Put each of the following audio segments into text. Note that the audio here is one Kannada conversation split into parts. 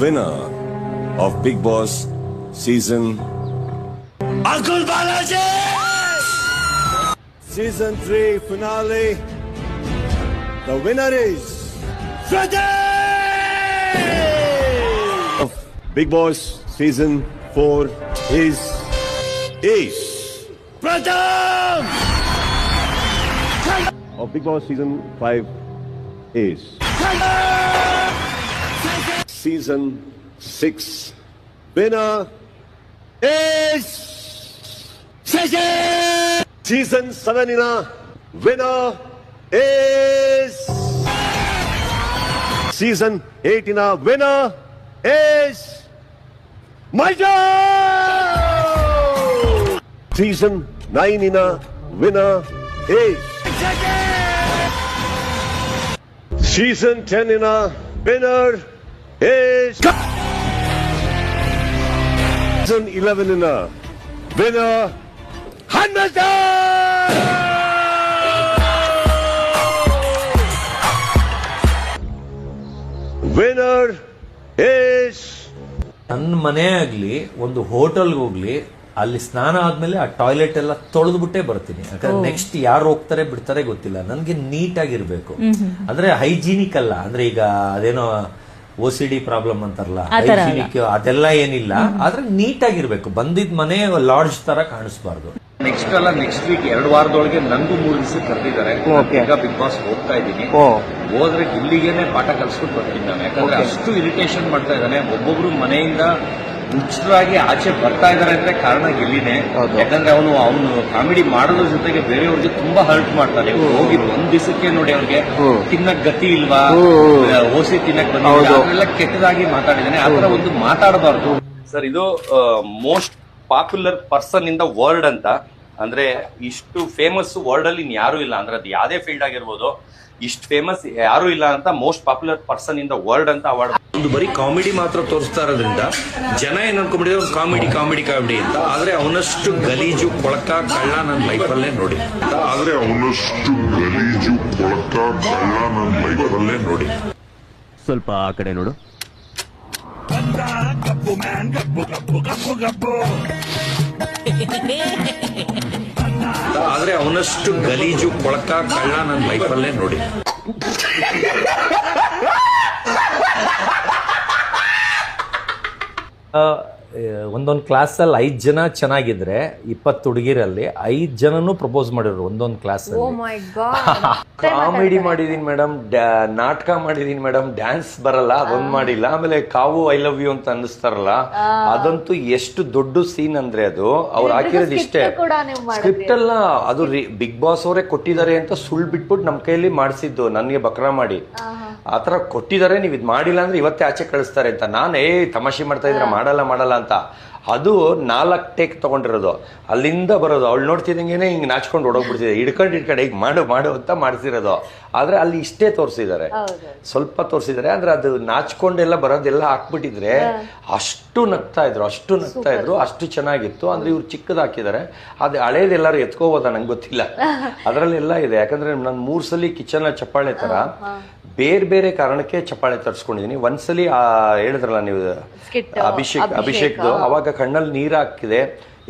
Winner of Big Boss season Uncle Balaji! Season 3 finale. The winner is of Big Boss season 4 is Pratham! Of Big Boss season 5 is season 6 winner is season 7 winner is season 8 winner is Maito! Season 9 winner is season 10 winner is season 11 winner Hamilton! Winner is ನನ್ನ ಮನೆ ಆಗ್ಲಿ ಒಂದು ಹೋಟೆಲ್ಗೆ ಹೋಗ್ಲಿ ಅಲ್ಲಿ ಸ್ನಾನ ಆದ್ಮೇಲೆ ಆ ಟಾಯ್ಲೆಟ್ ಎಲ್ಲ ತೊಳೆದ್ಬಿಟ್ಟೆ ಬರ್ತೀನಿ. ಯಾಕಂದ್ರೆ ನೆಕ್ಸ್ಟ್ ಯಾರು ಹೋಗ್ತಾರೆ ಬಿಡ್ತಾರೆ ಗೊತ್ತಿಲ್ಲ. ನನ್ಗೆ ನೀಟ್ ಆಗಿರ್ಬೇಕು, ಅಂದ್ರೆ ಹೈಜೀನಿಕ್ ಅಲ್ಲ. ಅಂದ್ರೆ ಈಗ ಅದೇನೋ OCD ಪ್ರಾಬ್ಲಮ್ ಅಂತಾರಲ್ಲ, ಹೈಜೀನಿಕ್ ಅದೆಲ್ಲ ಏನಿಲ್ಲ. ಆದ್ರೆ ನೀಟ್ ಆಗಿರ್ಬೇಕು. ಬಂದಿದ್ ಮನೆ ಲಾಡ್ಜ್ ತರ ಕಾಣಿಸ್ಬಾರ್ದು. ನೆಕ್ಸ್ಟ್ ವೀಕ್ 2 ವಾರದೊಳಗೆ ನಂಗೂ 3 ದಿವಸ ಕರೆದಿದ್ದಾರೆ. ಈಗ ಬಿಗ್ ಬಾಸ್ ಹೋಗ್ತಾ ಇದ್ದೀನಿ. ಹೋದ್ರೆ ಇಲ್ಲಿಗೇನೆ ಪಾಠ ಕಲ್ಸ್ಕೊಂಡು ಬರ್ತೀನಿ ನಾನು. ಯಾಕಂದ್ರೆ ಅಷ್ಟು ಇರಿಟೇಷನ್ ಮಾಡ್ತಾ ಇದ್ದಾನೆ. ಒಬ್ಬೊಬ್ರು ಮನೆಯಿಂದ ಹುಚ್ಚರಾಗಿ ಆಚೆ ಬರ್ತಾ ಇದಾರೆ ಅಂದ್ರೆ ಕಾರಣ ಗಿಲ್ಲಿನೇ. ಯಾಕಂದ್ರೆ ಅವನು ಕಾಮಿಡಿ ಮಾಡೋದ್ರ ಜೊತೆಗೆ ಬೇರೆಯವ್ರಿಗೆ ತುಂಬಾ ಹರ್ಟ್ ಮಾಡ್ತಾನೆ. ಹೋಗಿ 1 ದಿವಸಕ್ಕೆ ನೋಡಿ ಅವ್ರಿಗೆ ತಿನ್ನಕ್ ಗತಿ ಇಲ್ವಾ, ಓಸಿ ತಿನ್ನಕ್ ಬಂದಿಲ್ಲ, ಅವರೆಲ್ಲ ಕೆಟ್ಟದಾಗಿ ಮಾತಾಡಿದಾನೆ. ಆತರ ಒಂದು ಮಾತಾಡಬಾರ್ದು ಸರ್. ಇದು most popular person in the world ಅಂತ, ಅಂದ್ರೆ ಇಷ್ಟು ಫೇಮಸ್ ವರ್ಲ್ಡ್ ಅಲ್ಲಿ ಇನ್ ಯಾರು ಇಲ್ಲ. ಅಂದ್ರೆ ಅದು ಯಾವ್ದೇ ಫೀಲ್ಡ್ ಆಗಿರ್ಬೋದು, ಇಷ್ಟು ಫೇಮಸ್ ಯಾರು ಇಲ್ಲ ಅಂತ most popular person in the world ಅಂತ ಅವಾರ್ಡ್. ಒಂದು ಬರೀ ಕಾಮಿಡಿ ಮಾತ್ರ ತೋರಿಸ್ತಾ ಇರೋದ್ರಿಂದ ಜನ ಏನ್ ಅನ್ಕೊಂಡ್ಬಿಟ್ಟಿದ್ರೆ ಒಂದು ಕಾಮಿಡಿ ಅಂತ. ಆದ್ರೆ ಅವನಷ್ಟು ಗಲೀಜು ಕೊಳಕ ಕಳ್ಳ ನನ್ನ ಲೈಫಲ್ಲೇ ನೋಡಿ. ಸ್ವಲ್ಪ ಆ ಕಡೆ ನೋಡು. ಆದ್ರೆ ಅವನಷ್ಟು ಗಲೀಜು ಕೊಳಕ ಕಳ್ಳ ನನ್ನ ಲೈಫಲ್ಲೇ ನೋಡಿ. ಒಂದೊಂದು ಕ್ಲಾಸಲ್ಲಿ 5 ಜನ ಚೆನ್ನಾಗಿದ್ರೆ 20 ಹುಡುಗಿರಲ್ಲಿ 5 ಜನನು ಪ್ರಪೋಸ್ ಮಾಡಿದ್ರು ಒಂದೊಂದು ಕ್ಲಾಸಲ್ಲಿ. ಕಾಮಿಡಿ ಮಾಡಿದೀನಿ ಮೇಡಮ್, ನಾಟಕ ಮಾಡಿದೀನಿ ಮೇಡಮ್, ಡ್ಯಾನ್ಸ್ ಬರಲ್ಲ ಅದೊಂದು ಮಾಡಿಲ್ಲ. ಆಮೇಲೆ ಕಾವು ಐ ಲವ್ ಯು ಅಂತ ಅನ್ನಿಸ್ತಾರಲ್ಲ, ಅದಂತೂ ಎಷ್ಟು ದೊಡ್ಡ ಸೀನ್ ಅಂದ್ರೆ ಅದು ಅವ್ರು ಹಾಕಿರೋದು ಇಷ್ಟೇ. ಸ್ಕ್ರಿಪ್ಟ್ ಎಲ್ಲ ಅದು ಬಿಗ್ ಬಾಸ್ ಅವರೇ ಕೊಟ್ಟಿದ್ದಾರೆ ಅಂತ ಸುಳ್ಳು ಬಿಟ್ಬಿಟ್ಟು ನಮ್ಮ ಕೈಯಲ್ಲಿ ಮಾಡಿಸಿದ್ದು, ನನಗೆ ಬಕ್ರಾ ಮಾಡಿ ಆತರ ಕೊಟ್ಟಿದ್ದಾರೆ. ನೀವು ಇದು ಮಾಡಿಲ್ಲ ಅಂದ್ರೆ ಇವತ್ತೇ ಆಚೆ ಕಳಿಸ್ತಾರೆ ಅಂತ. ನಾನು ತಮಾಷೆ ಮಾಡ್ತಾ ಇದ್ರೆ ಮಾಡಲ್ಲ ಅಂತ. ಅದು 4 ಟೇಕ್ ತಗೊಂಡಿರೋದು, ಅಲ್ಲಿಂದ ಬರೋದು. ಅವಳು ನೋಡ್ತಿದ್ದಂಗೆನೆ ಹಿಂಗೆ ನಾಚ್ಕೊಂಡು ಹೊಡೋಗ್ಬಿಡ್ತಿದೆ, ಹಿಡ್ಕೊಂಡು ಈಗ ಮಾಡು ಅಂತ ಮಾಡಿಸಿರೋದು. ಆದ್ರೆ ಅಲ್ಲಿ ಇಷ್ಟೇ ತೋರಿಸಿದ್ದಾರೆ, ಸ್ವಲ್ಪ ತೋರಿಸಿದ್ದಾರೆ. ಅಂದ್ರೆ ಅದು ನಾಚ್ಕೊಂಡೆಲ್ಲ ಬರೋದೆಲ್ಲ ಹಾಕ್ಬಿಟ್ಟಿದ್ರೆ ಅಷ್ಟು ನಗ್ತಾ ಇದ್ರು, ಅಷ್ಟು ಚೆನ್ನಾಗಿತ್ತು. ಅಂದ್ರೆ ಇವ್ರು ಚಿಕ್ಕದ್ ಹಾಕಿದ್ದಾರೆ. ಅದು ಹಳೇದೆಲ್ಲರೂ ಎತ್ಕೋಬೋದ ನಂಗೆ ಗೊತ್ತಿಲ್ಲ. ಅದರಲ್ಲೆಲ್ಲ ಇದೆ. ಯಾಕಂದ್ರೆ ನಾನು 3 ಸಲ ಕಿಚನ್ ಚಪ್ಪಾಳೆ ತರ ಬೇರೆ ಕಾರಣಕ್ಕೆ ಚಪ್ಪಾಳೆ ತರಿಸ್ಕೊಂಡಿದೀನಿ. ಒಂದ್ಸಲಿ ಹೇಳಿದ್ರಲ್ಲ ನೀವು ಅಭಿಷೇಕ್ದು, ಅವಾಗ ಕಣ್ಣಲ್ಲಿ ನೀರು ಹಾಕಿದೆ,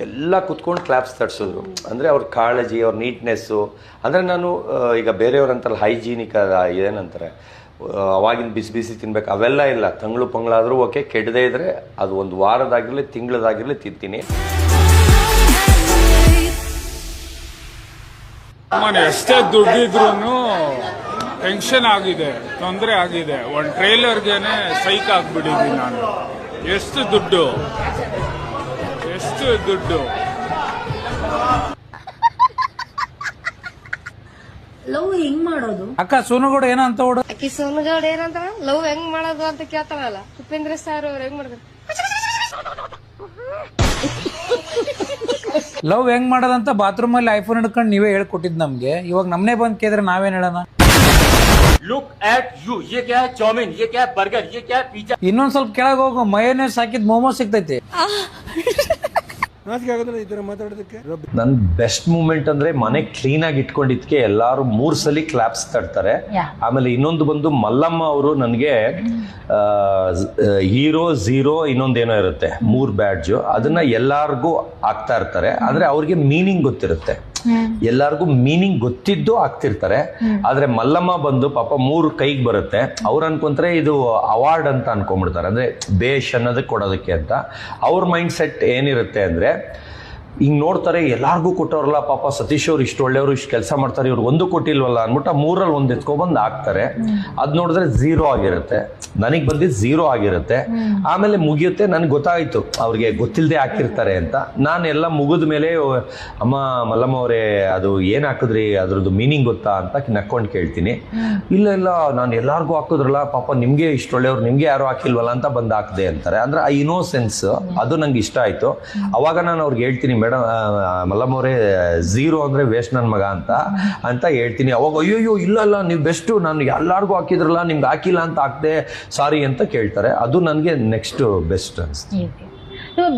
ಎಲ್ಲ ಕುತ್ಕೊಂಡು ಕ್ಲಾಪ್ಸ್ ತರಿಸಿದ್ರು. ಅಂದ್ರೆ ಅವ್ರ ಕಾಳಜಿ, ಅವ್ರ ನೀಟ್ನೆಸ್ಸು. ಅಂದ್ರೆ ನಾನು ಈಗ ಬೇರೆಯವ್ರಂತಲ್ಲ ಹೈಜೀನಿಕ್ ಏನಂತಾರೆ, ಅವಾಗಿನ ಬಿಸಿ ತಿನ್ಬೇಕು ಅವೆಲ್ಲ ಇಲ್ಲ. ಪಂಗಳಾದ್ರೂ ಓಕೆ, ಕೆಡದೇ ಇದ್ರೆ ಅದು 1 ವಾರದಾಗಿರ್ಲಿ ತಿಂಗಳದಾಗಿರ್ಲಿ ತಿಂತೀನಿ. ಎಷ್ಟೇ ದುಡ್ಡಿದ್ರು ಟೆನ್ಷನ್ ಆಗಿದೆ, ತೊಂದರೆ ಆಗಿದೆ. ಒಂದು ಟ್ರೈಲರ್ಗೆನೆ ಸೈಕ್ ಆಗ್ಬಿಟ್ಟಿದ್ದೀನಿ ನಾನು. ಎಷ್ಟು ದುಡ್ಡು ಲವ್ ಹೆಂಗ್ ಮಾಡೋದು? ಅಕ್ಕ ಸೋನುಗೌಡ ಏನಂತ ಅಕ್ಕಿ ಸೋನುಗೌಡ ಏನಂತ ಲವ್ ಹೆಂಗ್ ಮಾಡೋದು ಅಂತ ಕೇಳ್ತಾರಲ್ಲ, ಉಪೇಂದ್ರ ಸರ್ ಅವ್ರು ಹೆಂಗ್ ಮಾಡ್ತಾರೆ? ಲವ್ ಹೆಂಗ್ ಮಾಡೋದಂತ ಬಾತ್ರೂಮ್ ಅಲ್ಲಿ ಐಫೋನ್ ಹಿಡ್ಕೊಂಡು ನೀವೇ ಹೇಳ್ಕೊಟ್ಟಿದ್ ನಮ್ಗೆ. ಇವಾಗ ನಮ್ನೆ ಬಂದ್ ಕೇಳಿದ್ರೆ ನಾವೇನ್ ಹೇಳೋಣ? ಲುಕ್ ಅಟ್ ಯು, ये क्या है चाउमीन, ये क्या है बर्गर, ये क्या है पिज्जा. ಇನ್ನೊಂದ್ ಸ್ವಲ್ಪ ಕೆಳಗೆ ಹೋಗು, ಮಯೋನೇಸ್ ಹಾಕಿದ್ ಮೋಮೋಸ್ ಸಿಗ್ತೈತಿ. ನಾಚಿಕೆ ಆಗೋದಿಲ್ಲ ಈ ಥರ ಮಾತಾಡೋದಕ್ಕೆ? ನನ್ನ ಬೆಸ್ಟ್ ಮೂಮೆಂಟ್ ಅಂದ್ರೆ ಮನೆ ಕ್ಲೀನ್ ಆಗಿ ಇಟ್ಕೊಂಡಿದ್ಕೆ ಎಲ್ಲಾರು 3 ಸಲ ಕ್ಲಾಪ್ಸ್ ತಡ್ತಾರೆ. ಆಮೇಲೆ ಇನ್ನೊಂದು ಬಂದು ಮಲ್ಲಮ್ಮ ಅವರು ನನಗೆ ಹೀರೋ ಝೀರೋ ಇನ್ನೊಂದೇನೋ ಇರುತ್ತೆ 3 ಬ್ಯಾಡ್ಜು, ಅದನ್ನ ಎಲ್ಲಾರ್ಗೂ ಹಾಕ್ತಾ ಇರ್ತಾರೆ. ಆದ್ರೆ ಅವ್ರಿಗೆ ಮೀನಿಂಗ್ ಗೊತ್ತಿರುತ್ತೆ, ಎಲ್ಲಾರ್ಗು ಮೀನಿಂಗ್ ಗೊತ್ತಿದ್ದು ಆಗ್ತಿರ್ತಾರೆ. ಆದ್ರೆ ಮಲ್ಲಮ್ಮ ಬಂದು ಪಾಪ 3 ಕೈಗೆ ಬರುತ್ತೆ, ಅವ್ರು ಅನ್ಕೊಂತಾರೆ ಇದು ಅವಾರ್ಡ್ ಅಂತ ಅನ್ಕೊಂಡ್ಬಿಡ್ತಾರೆ, ಅಂದ್ರೆ ಬೇಷ್ ಅನ್ನೋದಕ್ಕೆ ಕೊಡೋದಕ್ಕೆ ಅಂತ. ಅವ್ರ ಮೈಂಡ್ ಸೆಟ್ ಏನಿರುತ್ತೆ ಅಂದ್ರೆ ಹಿಂಗ್ ನೋಡ್ತಾರೆ, ಎಲ್ಲಾರ್ಗೂ ಕೊಟ್ಟವ್ರಲ್ಲ ಪಾಪ ಸತೀಶ್ ಅವ್ರು ಇಷ್ಟು ಒಳ್ಳೆಯವರು, ಇಷ್ಟು ಕೆಲಸ ಮಾಡ್ತಾರೆ, ಇವ್ರು 1 ಕೊಟ್ಟಿಲ್ವಲ್ಲ ಅಂದ್ಬಿಟ್ಟು 3ರಲ್ಲಿ 1 ಎತ್ಕೊಬಂದು ಹಾಕ್ತಾರೆ. ಅದ್ ನೋಡಿದ್ರೆ 0 ಆಗಿರುತ್ತೆ, ನನಗೆ ಬಂದಿದ್ದು 0 ಆಗಿರುತ್ತೆ. ಆಮೇಲೆ ಮುಗಿಯುತ್ತೆ, ನನ್ಗೆ ಗೊತ್ತಾಯ್ತು ಅವ್ರಿಗೆ ಗೊತ್ತಿಲ್ಲದೆ ಹಾಕಿರ್ತಾರೆ ಅಂತ. ನಾನು ಎಲ್ಲ ಮುಗಿದ ಮೇಲೆ ಅಮ್ಮ ಮಲ್ಲಮ್ಮ ಅವರೇ ಅದು ಏನ್ ಹಾಕಿದ್ರಿ, ಅದ್ರದ್ದು ಮೀನಿಂಗ್ ಗೊತ್ತಾ ಅಂತ ನಕ್ಕೊಂಡು ಕೇಳ್ತೀನಿ. ಇಲ್ಲ ನಾನು ಎಲ್ಲಾರ್ಗೂ ಹಾಕಿದ್ರಲ್ಲ ಪಾಪ ನಿಮ್ಗೆ ಇಷ್ಟು ಒಳ್ಳೆಯವ್ರು, ನಿಮ್ಗೆ ಯಾರು ಹಾಕಿಲ್ವಲ್ಲ ಅಂತ ಬಂದು ಹಾಕಿದೆ ಅಂತಾರೆ. ಅಂದ್ರೆ ಆ ಇನ್ನೋಸೆನ್ಸ್ ಅದು ನಂಗೆ ಇಷ್ಟ ಆಯ್ತು. ಅವಾಗ ನಾನು ಅವ್ರಿಗೆ ಹೇಳ್ತೀನಿ, ಮೇಡಮ್ ಮಲ್ಲಮ್ಮ ಅವರೇ 0 ಅಂದ್ರೆ ವೇಸ್ಟ್ ನನ್ನ ಮಗ ಅಂತ ಹೇಳ್ತೀನಿ. ಅವಾಗ ಅಯ್ಯೋ ಇಲ್ಲ ನೀವು ಬೆಸ್ಟು, ನಾನು ಎಲ್ಲಾರ್ಗೂ ಹಾಕಿದ್ರಲ್ಲ ನಿಮ್ಗೆ ಹಾಕಿಲ್ಲ ಅಂತ ಹಾಕ್ದೆ, ಸಾರಿ ಅಂತ ಕೇಳ್ತಾರೆ. ಅದು ನನಗೆ ನೆಕ್ಸ್ಟ್ ಬೆಸ್ಟ್ ಅನ್ಸುತ್ತೆ.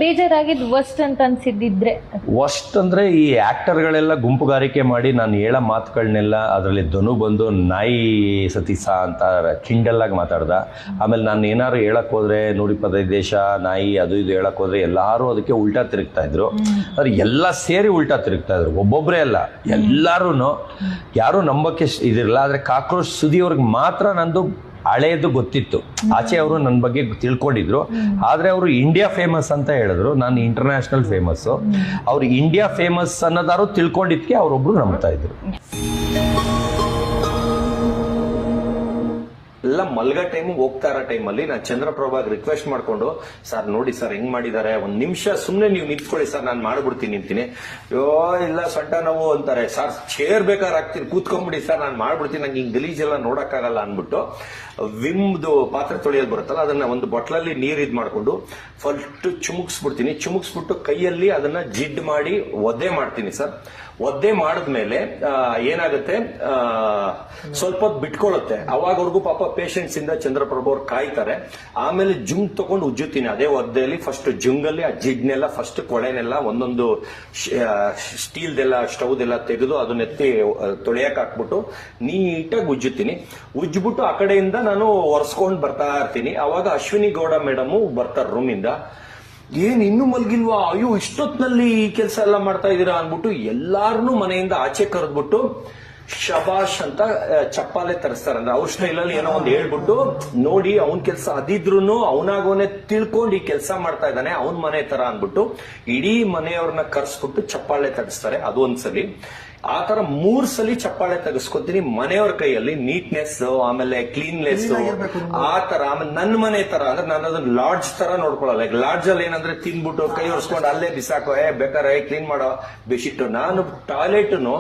ಬೇಜಾರಾಗಿದ್ದು ವರ್ಸ್ಟ್ ಅಂತ ಅನ್ಸಿದ್ದಿದ್ರೆ? ವರ್ಸ್ಟ್ ಅಂದ್ರೆ ಈ ಆಕ್ಟರ್ಗಳೆಲ್ಲ ಗುಂಪುಗಾರಿಕೆ ಮಾಡಿ ನಾನು ಹೇಳೋ ಮಾತುಗಳನ್ನೆಲ್ಲ ಅದರಲ್ಲಿ ಧನು ಬಂದು ನಾಯಿ ಸತೀಸ ಅಂತ ಕಿಂಡಲ್ ಆಗಿ ಮಾತಾಡ್ದ. ಆಮೇಲೆ ನಾನು ಏನಾದ್ರು ಹೇಳಕ್ ಹೋದ್ರೆ 125 ದೇಶ ನಾಯಿ ಅದು ಇದು ಹೇಳಕ್ ಹೋದ್ರೆ ಎಲ್ಲಾರು ಅದಕ್ಕೆ ಉಲ್ಟಾ ತಿರುಗ್ತಾ ಇದ್ರು. ಆದ್ರೆ ಎಲ್ಲ ಸೇರಿ ಉಲ್ಟಾ ತಿರುಗ್ತಾ ಇದ್ರು, ಒಬ್ಬೊಬ್ಬರೇ ಅಲ್ಲ, ಎಲ್ಲಾರು ಯಾರು ನಂಬಕ್ಕೆ ಇದಿರಲ್ಲ. ಆದ್ರೆ ಕಾಕ್ರೋಚ್ ಸುದಿಯವ್ರಿಗೆ ಮಾತ್ರ ನಂದು ಹಳೇದು ಗೊತ್ತಿತ್ತು, ಆಚೆ ಅವರು ನನ್ನ ಬಗ್ಗೆ ತಿಳ್ಕೊಂಡಿದ್ರು. ಆದ್ರೆ ಅವರು ಇಂಡಿಯಾ ಫೇಮಸ್ ಅಂತ ಹೇಳಿದ್ರು, ನಾನು ಇಂಟರ್ನ್ಯಾಷನಲ್ ಫೇಮಸ್. ಅವ್ರು ಇಂಡಿಯಾ ಫೇಮಸ್ ಅನ್ನೋದಾರು ತಿಳ್ಕೊಂಡಿದ್ಕೆ ಅವರೊಬ್ರು ನಂಬ್ತಾ ಇದ್ರು. ಎಲ್ಲ ಮಲ್ಗ ಟೈಮಿಗೆ ಹೋಗ್ತಾ ಇರೋ ಟೈಮಲ್ಲಿ ನಾನು ಚಂದ್ರಪ್ರಭಾಗ್ ರಿಕ್ವೆಸ್ಟ್ ಮಾಡ್ಕೊಂಡು, ಸರ್ ನೋಡಿ ಸರ್ ಹೆಂಗ್ ಮಾಡಿದ್ದಾರೆ, 1 ನಿಮಿಷ ಸುಮ್ಮನೆ ನೀವು ನಿಂತ್ಕೊಳ್ಳಿ ಸರ್ ನಾನು ಮಾಡ್ಬಿಡ್ತೀನಿ ಅಂತೀನಿ. ಅಯ್ಯೋ ಇಲ್ಲ ಸೊಂಟ ನೋವು ಅಂತಾರೆ. ಸರ್ ಚೇರ್ ಬೇಕಾದ್ರೆ ಹಾಕ್ತೀನಿ, ಕೂತ್ಕೊಂಡ್ಬಿಡಿ ಸರ್ ನಾನು ಮಾಡ್ಬಿಡ್ತೀನಿ, ನಂಗೆ ಹಿಂಗ್ ಗಲೀಜೆಲ್ಲ ನೋಡಕ್ಕಾಗಲ್ಲ ಅಂದ್ಬಿಟ್ಟು ವಿಮ್ದು ಪಾತ್ರೆ ತೊಳೆಯೋದು ಬರುತ್ತಲ್ಲ ಅದನ್ನ ಒಂದು ಬಟ್ಲಲ್ಲಿ ನೀರು ಇದ್ ಮಾಡ್ಕೊಂಡು ಫಸ್ಟ್ ಚುಮುಕ್ಸ್ಬಿಟ್ಟು ಕೈಯಲ್ಲಿ ಅದನ್ನ ಜಿಡ್ ಮಾಡಿ ಒದ್ದೆ ಮಾಡ್ತೀನಿ ಸರ್. ಒದ್ದೆ ಮಾಡಿದ್ಮೇಲೆ ಏನಾಗುತ್ತೆ, ಸ್ವಲ್ಪ ಹೊತ್ತು ಬಿಟ್ಕೊಳ್ಳುತ್ತೆ. ಅವಾಗವ್ರಿಗೂ ಪಾಪ ಪೇಷಂಟ್ಸ್ ಇಂದ ಚಂದ್ರಪ್ರಭು ಅವ್ರು ಕಾಯ್ತಾರೆ. ಆಮೇಲೆ ಜುಂಗ್ ತಗೊಂಡು ಉಜ್ಜುತ್ತೀನಿ ಅದೇ ಒದ್ದೆಯಲ್ಲಿ. ಫಸ್ಟ್ ಜುಂಗಲ್ಲಿ ಆ ಜಿಡ್ನೆಲ್ಲ ಫಸ್ಟ್ ಕೊಳೆನೆಲ್ಲ ಒಂದೊಂದು ಸ್ಟೀಲ್ದೆಲ್ಲ ಸ್ಟವ್ದೆಲ್ಲ ತೆಗೆದು ಅದನ್ನೆತ್ತಿ ತೊಳೆಯಕ್ ಹಾಕ್ಬಿಟ್ಟು ನೀಟಾಗಿ ಉಜ್ಜಿಬಿಟ್ಟು ಆ ಕಡೆಯಿಂದ ನಾನು ಒರೆಸ್ಕೊಂಡು ಬರ್ತಾ ಇರ್ತೀನಿ. ಅವಾಗ ಅಶ್ವಿನಿ ಗೌಡ ಮೇಡಮ್ ಬರ್ತಾರೆ ರೂಮಿಂದ. ಏನ್ ಇನ್ನೂ ಮಲ್ಗಿಲ್ವಾ, ಅಯ್ಯೋ ಇಷ್ಟೊತ್ನಲ್ಲಿ ಈ ಕೆಲಸ ಎಲ್ಲ ಮಾಡ್ತಾ ಇದೀರಾ ಅನ್ಬಿಟ್ಟು ಎಲ್ಲಾರನ್ನೂ ಮನೆಯಿಂದ ಆಚೆ ಕರೆದ್ಬಿಟ್ಟು ಶಬಾಷ್ ಅಂತ ಚಪ್ಪಾಲೆ ತರಿಸ್ತಾರೆ. ಅಂದ್ರೆ ಅವ್ರ ಸ್ಟೈಲಲ್ಲಿ ಏನೋ ಒಂದು ಹೇಳ್ಬಿಟ್ಟು, ನೋಡಿ ಅವನ್ ಕೆಲಸ ಅದಿದ್ರು ಅವನಾಗೋನೆ ತಿಳ್ಕೊಂಡು ಈ ಕೆಲಸ ಮಾಡ್ತಾ ಇದ್ದಾನೆ ಅವನ್ ಮನೆ ತರ ಅನ್ಬಿಟ್ಟು ಇಡೀ ಮನೆಯವ್ರನ್ನ ಕರ್ಸ್ಬಿಟ್ಟು ಚಪ್ಪಾಳೆ ತರಿಸ್ತಾರೆ. ಅದು ಒಂದ್ಸಲಿ. ಆ ತರ 3 ಸಲ ಚಪ್ಪಾಳೆ ತೆಗೆಸ್ಕೊತೀನಿ ಮನೆಯವ್ರ ಕೈಯಲ್ಲಿ. ನೀಟ್ನೆಸ್, ಆಮೇಲೆ ಕ್ಲೀನ್ನೆಸ್ ಆ ತರ. ಆಮೇಲೆ ನನ್ನ ಮನೆ ತರ ಅಂದ್ರೆ ನಾನು ಅದನ್ನ ಲಾಡ್ಜ್ ತರ ನೋಡ್ಕೊಳ್ಳಲ್ಲ. ಲಾಡ್ಜ್ ಅಲ್ಲಿ ಏನಂದ್ರೆ ತಿನ್ಬಿಟ್ಟು ಕೈ ಒರೆಸ್ಕೊಂಡು ಅಲ್ಲೇ ಬಿಸಾಕೋ, ಬೇಕಾರೆ ಕ್ಲೀನ್ ಮಾಡೋ ಬೆಡ್ಶೀಟ್. ನಾನು ಟಾಯ್ಲೆಟ್ನು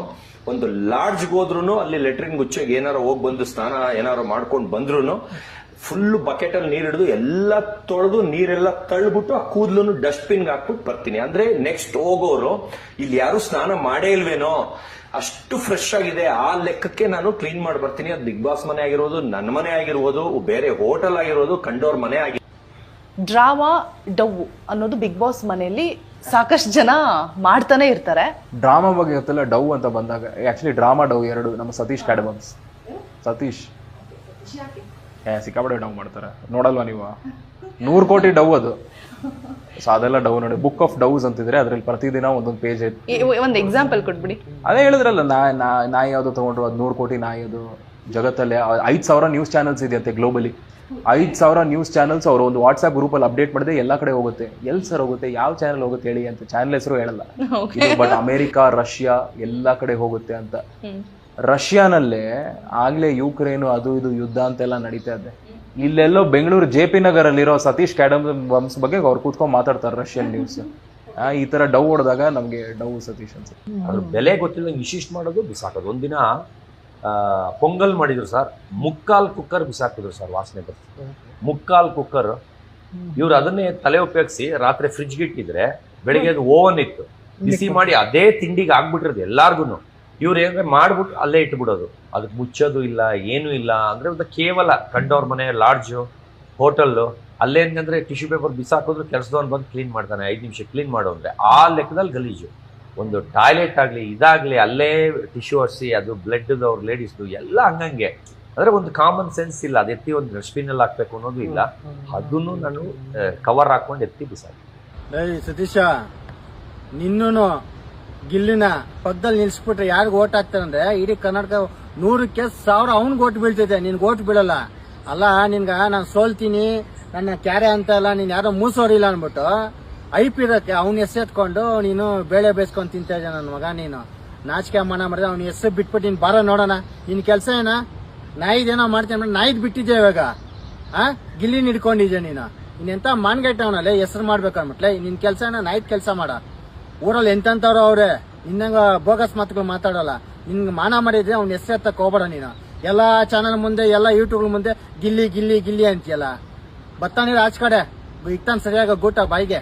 ಒಂದು ಲಾಡ್ಜ್ಗೆ ಹೋದ್ರು ಅಲ್ಲಿ ಲೆಟ್ರಿನ್ ಗುಚ್ಚಾಗಿ ಏನಾರು ಹೋಗಿ ಬಂದು ಸ್ನಾನ ಏನಾರು ಮಾಡ್ಕೊಂಡು ಬಂದ್ರು ಫುಲ್ ಬಕೆಟ್ ಅಲ್ಲಿ ನೀರ್ ಹಿಡಿದು ಎಲ್ಲ ತೊಳೆದು ನೀರೆಲ್ಲ ತಳ್ಬಿಟ್ಟು ಆ ಕೂದಲು ಡಸ್ಟ್ ಬಿನ್ಗೆ ಹಾಕ್ಬಿಟ್ಟು ಬರ್ತೀನಿ. ಅಂದ್ರೆ ನೆಕ್ಸ್ಟ್ ಹೋಗೋರು ಇಲ್ಲಿ ಯಾರು ಸ್ನಾನ ಮಾಡೇ ಇಲ್ವೇನೋ, ಅಷ್ಟು ಫ್ರೆಶ್ ಆಗಿದೆ ಆ ಲೆಕ್ಕಕ್ಕೆ ನಾನು ಕ್ಲೀನ್ ಮಾಡಿ ಬರ್ತೀನಿ. ಅದು ಬಿಗ್ ಬಾಸ್ ಮನೆ ಆಗಿರೋದು, ನನ್ನ ಮನೆ ಆಗಿರ್ಬೋದು, ಬೇರೆ ಹೋಟೆಲ್ ಆಗಿರೋದು, ಕಂಡೋರ್ ಮನೆ ಆಗಿರ್ಬೋದು. ಡ್ರಾಮಾ ಡವ್ ಅನ್ನೋದು ಬಿಗ್ ಬಾಸ್ ಮನೆಯಲ್ಲಿ ಸಾಕಷ್ಟು ಜನ ಮಾಡ್ತಾನೆ ಇರ್ತಾರೆ. ಡ್ರಾಮಾ ಬಗ್ಗೆ ಗೊತ್ತಿಲ್ಲ, ಡವ್ ಅಂತ ಬಂದಾಗ ಆಕ್ಚುಲಿ ಡ್ರಾಮಾ ಡವ್ 2 ನಮ್ಮ ಸತೀಶ್ ಕ್ಯಾಡಬನ್ಸ್. ಸತೀಶ್ ಸಿಕ್ಕಾಪಟ್ಟೆ ಡವ್ ಮಾಡ್ತಾರೆ, ನೋಡಲ್ವಾ ನೀವು? 100 ಕೋಟಿ ಡವ್ ಅದು. ಸೊ ಅದೆಲ್ಲ ಡವ್ ನೋಡಿ. ಬುಕ್ ಆಫ್ ಡವ್ಸ್ ಅಂತಿದ್ರೆ ಅದ್ರಲ್ಲಿ ಪ್ರತಿದಿನ ಒಂದೊಂದು ಪೇಜ್ ಐತೆ. ಒಂದು ಎಕ್ಸಾಂಪಲ್ ಕೊಟ್ಬಿಡಿ. ಅದೇ ಹೇಳಿದ್ರಲ್ಲ, ನಾಯಿ ಯಾವ್ದು ತಗೊಂಡ್ರು ಅದು 100 ಕೋಟಿ ನಾಯಿ. ಅದು ಜಗತ್ತಲ್ಲೇ 5,000 ನ್ಯೂಸ್ ಚಾನಲ್ಸ್ ಇದೆಯಂತೆ ಗ್ಲೋಬಲಿ. 5,000 ನ್ಯೂಸ್ ಚಾನಲ್ಸ್ ಅವರು ಒಂದು ವಾಟ್ಸ್ಆಪ್ ಗ್ರೂಪ್ ಅಲ್ಲಿ ಅಪ್ಡೇಟ್ ಮಾಡಿದ್ರೆ ಎಲ್ಲ ಕಡೆ ಹೋಗುತ್ತೆ. ಎಲ್ಲಿ ಸರ್ ಹೋಗುತ್ತೆ, ಯಾವ ಚಾನಲ್ ಹೋಗುತ್ತೆ ಹೇಳಿ ಅಂತ ಚಾನಲ್ ಹೆಸರು ಹೇಳಲ್ಲ. ಬಟ್ ಅಮೆರಿಕಾ, ರಷ್ಯಾ ಎಲ್ಲ ಕಡೆ ಹೋಗುತ್ತೆ ಅಂತ. ರಷ್ಯಾನಲ್ಲೇ ಆಗ್ಲೇ ಯುಕ್ರೇನು ಅದು ಇದು ಯುದ್ಧ ಅಂತೆಲ್ಲ ನಡೀತಾ ಇದೆ. ಇಲ್ಲೆಲ್ಲೋ ಬೆಂಗಳೂರು JP ನಗರ್ ಅಲ್ಲಿರೋ ಸತೀಶ್ ಕ್ಯಾಡಮ್ಸ್ ಬಗ್ಗೆ ಅವ್ರು ಕೂತ್ಕೊಂಡು ಮಾತಾಡ್ತಾರೆ ರಷ್ಯನ್ ನ್ಯೂಸ್. ಈ ತರ ಡವ್ ಹೊಡೆದಾಗ ನಮ್ಗೆ ಡವ್ ಸತೀಶ್ ಅನ್ಸುತ್ತೆ. ಅದ್ರ ಬೆಲೆ ಗೊತ್ತಿಲ್ಲ, ವಿಶಿಷ್ಟ ಮಾಡೋದು ಬಿಸಾಕೋದು. ಒಂದಿನ ಪೊಂಗಲ್ ಮಾಡಿದ್ರು ಸರ್, 3/4 ಕುಕ್ಕರ್ ಬಿಸಾಕಿದ್ರು ಸರ್, ವಾಸನೆ ಬರ್ತಿತ್ತು. 3/4 ಕುಕ್ಕರ್. ಇವ್ರು ಅದನ್ನೇ ತಲೆ ಉಪಯೋಗಿಸಿ ರಾತ್ರಿ ಫ್ರಿಜ್ಗೆ ಇಟ್ಟಿದ್ರೆ ಬೆಳಿಗ್ಗೆ ಅದು ಓವನ್ ಇತ್ತು, ಬಿಸಿ ಮಾಡಿ ಅದೇ ತಿಂಡಿಗೆ ಆಗ್ಬಿಟ್ಟಿರೋದು ಎಲ್ಲಾರ್ಗು. ಇವ್ರು ಏನಾದ್ರೆ ಮಾಡ್ಬಿಟ್ಟು ಅಲ್ಲೇ ಇಟ್ಬಿಡೋದು, ಅದಕ್ಕೆ ಮುಚ್ಚೋದು ಇಲ್ಲ, ಏನು ಇಲ್ಲ. ಅಂದ್ರೆ ಕೇವಲ ಕಂಡವ್ರ ಮನೆ, ಲಾಡ್ಜು, ಹೋಟೆಲ್ಲು ಅಲ್ಲೇನಂದ್ರೆ ಟಿಶ್ಯೂ ಪೇಪರ್ ಬಿಸಾಕಿದ್ರು ಕೆಲಸದವನು ಬಂದು ಕ್ಲೀನ್ ಮಾಡ್ತಾನೆ, 5 ನಿಮಿಷ ಕ್ಲೀನ್ ಮಾಡು ಅಂದರೆ ಆ ಲೆಕ್ಕದಲ್ಲಿ ಗಲೀಜು. ಒಂದು ಟಾಯ್ಲೆಟ್ ಆಗಲಿ ಇದಾಗಲಿ ಅಲ್ಲೇ ಟಿಶ್ಯೂ ಹರಿಸಿ ಅದು ಬ್ಲಡ್ದು ಅವ್ರ ಲೇಡೀಸ್ದು ಎಲ್ಲ ಹಂಗಂಗೆ. ಅಂದರೆ ಒಂದು ಕಾಮನ್ ಸೆನ್ಸ್ ಇಲ್ಲ, ಅದು ಎತ್ತಿ ಒಂದು ಡಸ್ಟ್ಬಿನಲ್ಲಿ ಹಾಕ್ಬೇಕು ಅನ್ನೋದು ಇಲ್ಲ. ಅದನ್ನು ನಾನು ಕವರ್ ಹಾಕೊಂಡು ಎತ್ತಿ ಬಿಸಾಕಿ. ಸತೀಶ, ನಿನ್ನೂ ಗಿಲ್ಲಿನ ಪಕ್ಕದಲ್ಲಿ ನಿಲ್ಸ್ಬಿಟ್ರೆ ಯಾರಿಗ ಓಟ್ ಹಾಕ್ತಾರಂದ್ರೆ ಇಡೀ ಕರ್ನಾಟಕ 100ಕ್ಕೆ 1000 ಅವ್ನಿಗೆ ಓಟ್ ಬೀಳ್ತೈತೆ, ನಿನ್ಗೆ ಓಟ್ ಬೀಳಲ್ಲ. ಅಲ್ಲ ನಿನ್ಗ ನಾನು ಸೋಲ್ತೀನಿ, ನನ್ನ ಕ್ಯಾರೆ ಅಂತ ಅಲ್ಲ, ನೀನ್ ಯಾರೋ ಮೂಸೋರಿಲ್ಲ ಅನ್ಬಿಟ್ಟು ಐಪಿರಕ್ಕೆ ಅವ್ನ ಎತ್ಕೊಂಡು ನೀನು ಬೇಳೆ ಬೇಯಿಸ್ಕೊಂಡು ತಿಂತಾ ಇದ್ದ ನನ್ನ ಮಗ. ನೀನು ನಾಚಿಕೆ ಮನ ಮಾಡಿದ್ರೆ ಅವ್ನ ಹೆಸರು ಬಿಟ್ಬಿಟ್ಟು ನೀನ್ ಬಾರ ನೋಡೋಣ. ನಿನ್ ಕೆಲಸ ಏನ? ನಾಯಿದೇನೋ ಮಾಡ್ತೇನೆ, ನಾಯಿದ್ ಬಿಟ್ಟಿದ್ದೆ ಇವಾಗ. ಗಿಲ್ಲಿನ ಹಿಡ್ಕೊಂಡಿದ್ದೆ ನೀನು. ಇನ್ನೆಂತ ಮಾನ್ಗೆಟ್ಟವನಲ್ಲ ಹೆಸರು ಮಾಡ್ಬೇಕನ್ಬಿಟ್ಲೆ. ನಿನ್ ಕೆಲಸ ಏನ? ನಾಯಿದ್ ಕೆಲಸ ಮಾಡ. ಊರಲ್ಲಿ ಎಂತವ್ರು ಅವ್ರೆ, ನಿನ್ನಂಗ ಬೋಗಸ್ ಮಾತುಗಳು ಮಾತಾಡಲ್ಲ. ನಿನ್ಗೆ ಮಾನ ಮಾಡಿದ್ರೆ ಅವ್ನ ಹೆಸರು ಎತ್ತಕ್ ಹೋಗ್ಬೇಡ ನೀನು. ಎಲ್ಲಾ ಚಾನಲ್ ಮುಂದೆ, ಎಲ್ಲ ಯೂಟ್ಯೂಬ್ ಮುಂದೆ ಗಿಲ್ಲಿ ಗಿಲ್ಲಿ ಗಿಲ್ಲಿ ಅಂತೀಯಲ್ಲ. ಬತ್ತಾನಿರ ಆಚ ಕಡೆ ಇಕ್ತಾನ ಸರಿಯಾಗ ಗೂಟ ಬಾಯಿಗೆ.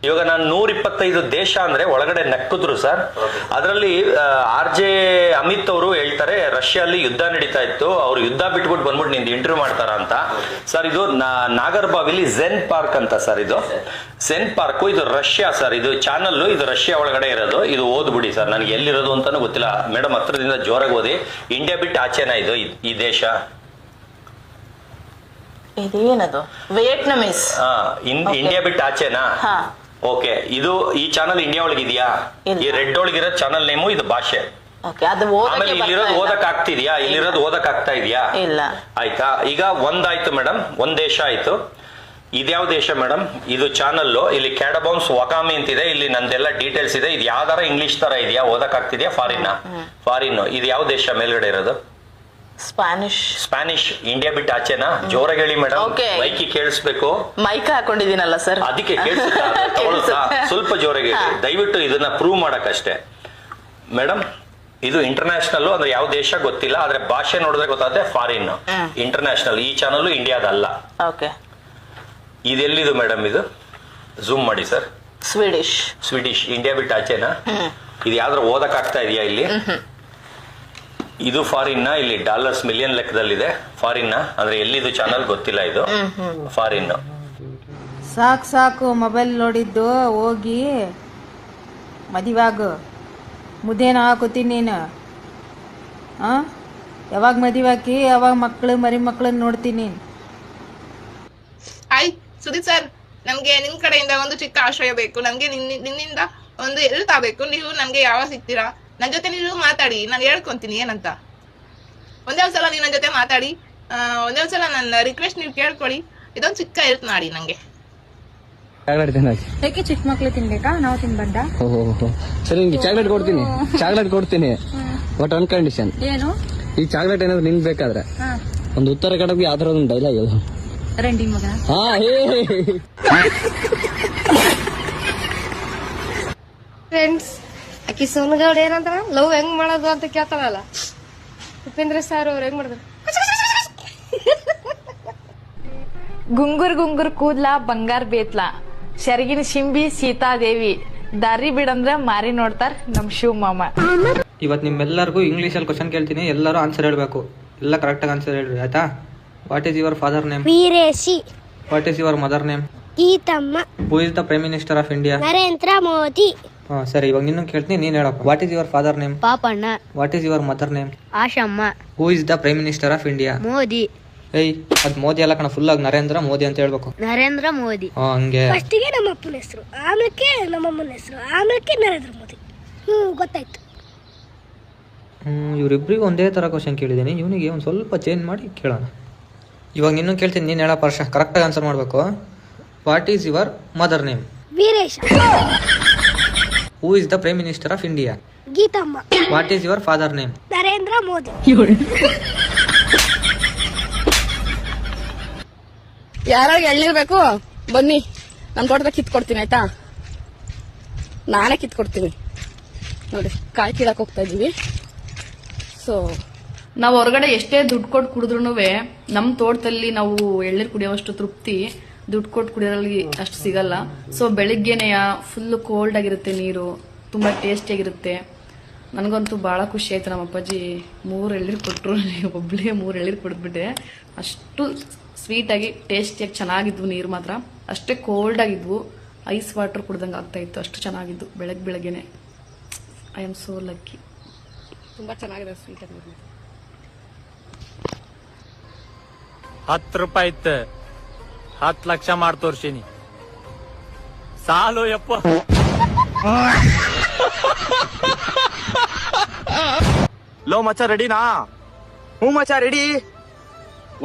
ಇವಾಗ ನಾನು 125 ದೇಶ ಅಂದ್ರೆ ಒಳಗಡೆ ನಕ್ಕಿದ್ರು ಸರ್. ಅದರಲ್ಲಿ RJ ಅಮಿತ್ ಅವರು ಹೇಳ್ತಾರೆ ರಷ್ಯಾದಲ್ಲಿ ಯುದ್ಧ ನಡೀತಾ ಇತ್ತು, ಅವ್ರು ಯುದ್ಧ ಬಿಟ್ಬಿಟ್ಟು ಬಂದ್ಬಿಟ್ಟು ನಿಂದು ಇಂಟರ್ವ್ಯೂ ಮಾಡ್ತಾರ ಅಂತ. ಸರ್ ಇದು ನಾಗರ್ಬಾವಿಲಿ ಝೆನ್ ಪಾರ್ಕ್ ಅಂತ ಸರ್. ಇದು ಝೆನ್ ಪಾರ್ಕ್, ಇದು ರಷ್ಯಾ ಸರ್. ಇದು ಚಾನಲ್, ಇದು ರಷ್ಯಾ ಒಳಗಡೆ ಇರೋದು. ಇದು ಓದ್ಬಿಡಿ ಸರ್, ನನಗೆ ಎಲ್ಲಿರೋದು ಅಂತಾನು ಗೊತ್ತಿಲ್ಲ ಮೇಡಮ್. ಹತ್ರದಿಂದ ಜೋರಾಗಿ ಓದಿ. ಇಂಡಿಯಾ ಬಿಟ್ಟು ಆಚೆನಾ ಇದು ಈ ದೇಶ? ಇದೇನದು? ವಿಯೆಟ್ನಾಮೀಸ್. ಇಂಡಿಯಾ ಬಿಟ್ಟು ಆಚೆನಾ? ಓಕೆ. ಇದು ಈ ಚಾನಲ್ ಇಂಡಿಯಾ ಒಳಗಿದ್ಯಾ? ಈ ರೆಡ್ ಒಳಗಿರೋ ಚಾನಲ್ ನೇಮು, ಇದು ಭಾಷೆ. ಆಮೇಲೆ ಇಲ್ಲಿರೋದು ಓದಕ್ ಆಗ್ತಿದ್ಯಾ? ಇಲ್ಲಿರೋದು ಓದಕ್ ಆಗ್ತಾ ಇದೆಯಾ? ಇಲ್ಲ. ಆಯ್ತಾ? ಈಗ ಒಂದಾಯ್ತು ಮೇಡಮ್, ಒಂದ್ ದೇಶ ಆಯ್ತು. ಇದ್ಯಾವ ದೇಶ ಮೇಡಮ್? ಇದು ಚಾನಲ್. ಇಲ್ಲಿ ಕ್ಯಾಡಬೌನ್ಸ್ ವಕಾಮಿ ಅಂತಿದೆ. ಇಲ್ಲಿ ನಂದೆಲ್ಲ ಡೀಟೇಲ್ಸ್ ಇದೆ. ಇದು ಯಾವ್ದಾರ ಇಂಗ್ಲಿಷ್ ತರ ಇದೆಯಾ? ಓದಕ್ ಆಗ್ತಿದ್ಯಾ? ಫಾರಿನ್. ಇದು ಯಾವ ದೇಶ ಮೇಲ್ಗಡೆ ಇರೋದು? ಸ್ಪ್ಯಾನಿಷ್. ಇಂಡಿಯಾ ಬಿಟ್ಟು ಆಚೆನಾ? ಜೋರಾಗಿ ಹೇಳಿ ಮೇಡಮ್, ಮೈಕಿ ಕೇಳಿಸ್ಬೇಕು. ಮೈಕ್ ಹಾಕೊಂಡಿದ್ದೀನಲ್ಲ ಸರ್, ಅದಕ್ಕೆ ಕೇಳಿಸುತ್ತಾ? ಸ್ವಲ್ಪ ಜೋರಾಗಿ ಹೇಳಿ ದಯವಿಟ್ಟು, ಇದನ್ನ ಪ್ರೂವ್ ಮಾಡಕ್ಕಷ್ಟೇ ಮೇಡಮ್. ಇದು ಇಂಟರ್ನ್ಯಾಷನಲ್ ಅಂದ್ರೆ ಯಾವ ದೇಶ ಗೊತ್ತಿಲ್ಲ, ಆದ್ರೆ ಭಾಷೆ ನೋಡಿದ್ರೆ ಗೊತ್ತಾಗುತ್ತೆ ಫಾರಿನ್. ಇಂಟರ್ನ್ಯಾಷನಲ್. ಈ ಚಾನಲ್ ಇಂಡಿಯಾದಲ್ಲ. ಇದೆಲ್ಲಿದು ಮೇಡಮ್? ಇದು ಝೂಮ್ ಮಾಡಿ ಸರ್. ಸ್ವೀಡಿಶ್. ಇಂಡಿಯಾ ಬಿಟ್ಟು ಆಚೆನಾ? ಇದು ಯಾವ್ದಾರು ಓದಕ್ ಆಗ್ತಾ ಇದೆಯಾ ಇಲ್ಲಿ? ಇದು ಫಾರಿನ್. ಇಲ್ಲಿ ಡಾಲರ್ಸ್ ಮಿಲಿಯನ್ ಲೆಕ್ಕದಲ್ಲಿದೆ. ಫಾರಿನ್ ಅಂದ್ರೆ ಎಲ್ಲಿದು ಚಾನಲ್ ಗೊತ್ತಿಲ್ಲ. ಇದು ಫಾರಿನ್. ಸಾಕು ಮೊಬೈಲ್ ನೋಡಿದ್ದು ಹೋಗಿ ಮದುವೆಯಾಗು. ಮುದ್ದೇನ ಹಾಕೋತೀನಿ ನೀನು. ಯಾವಾಗ ಮದುವೆ ಹಾಕಿ ಯಾವಾಗ ಮಕ್ಕಳು ಮರಿ ಮಕ್ಕಳನ್ನ ನೋಡ್ತೀನಿ. ಆಯ್ತು ಸುದೀಪ್ ಸರ್, ನಮ್ಗೆ ನಿಮ್ ಕಡೆಯಿಂದ ಒಂದು ಚಿಕ್ಕ ಆಶ್ರಯ ಬೇಕು. ನಮ್ಗೆ ನಿನ್ನಿಂದ ಒಂದು ಹೆಲ್ಪ್ ಆಗ್ಬೇಕು. ನೀವು ನನ್ಗೆ ಯಾವಾಗ ಸಿಗ್ತೀರಾ? ನನ್ನ ಜೊತೆ ನೀವು ಮಾತಾಡಿ, ನಾನು ಹೇಳ್ಕೊಂತೀನಿ ಏನಂತ. ಒಂದೇ ಒಂದ್ಸಲ ನೀವು ನನ್ನ ಜೊತೆ ಮಾತಾಡಿ, ಒಂದೇ ಒಂದ್ಸಲ ನನ್ನ ರಿಕ್ವೆಸ್ಟ್ ನೀವು ಕೇಳ್ಕೊಳ್ಳಿ. ಇದೊಂದು ಚಿಕ್ಕ ಹೆಲ್ಪ್ ಮಾಡಿ ನಂಗೆ. ಯಾಕೆ ಚಿಕ್ಕ ಮಕ್ಳು ತಿನ್ಬೇಕಾ? ನಾವು ತಿನ್ಬಂದ? ಸರಿ, ನಿಮ್ಗೆ ಚಾಕ್ಲೇಟ್ ಕೊಡ್ತೀನಿ ಬಟ್ ಒನ್ ಕಂಡೀಷನ್. ಏನು? ಈ ಚಾಕ್ಲೇಟ್ ಏನಾದ್ರು ನಿನ್ ಬೇಕಾದ್ರೆ ಒಂದು ಉತ್ತರ ಕನ್ನಡಕ್ಕೆ ಯಾವ್ದಾರ ಒಂದು ಡೈಲಾಗ್ ಇದು. ರಂಡಿ ಮಗ. ಫ್ರೆಂಡ್ಸ್, ಆಕಿ ಸೋನಗೌಡ ಏನಂತ ಲವ್ ಹೆಂಗ್ ಮಾಡೋದು ಅಂತ ಕೇಳ್ತಾರಲ್ಲ, ಉಪೇಂದ್ರ ಸರ್ ಅವ್ರು ಹೆಂಗ್ ಮಾಡಿದ್ರು? ಗುಂಗುರ್ ಕೂದ್ಲ ಬಂಗಾರ ಬೇತ್ಲ, ಶರ್ಗಿನ ಶಿಂಬಿ ಸೀತಾದೇವಿ, ದಾರಿ ಬಿಡಂದ್ರ ಮಾರಿ ನೋಡ್ತಾರ ನಮ್ ಶಿವ ಮಾಮ. ಇವತ್ತು ನಿಮ್ಮೆಲ್ಲರಿಗೂ ಇಂಗ್ಲೀಷಲ್ಲಿ ಕ್ವಶನ್ ಕೇಳ್ತೀನಿ, ಎಲ್ಲರೂ ಆನ್ಸರ್ ಹೇಳ್ಬೇಕು. ಎಲ್ಲ ಕರೆಕ್ಟಾಗಿ ಆನ್ಸರ್ ಹೇಳ್ರಿ, ಆಯ್ತಾ? What is your father name? ವೀರೇಶಿ. What is your mother name? Geethamma. Who is the prime minister of India? Narendra Modi. ಸರಿ, ಇವಾಗ ನಿನ್ನ ಕೇಳ್ತೀನಿ, ನೀನ್ ಹೇಳಪ್ಪ. What is your father name? Papanna. What is your mother name? Ashamma. Who is the prime minister of India? Modi. ಏಯ್, ಅದ್ ಮೋದಿ ಅಲ್ಲ ಕಣ, ಫುಲ್ ಆಗಿ ನರೇಂದ್ರ ಮೋದಿ ಅಂತ ಹೇಳ್ಬೇಕು. ನರೇಂದ್ರ ಮೋದಿ. ಹಂಗೆ ಫಸ್ಟಿಗೆ ನಮ್ಮ ಅಪ್ಪನ ಹೆಸರು, ಆಮೇಲೆ ನಮ್ಮಮ್ಮನ ಹೆಸರು, ಆಮೇಲೆ ನರೇಂದ್ರ ಮೋದಿ. ಗೊತ್ತಾಯ್ತು. ಇವ್ರಿಬ್ರಿಗೂ ಒಂದೇ ತರ ಕ್ವಶನ್ ಕೇಳಿದ್ದೀನಿ, ಇವನಿಗೆ ಒಂದು ಸ್ವಲ್ಪ ಚೇಂಜ್ ಮಾಡಿ ಕೇಳೋಣ. ಇವಾಗ ನಿನ್ನೂ ಕೇಳ್ತೀನಿ, ನೀನು ಹೇಳಪ್ಪ ಹರ್ಷ, ಕರೆಕ್ಟಾಗಿ ಆನ್ಸರ್ ಮಾಡಬೇಕು. What is your mother name? Veeresha. Who is the prime minister of India? Geethamma. What is your father name? Narendra Modi. ಯಾರಿಗೆ ಎಳ್ಳಿರ್ಬೇಕು ಬನ್ನಿ, ನಮ್ಮ ತೋಟದ ಕಿತ್ಕೊಡ್ತೀನಿ ಆಯ್ತಾ? ನಾನೇ ಕಿತ್ಕೊಡ್ತೀನಿ ನೋಡಿ. ಕಾಯಿ ಕೀಳಕ್ ಹೋಗ್ತಾ ಇದೀವಿ. ಸೊ ನಾವು ಹೊರಗಡೆ ಎಷ್ಟೇ ದುಡ್ಡು ಕೊಟ್ಟು ಕುಡಿದ್ರು ನಮ್ಮ ತೋಟದಲ್ಲಿ ನಾವು ಎಳ್ನೀರು ಕುಡಿಯೋವಷ್ಟು ತೃಪ್ತಿ ದುಡ್ಡು ಕೊಟ್ಟು ಕುಡಿಯೋದ್ರಲ್ಲಿ ಅಷ್ಟು ಸಿಗಲ್ಲ. ಸೊ ಬೆಳಿಗ್ಗೆನೆ ಫುಲ್ ಕೋಲ್ಡ್ ಆಗಿರುತ್ತೆ ನೀರು, ತುಂಬಾ ಟೇಸ್ಟಿ ಆಗಿರುತ್ತೆ. ನನಗಂತೂ ಬಹಳ ಖುಷಿ ಆಯ್ತು. ನಮ್ಮ ಅಪ್ಪಾಜಿ 3 ಎಳ್ನೀರು ಕೊಟ್ಟರು, ಒಬ್ಳಿಗೆ 3 ಎಳ್ನೀರು ಕೊಡ್ಬಿಟ್ಟೆ. ಅಷ್ಟು ಸ್ವೀಟಾಗಿ ಟೇಸ್ಟಿಯಾಗಿ ಚೆನ್ನಾಗಿದ್ವು ನೀರು ಮಾತ್ರ. ಅಷ್ಟೇ ಕೋಲ್ಡ್ ಆಗಿದ್ವು, ಐಸ್ ವಾಟರ್ ಕುಡ್ದಂಗೆ ಆಗ್ತಾ ಇತ್ತು, ಅಷ್ಟು ಚೆನ್ನಾಗಿದ್ದು ಬೆಳಗ್ಗೆನೆ. I am so lucky. ತುಂಬ ಚೆನ್ನಾಗಿದೆ ಸ್ವೀಟ್ ಆಗಿ. 10 ರೂಪಾಯಿ ಇತ್ತು, 10 ಲಕ್ಷ ಮಾಡಿ ತೋರ್ಸಿನಿ. ಸಾಲು ಯಪ್ಪ. ಲೋ ಮಚ್ಚ ರೆಡಿನಾ? ಹ್ಞೂ ಮಚ್ಚ ರೆಡಿ.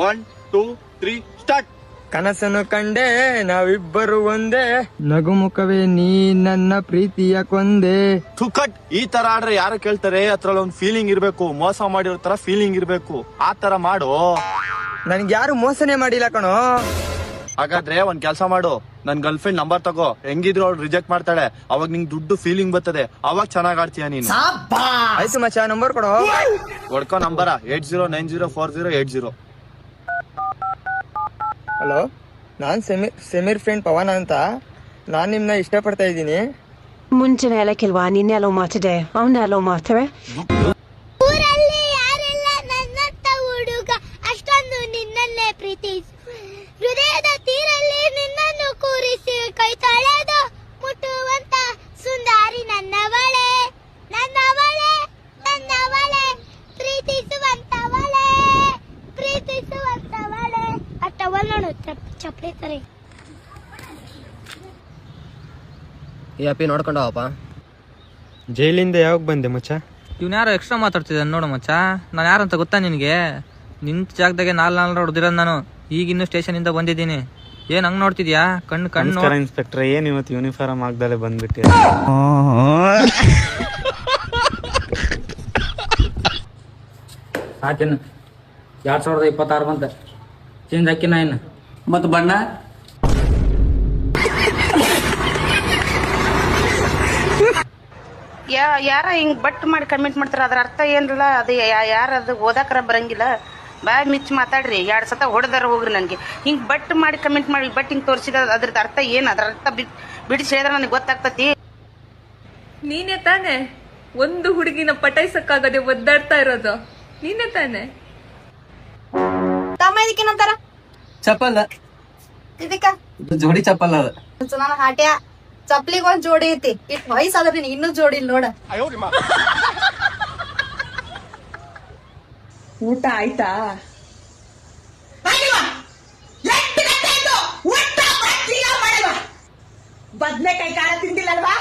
1 2 3 ಸ್ಟಾರ್ಟ್. ಕನಸನ್ನು ಕಂಡೆ ನಾವಿಬ್ಬರು ಒಂದೇ, ನಗುಮುಖವೇ ನೀ ನನ್ನ ಪ್ರೀತಿಯ ಕೊಂದೆ. ಥುಕಟ್, ಈ ತರ ಆಡ್ರೆ ಯಾರು ಕೇಳ್ತಾರೆ? ಅದ್ರಲ್ಲಿ ಒಂದು ಫೀಲಿಂಗ್ ಇರ್ಬೇಕು, ಮೋಸ ಮಾಡಿರೋ ತರ ಫೀಲಿಂಗ್ ಇರ್ಬೇಕು. ಆ ತರ ಮಾಡು. ನನ್ಗೆ ಯಾರು ಮೋಸನೇ ಮಾಡಿಲ್ಲ ಕಣೋ. ಹಾಗಾದ್ರೆ ಒಂದ್ ಕೆಲ್ಸ ಮಾಡು, ನನ್ ಗರ್ಲ್ ಫ್ರೆಂಡ್ ನಂಬರ್ ತಗೋ. ಹೆಂಗಿದ್ರು ಅವ್ಳು ರಿಜೆಕ್ಟ್ ಮಾಡ್ತಾಳೆ, ಅವಾಗ ನಿಂಗೆ ದುಡ್ಡು ಫೀಲಿಂಗ್ ಬರ್ತದೆ, ಅವಾಗ ಚೆನ್ನಾಗ್ ಆಡ್ತೀಯ ನೀನು. ಆಯ್ತು ಮಚ್ಚ, ನಂಬರ್ ಕೊಡೋ. ಹೊಡ್ಕೋ ನಂಬರ 80904080. ಹಲೋ, ನಾನ್ ಸಮೀರ್ ಫ್ರೆಂಡ್ ಪವನ್ ಅಂತ. ನಾನ್ ನಿಮ್ನ ಇಷ್ಟಪಡ್ತಾ ಇದ್ದೀನಿ. ಮುಂಚೆನೆ ಎಲ್ಲ ಕೆಲ್ವಾ, ನಿನ್ನೆ ಅಲೋ ಮಾಡ್ತಿದ್ದೆ, ಅವನ್ನ ಅಲೋ ಮಾಡ್ತೇವೆ. ಊರಲ್ಲಿ ಯಾರೆಲ್ಲ ನನ್ನಂತ ಹುಡುಗ ಅಷ್ಟೊಂದು ನಿನ್ನನ್ನೇ ಪ್ರೀತಿಸಿ, ಹೃದಯದ ತೀರಲ್ಲಿ ನಿನ್ನನ್ನು ಕೂರಿಸಿ, ಕೈ ತೊಳೆದು ಮುಟ್ಟುವಂತ ಸುಂದರಿ ನನ್ನವಳೆ, ನನ್ನವಳೆ, ನನ್ನವಳೆ, ಪ್ರೀತಿಸುವಂತವಳೆ, ಪ್ರೀತಿಸುವಂತವಳೆ. ಆ ಟವಲ್ ನೋಡು, ಚಪ್ಪಲಿ ತರ. ಈ ಅಪ್ಪಿ ನೋಡ್ಕೊಂಡವಪ್ಪ. ಜೈಲಿಂದ ಯಾವಾಗ ಬಂದೆ ಮಚ್ಚ? ಇವ್ನು ಯಾರೋ ಎಕ್ಸ್ಟ್ರಾ ಮಾತಾಡ್ತಿದ್ದಾನೆ ನೋಡು ಮಚ್ಚ. ನಾನು ಯಾರಂತ ಗೊತ್ತಾ ನಿನಗೆ? ನಿಂತ ಜಾಗದಾಗೆ 4 ಹೊಡೆದಿರೋದು ನಾನು. ಈಗಿನ್ನೂ ಸ್ಟೇಷನಿಂದ ಬಂದಿದ್ದೀನಿ. ಏನು ಹಂಗೆ ನೋಡ್ತಿದ್ಯಾ? ಕಣ್ಣು. ಇನ್ಸ್ಪೆಕ್ಟರ್, ಏನು ಇವತ್ತು ಯೂನಿಫಾರ್ಮ್ ಆಗ್ದಲೆ ಬಂದ್ಬಿಟ್ಟೆ? ಆತೇನು 2026 ಬಂತ, ಚೇಂಜ್ ಹಾಕಿನ ಇನ್ನು ಮತ್ತು ಬಣ್ಣ. ಯಾರ ಹಿಂಗ್ ಬಟ್ ಮಾಡಿ ಕಮೆಂಟ್ ಮಾಡ್ತಾರ, ಅದ್ರ ಅರ್ಥ ಏನಿಲ್ಲ. ಅದು ಯಾರ ಅದು ಓದಾಕರ ಬರಂಗಿಲ್ಲ. ಬಾಯ್ ಮಿಚ್ ಮಾತಾಡ್ರಿ, 2 ಸತ ಹೊಡೆದಾರ ಹೋಗ್ರಿ. ನನ್ಗೆ ಹಿಂಗ್ ಬಟ್ ಮಾಡಿ ಕಮೆಂಟ್ ಮಾಡಿ ಬಟ್ ಹಿಂಗ್ ತೋರಿಸಿದ ಅದ್ರದ್ದು ಅರ್ಥ ಏನ್? ಅದ್ರ ಅರ್ಥ ಬಿಡಿಸಿ ಹೇಳಿದ್ರೆ ನನಗೆ ಗೊತ್ತಾಗ್ತತಿ. ನೀನೇ ತಾನೆ ಒಂದು ಹುಡುಗಿನ ಪಟಾಯಿಸಕ್ಕಾಗದೆ ಒದ್ದಾಡ್ತಾ ಇರೋದು? ನೀನೇ ತಾನೆ? ತಮ್ಮ ಇದಕ್ಕೇನಂತಾರ? ಚಪ್ಪಲ್. ಇದಕ್ಕ ಜೋಡಿ ಚಪ್ಪಲ್ ಅದ. ನನ್ನ ಹಾಟ್ಯ ಚಪ್ಪಲಿಗೆ ಒಂದ್ ಜೋಡಿ ಐತಿ. ಇಟ್ ವಯಸ್ಸಾದ್ರೆ ನೀನ್ ಇನ್ನೂ ಜೋಡಿ ಇಲ್ಲ ನೋಡ. ಊಟ ಆಯ್ತಾ? ಬದ್ನೆಕಾಯಿ ಖಾರ ತಿಂದಿಲ್ಲಲ್ವಾ?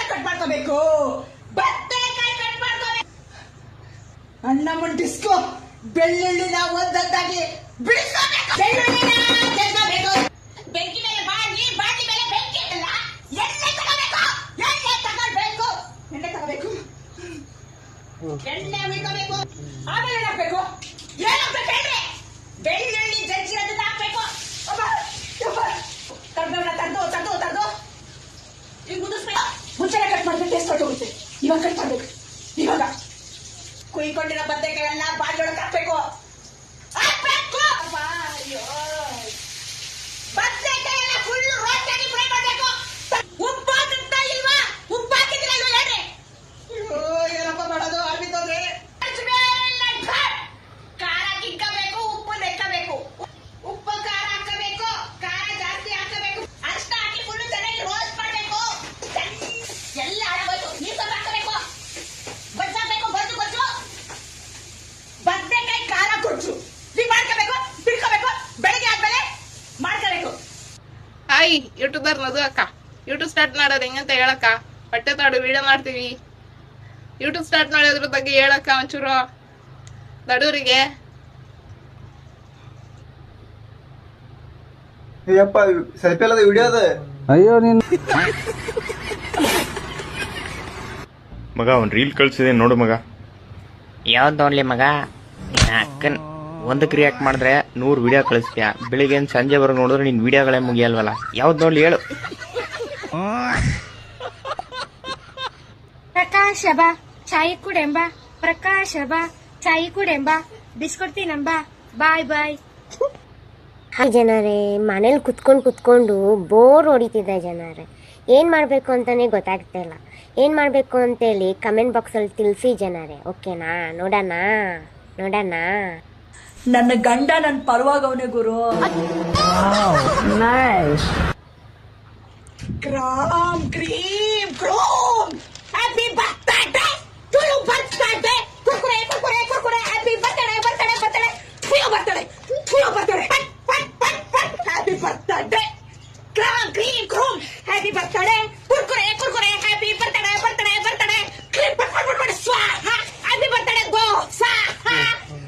ಕಟ್ ಮಾಡ್ಕೋಬೇಕು. ಬದ್ನೆಕಾಯಿ ಕಟ್ ಮಾಡ್ಕೋಬೇಕು. ಅನ್ನ ಮುಂಟಿಸ್ಕೋ. ಬೆಳ್ಳುಳ್ಳಿನ ಒಂದೊಂದಾಗಿ ಬಿಡಿಸ್ಕೋಬೇಕು. ಬೆಂಕಿ ಮೇಲೆ ಬಾಂಡಿ ಮೇಲೆ ಬೆಂಕಿ ಇಲ್ಲ. ಎಣ್ಣೆ ತಗೋಬೇಕು. ಎಣ್ಣೆ ತಗೋಬೇಕು. ಎಣ್ಣೆ ಉಯ್ಕೋಬೇಕು. ಆಮೇಲೆ ಹಾಕ್ಬೇಕು. ಏನಾಗ್ಬೇಕು ಹೇಳ್ರಿ? ಬೆಳ್ಳುಳ್ಳಿ ಜಜ್ಜಿರೋದನ್ನ ಹಾಕ್ಬೇಕು. ಕರ್ಬೇವನ್ನ ತರ್ದು ಈಗ ಮುಗಿಸ್ಬೇಕು. ಮುಂಚೆನೆ ಕಟ್ ಮಾಡಿದ್ರೆ ಟೇಸ್ಟ್ ಹೊಟ್ಟೋಗುತ್ತೆ. ಇವಾಗ ಕಟ್ ಮಾಡ್ಬೇಕು. ಇವಾಗ ಕುಯ್ಕೊಂಡಿರೋ ಬದನೆಕಾಯೆಲ್ಲ ಬಾಂಡೊಳಗೆ ಹಾಕ್ಬೇಕು. ಬದನೆಕಾಯೆಲ್ಲ ಫುಲ್ ರೋಸ್ಟ್ ಆಗಿ ಫ್ರೈ ಮಾಡ್ಬೇಕು. ಉಪ್ಪು ಹಾಕುತ್ತಾ ಇಲ್ವಾ? ಉಪ್ಪು ಹಾಕಿದ್ರೆ ಇಲ್ವಾ ಹೇಳ್ರಿ? ಏನಪ್ಪ ಮಾಡೋದು? ಅರ್ಬಿತ್ತೋದ್ರೆ ಖಾರ ಕಿಕ್ಕಬೇಕು, ಉಪ್ಪು ನೆಕ್ಕಬೇಕು. ಉಪ್ಪು ಖಾರ ಹಾಕಬೇಕು. ಖಾರ ಜಾಸ್ತಿ ಹಾಕಬೇಕು. ಅಷ್ಟ ಹಾಕಿ ಫುಲ್ ಚೆನ್ನಾಗಿ ರೋಸ್ಟ್ ಮಾಡಬೇಕು. ಎಲ್ಲ ಹಾಳಾಗೋಯ್ತು. ನೀರು ಸ್ವಲ್ಪ ಹಾಕಬೇಕು. ಬಜ್ಜಾಗಬೇಕು. ಬಜ್ಜು ಬದನೆಕಾಯಿ ಖಾರ ಕೊಚ್ಚು. ನೀವು ಮಾಡ್ಕೋಬೇಕು, ಬಿಡ್ಕೋಬೇಕು. ಬೆಳಿಗ್ಗೆ ಆದ್ಮೇಲೆ ಮಾಡ್ಕೋಬೇಕು. ಹಾಯ್ ಯೂಟ್ಯೂಬರ್ ಮಧು ಅಕ್ಕ. ಯೂಟ್ಯೂಬ್ ಸ್ಟಾರ್ಟ್ ಮಾಡೋದು ಹೆಂಗಂತ ಹೇಳಕ್ಕ. ಹೊಟ್ಟೆ ತಾಡು ವಿಡಿಯೋ ಮಾಡ್ತೀವಿ. ಯೂಟ್ಯೂಬ್ ಸ್ಟಾರ್ಟ್ ಮಾಡೋದ್ರ ಬಗ್ಗೆ ಹೇಳಕ್ಕ ಒಂಚೂರು ದಡೂರಿಗೆ. ಅಯ್ಯಪ್ಪ ಸ್ವಲ್ಪ ಎಲ್ಲ ವಿಡಿಯೋ ಅದ. ಅಯ್ಯೋ ನೀನು ಮಗ, ಒಂದು ರೀಲ್ ಕಳ್ಸಿದೆ ನೋಡು ಮಗ. ಯಾವ್ದು ನೋಡ್ಲಿ ಮಗ? ಅಕ್ಕನ್ ಒಂದಕ್ಕೆ ರಿಯಾಕ್ಟ್ ಮಾಡಿದ್ರೆ 100 ವಿಡಿಯೋ ಕಳಿಸ್ತೀಯ. ಬೆಳಿಗ್ಗೆ ಸಂಜೆವರೆಗೆ ನೋಡಿದ್ರೆ ನಿನ್ ವಿಡಿಯೋಗಳೇ ಮುಗಿಯಲ್ವಲ್ಲ. ಯಾವ್ದು ನೋಡ್ಲಿ ಹೇಳು. ಪ್ರಕಾಶ ಬಾ ಚಾಯ್ ಕುಡೆಂಬ, ಪ್ರಕಾಶ ಬಾ ಚಾಯ್ ಕುಡೆಂಬ, ಬಿಸ್ಕೊಟ್ ತಿನ್ನಂಬ, ಬಾಯ್ ಬಾಯ್. ಹಾಯ್ ಜನರೇ, ಮನೇಲಿ ಕುತ್ಕೊಂಡು ಬೋರ್ ಹೊಡಿತಿದೆ ಜನರೇ. ಏನು ಮಾಡಬೇಕು ಅಂತಲೇ ಗೊತ್ತಾಗ್ತಾ ಇಲ್ಲ. ಏನು ಮಾಡಬೇಕು ಅಂತೇಳಿ ಕಮೆಂಟ್ ಬಾಕ್ಸಲ್ಲಿ ತಿಳಿಸಿ ಜನರೇ. ಓಕೆನಾ? ನೋಡೋಣ. ನೋಡೋಣ. ನನ್ನ ಗಂಡ ನನ್ನ ಪರವಾಗವನೇ ಗುರು. Crom, cream, chrome. Happy birthday to you, birthday. Kurkure, kurkure, kurkure. Happy birthday, birthday, birthday. To your birthday, to your birthday. Happy birthday. Crom, cream, chrome. Happy birthday. Kurkure, kurkure. Happy birthday, birthday, birthday. Cream, birthday, swaha. Happy birthday, go, swaha.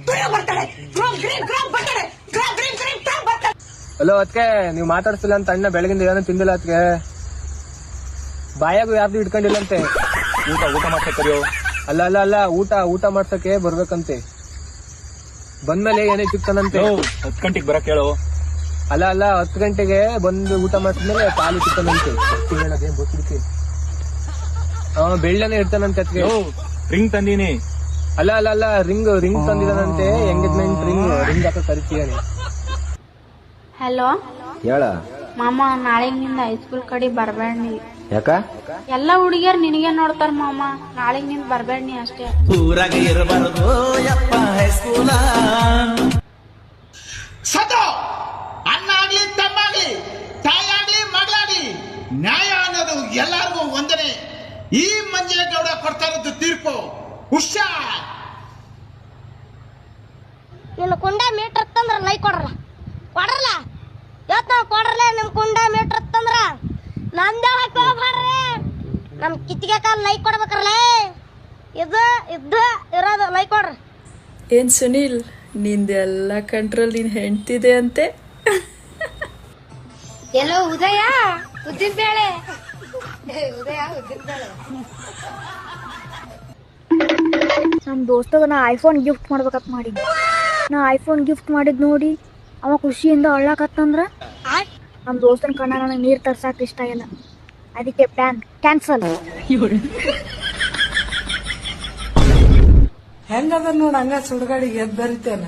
To your birthday. Crom, cream, chrome, birthday. Crom, cream, cream, chrome, birthday. Hello ಅದಕ್ಕೆ ನೀವು ಮಾತಾಡ್ಸಿಲ್ಲ ಅಂತ ಅಣ್ಣ ಬೆಳಗಿಂದ ಏನೋ ತಿಂದಿಲ್ಲ ಅದಕ್ಕೆ ಬಾಯಾಗೂ ಯಾರ್ದು ಇಟ್ಕೊಂಡಿಲ್ಲಂತೆ. ಊಟ ಮಾಡ್ಸಕ್ಕರಿಯೋ? ಅಲ್ಲ ಅಲ್ಲ ಅಲ್ಲ ಊಟ ಮಾಡ್ಸಕ್ಕೆ ಬರ್ಬೇಕಂತೆ. ಬಂದ್ಮೇಲೆ ಏನೇ ಚಿಕ್ಕನಂತೆ. 10 ಗಂಟೆಗೆ ಬರಕ್ ಹೇಳು. ಅಲ್ಲ 10 ಗಂಟೆಗೆ ಬಂದು ಊಟ ಮಾಡಿದ್ಮೇಲೆ ಖಾಲಿ ಚಿಕ್ಕನಂತೆ. ಬೆಳ್ಳನೆ ಇರ್ತಾನಂತೆ ಅದಕ್ಕೆ. ರಿಂಗ್ ತಂದೀನಿ. ಅಲ್ಲ ರಿಂಗ್ ತಂದಿದಾನಂತೆ. ಎಂಗೇಜ್ಮೆಂಟ್ ರಿಂಗ್ ಹಾಕ ಕರಿತೀಯಾನೆ. ಹಲೋ ಹೇಳ ಮಾಮ, ನಾಳೆಗಿಂದ ಹೈಸ್ಕೂಲ್ ಕಡೆ ಬರ್ಬೇಡಿ. ಯಾಕ? ಎಲ್ಲ ಹುಡುಗಿಯರ್ ನಿನಗೆ ನೋಡ್ತಾರ ಮಾಮ, ನಾಳೆಗಿಂದ ಬರ್ಬೇಡಿ ಅಷ್ಟೇ. ಊರಾಗ ಇರಬಾರದು ಯಪ್ಪ ಹೈಸ್ಕೂಲ. ಸತೋ ಅಣ್ಣ ಆಗ್ಲಿ ತಮ್ಮಾಗ್ಲಿ ತಾಯಾಗ್ಲಿ ಮಗಳಾಗ್ಲಿ ನ್ಯಾಯ ಅನ್ನೋದು ಎಲ್ಲಾರ್ಗೂ ಒಂದನೇ. ಈ ಮಂಜೇಗೌಡ ಕೊಡ್ತಾ ಇರೋದು ತೀರ್ಪು. ಹುಷಾರ್. ನಿನ್ನ ಕುಂಡ ಮೀಟರ್ ತಂದ್ರ ಲೈಕ್ ಕೊಡ್ರಲ್ಲ ಇವತ್ತು ನಾವು ಕೊಡ್ರಲ್ಲ. ನಿಮ್ ಕುಂಡ ಮೀಟರ್ ತಂದ್ರ ನಂದೇ ಹಾಕೋಬಾರ್ರಿ. ನಮ್ ಕಿತ್ತಿಗೆ ಕಾಲ ಲೈಕ್ ಕೊಡ್ಬೇಕ್ರಲ್ಲ. ಇದು ಇರೋದು ಲೈಕ್ ಕೊಡ್ರಿ. ಏನ್ ಸುನೀಲ್, ನಿಂದೆಲ್ಲ ಕಂಟ್ರೋಲ್ ನೀನ್ ಹೆಂಡ್ತಿದೆ ಅಂತೆ. ಎಲ್ಲೋ ಉದಯ ಉದ್ದಿನ ಬೇಳೆ. ಉದಯ ಉದ್ದಿನ ಬೇಳೆ. ನಮ್ ದೋಸ್ತಗ ನಾ ಐಫೋನ್ ಗಿಫ್ಟ್ ಮಾಡ್ಬೇಕಂತ ಮಾಡಿದ್ದೆ. ನಾ ಐಫೋನ್ ಗಿಫ್ಟ್ ಮಾಡಿದ್ ನೋಡಿ ಅವ ಖುಷಿಯಿಂದ ಅಳ್ಳಾಕತ್ತಂದ್ರ ನಮ್ ದೋಸ್ತನ ಕಣ್ಣ ನನಗೆ ನೀರ್ ತರ್ಸಾಕ ಇಷ್ಟ ಇಲ್ಲ. ಅದಕ್ಕೆ ಪ್ಲಾನ್ ಕ್ಯಾನ್ಸಲ್. ಹೆಂಗದ ನೋಡ ಹಂಗ ಸುಡ್ಗಾಡಿಗೆ ಎದ್ ಬರಿತೇನ.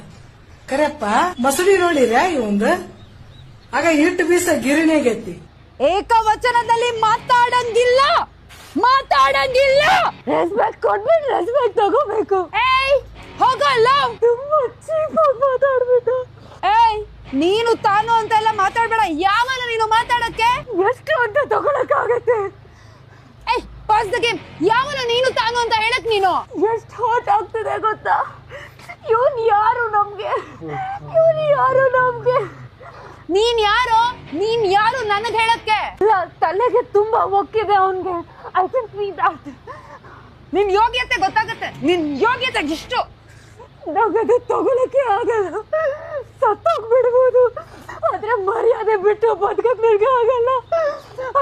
ಕರೆಯಪ್ಪ ಮಸೂಡಿ ನೋಡಿರ್ಯಾ ಇವಂದು? ಆಗ ಹಿಟ್ಟು ಬೀಸ ಗಿರಣಿಯಾಗೈತಿ. ಏಕವಚನದಲ್ಲಿ ಮಾತಾಡಂಗಿಲ್ಲ. ರೆಸ್ಪೆಕ್ಟ್ ಕೊಡ್ಬಿಟ್ಟು ರೆಸ್ಪೆಕ್ಟ್ ತಗೋಬೇಕು. ಏಯ್ ಹೋಗಲ್ಲ, ತುಂಬಾ ಚೀಪಾಗಿ ಮಾತಾಡ್ಬಿಟ್ಟು. ಏಯ್ ನೀನು ತಾನು ಅಂತೆಲ್ಲ ಮಾತಾಡ್ಬೇಡ. ಯಾವನ ನೀನು ಮಾತಾಡಕ್ಕೆ? ಎಷ್ಟು ಅಂತ ತಗೊಳಕ್ಕಾಗತ್ತೆ? ಏಯ್ ಪಾಸ್ ದ ಗೇಮ್. ಯಾವನ ನೀನು ತಾನು ಅಂತ ಹೇಳಕ್ ನೀನು? ಎಷ್ಟು ಹಾಟ್ ಆಗ್ತಿದೆ ಗೊತ್ತಾ? ಇವನ್ ಯಾರು ನಮ್ಗೆ? ನೀನ್ ಯಾರು ನನಗ್ ಹೇಳಕ್ಕೆ? ತಲೆಗೆ ತುಂಬಾ ಒಕ್ಕಿದೆ ಅವನ್ಗೆ. ಐ ಥಿಂಕ್ ನಿನ್ ಯೋಗ್ಯತೆ ಗೊತ್ತಾಗತ್ತೆ. ನಿನ್ ಯೋಗ್ಯತೆ ಇಷ್ಟು ನಗದು ತಗೊಳಕ್ಕೆ ಆಗಲ್ಲ. ಸತ್ತೋಗ್ಬಿಡ್ಬೋದು, ಆದ್ರೆ ಮರ್ಯಾದೆ ಬಿಟ್ಟು ಬದುಕಕ್ ನನಗೆ ಆಗಲ್ಲ.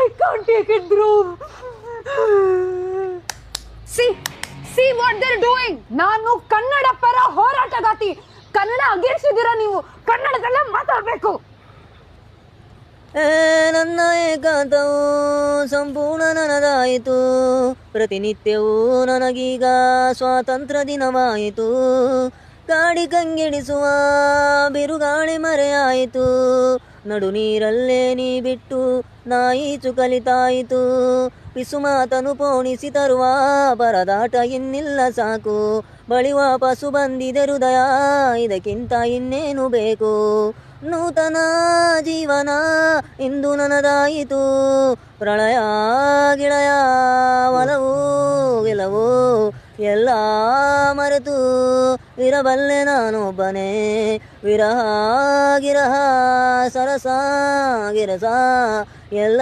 I can't take it bro. See what they are doing. ನಾನು ಕನ್ನಡ ಪರ ಹೋರಾಟಗಾತಿ. ಕನ್ನಡ ಅಗೇನ್ಸ್ಟಿದ್ದೀರಾ ನೀವು. ಕನ್ನಡದಲ್ಲೇ ಮಾತಾಡ್ಬೇಕು. ನನ್ನ ಏಕಾಂತವು ಸಂಪೂರ್ಣ ನನದಾಯಿತು. ಪ್ರತಿನಿತ್ಯವೂ ನನಗೀಗ ಸ್ವಾತಂತ್ರ್ಯ ದಿನವಾಯಿತು. ಗಾಡಿ ಕಂಗೆಡಿಸುವ ಬಿರುಗಾಳಿ ಮರೆಯಾಯಿತು. ನಡು ನೀರಲ್ಲೇ ನೀ ಬಿಟ್ಟು ನಾಯಿಚು ಕಲಿತಾಯಿತು. ಪಿಸು ಮಾತನು ಪೋಣಿಸಿ ತರುವ ಪರದಾಟ ಇನ್ನಿಲ್ಲ ಸಾಕು. ಬಳಿ ವಾಪಸ್ಸು ಬಂದಿದೆ ಹೃದಯ, ಇದಕ್ಕಿಂತ ಇನ್ನೇನು ಬೇಕು. ನೂತನ ಜೀವನ ಇಂದು ನನದಾಯಿತು. ಪ್ರಳಯ ಗಿಳಯ ಒಲವು ಗೆಲವು ಎಲ್ಲ ಮರೆತು ಇರಬಲ್ಲೆ ನಾನೊಬ್ಬನೇ. ವಿರಹ ಗಿರಹ ಸರಸ ಗಿರಸ ಎಲ್ಲ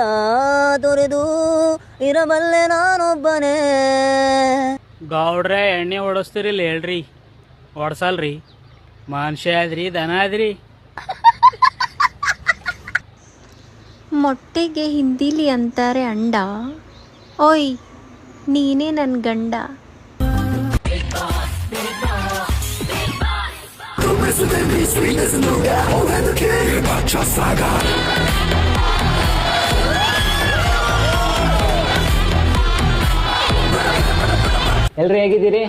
ತೊರೆದು ಇರಬಲ್ಲೆ ನಾನೊಬ್ಬನೇ. ಗೌಡ್ರೆ ಎಣ್ಣೆ ಓಡಿಸ್ತೀರಿಲ್ಲ ಹೇಳ್ರಿ, ಓಡ್ಸಲ್ರಿ. ಮನುಷ್ಯ ಆದ್ರಿ ದನ ಆದ್ರಿ. ಮೊಟ್ಟೆಗೆ ಹಿಂದಿಲಿ ಅಂತಾರೆ ಅಂಡ. ಓಯ್ ನೀನೇ ನನ್ ಗಂಡ. ಎಲ್ರು ಹೇಗಿದ್ದೀರಿ?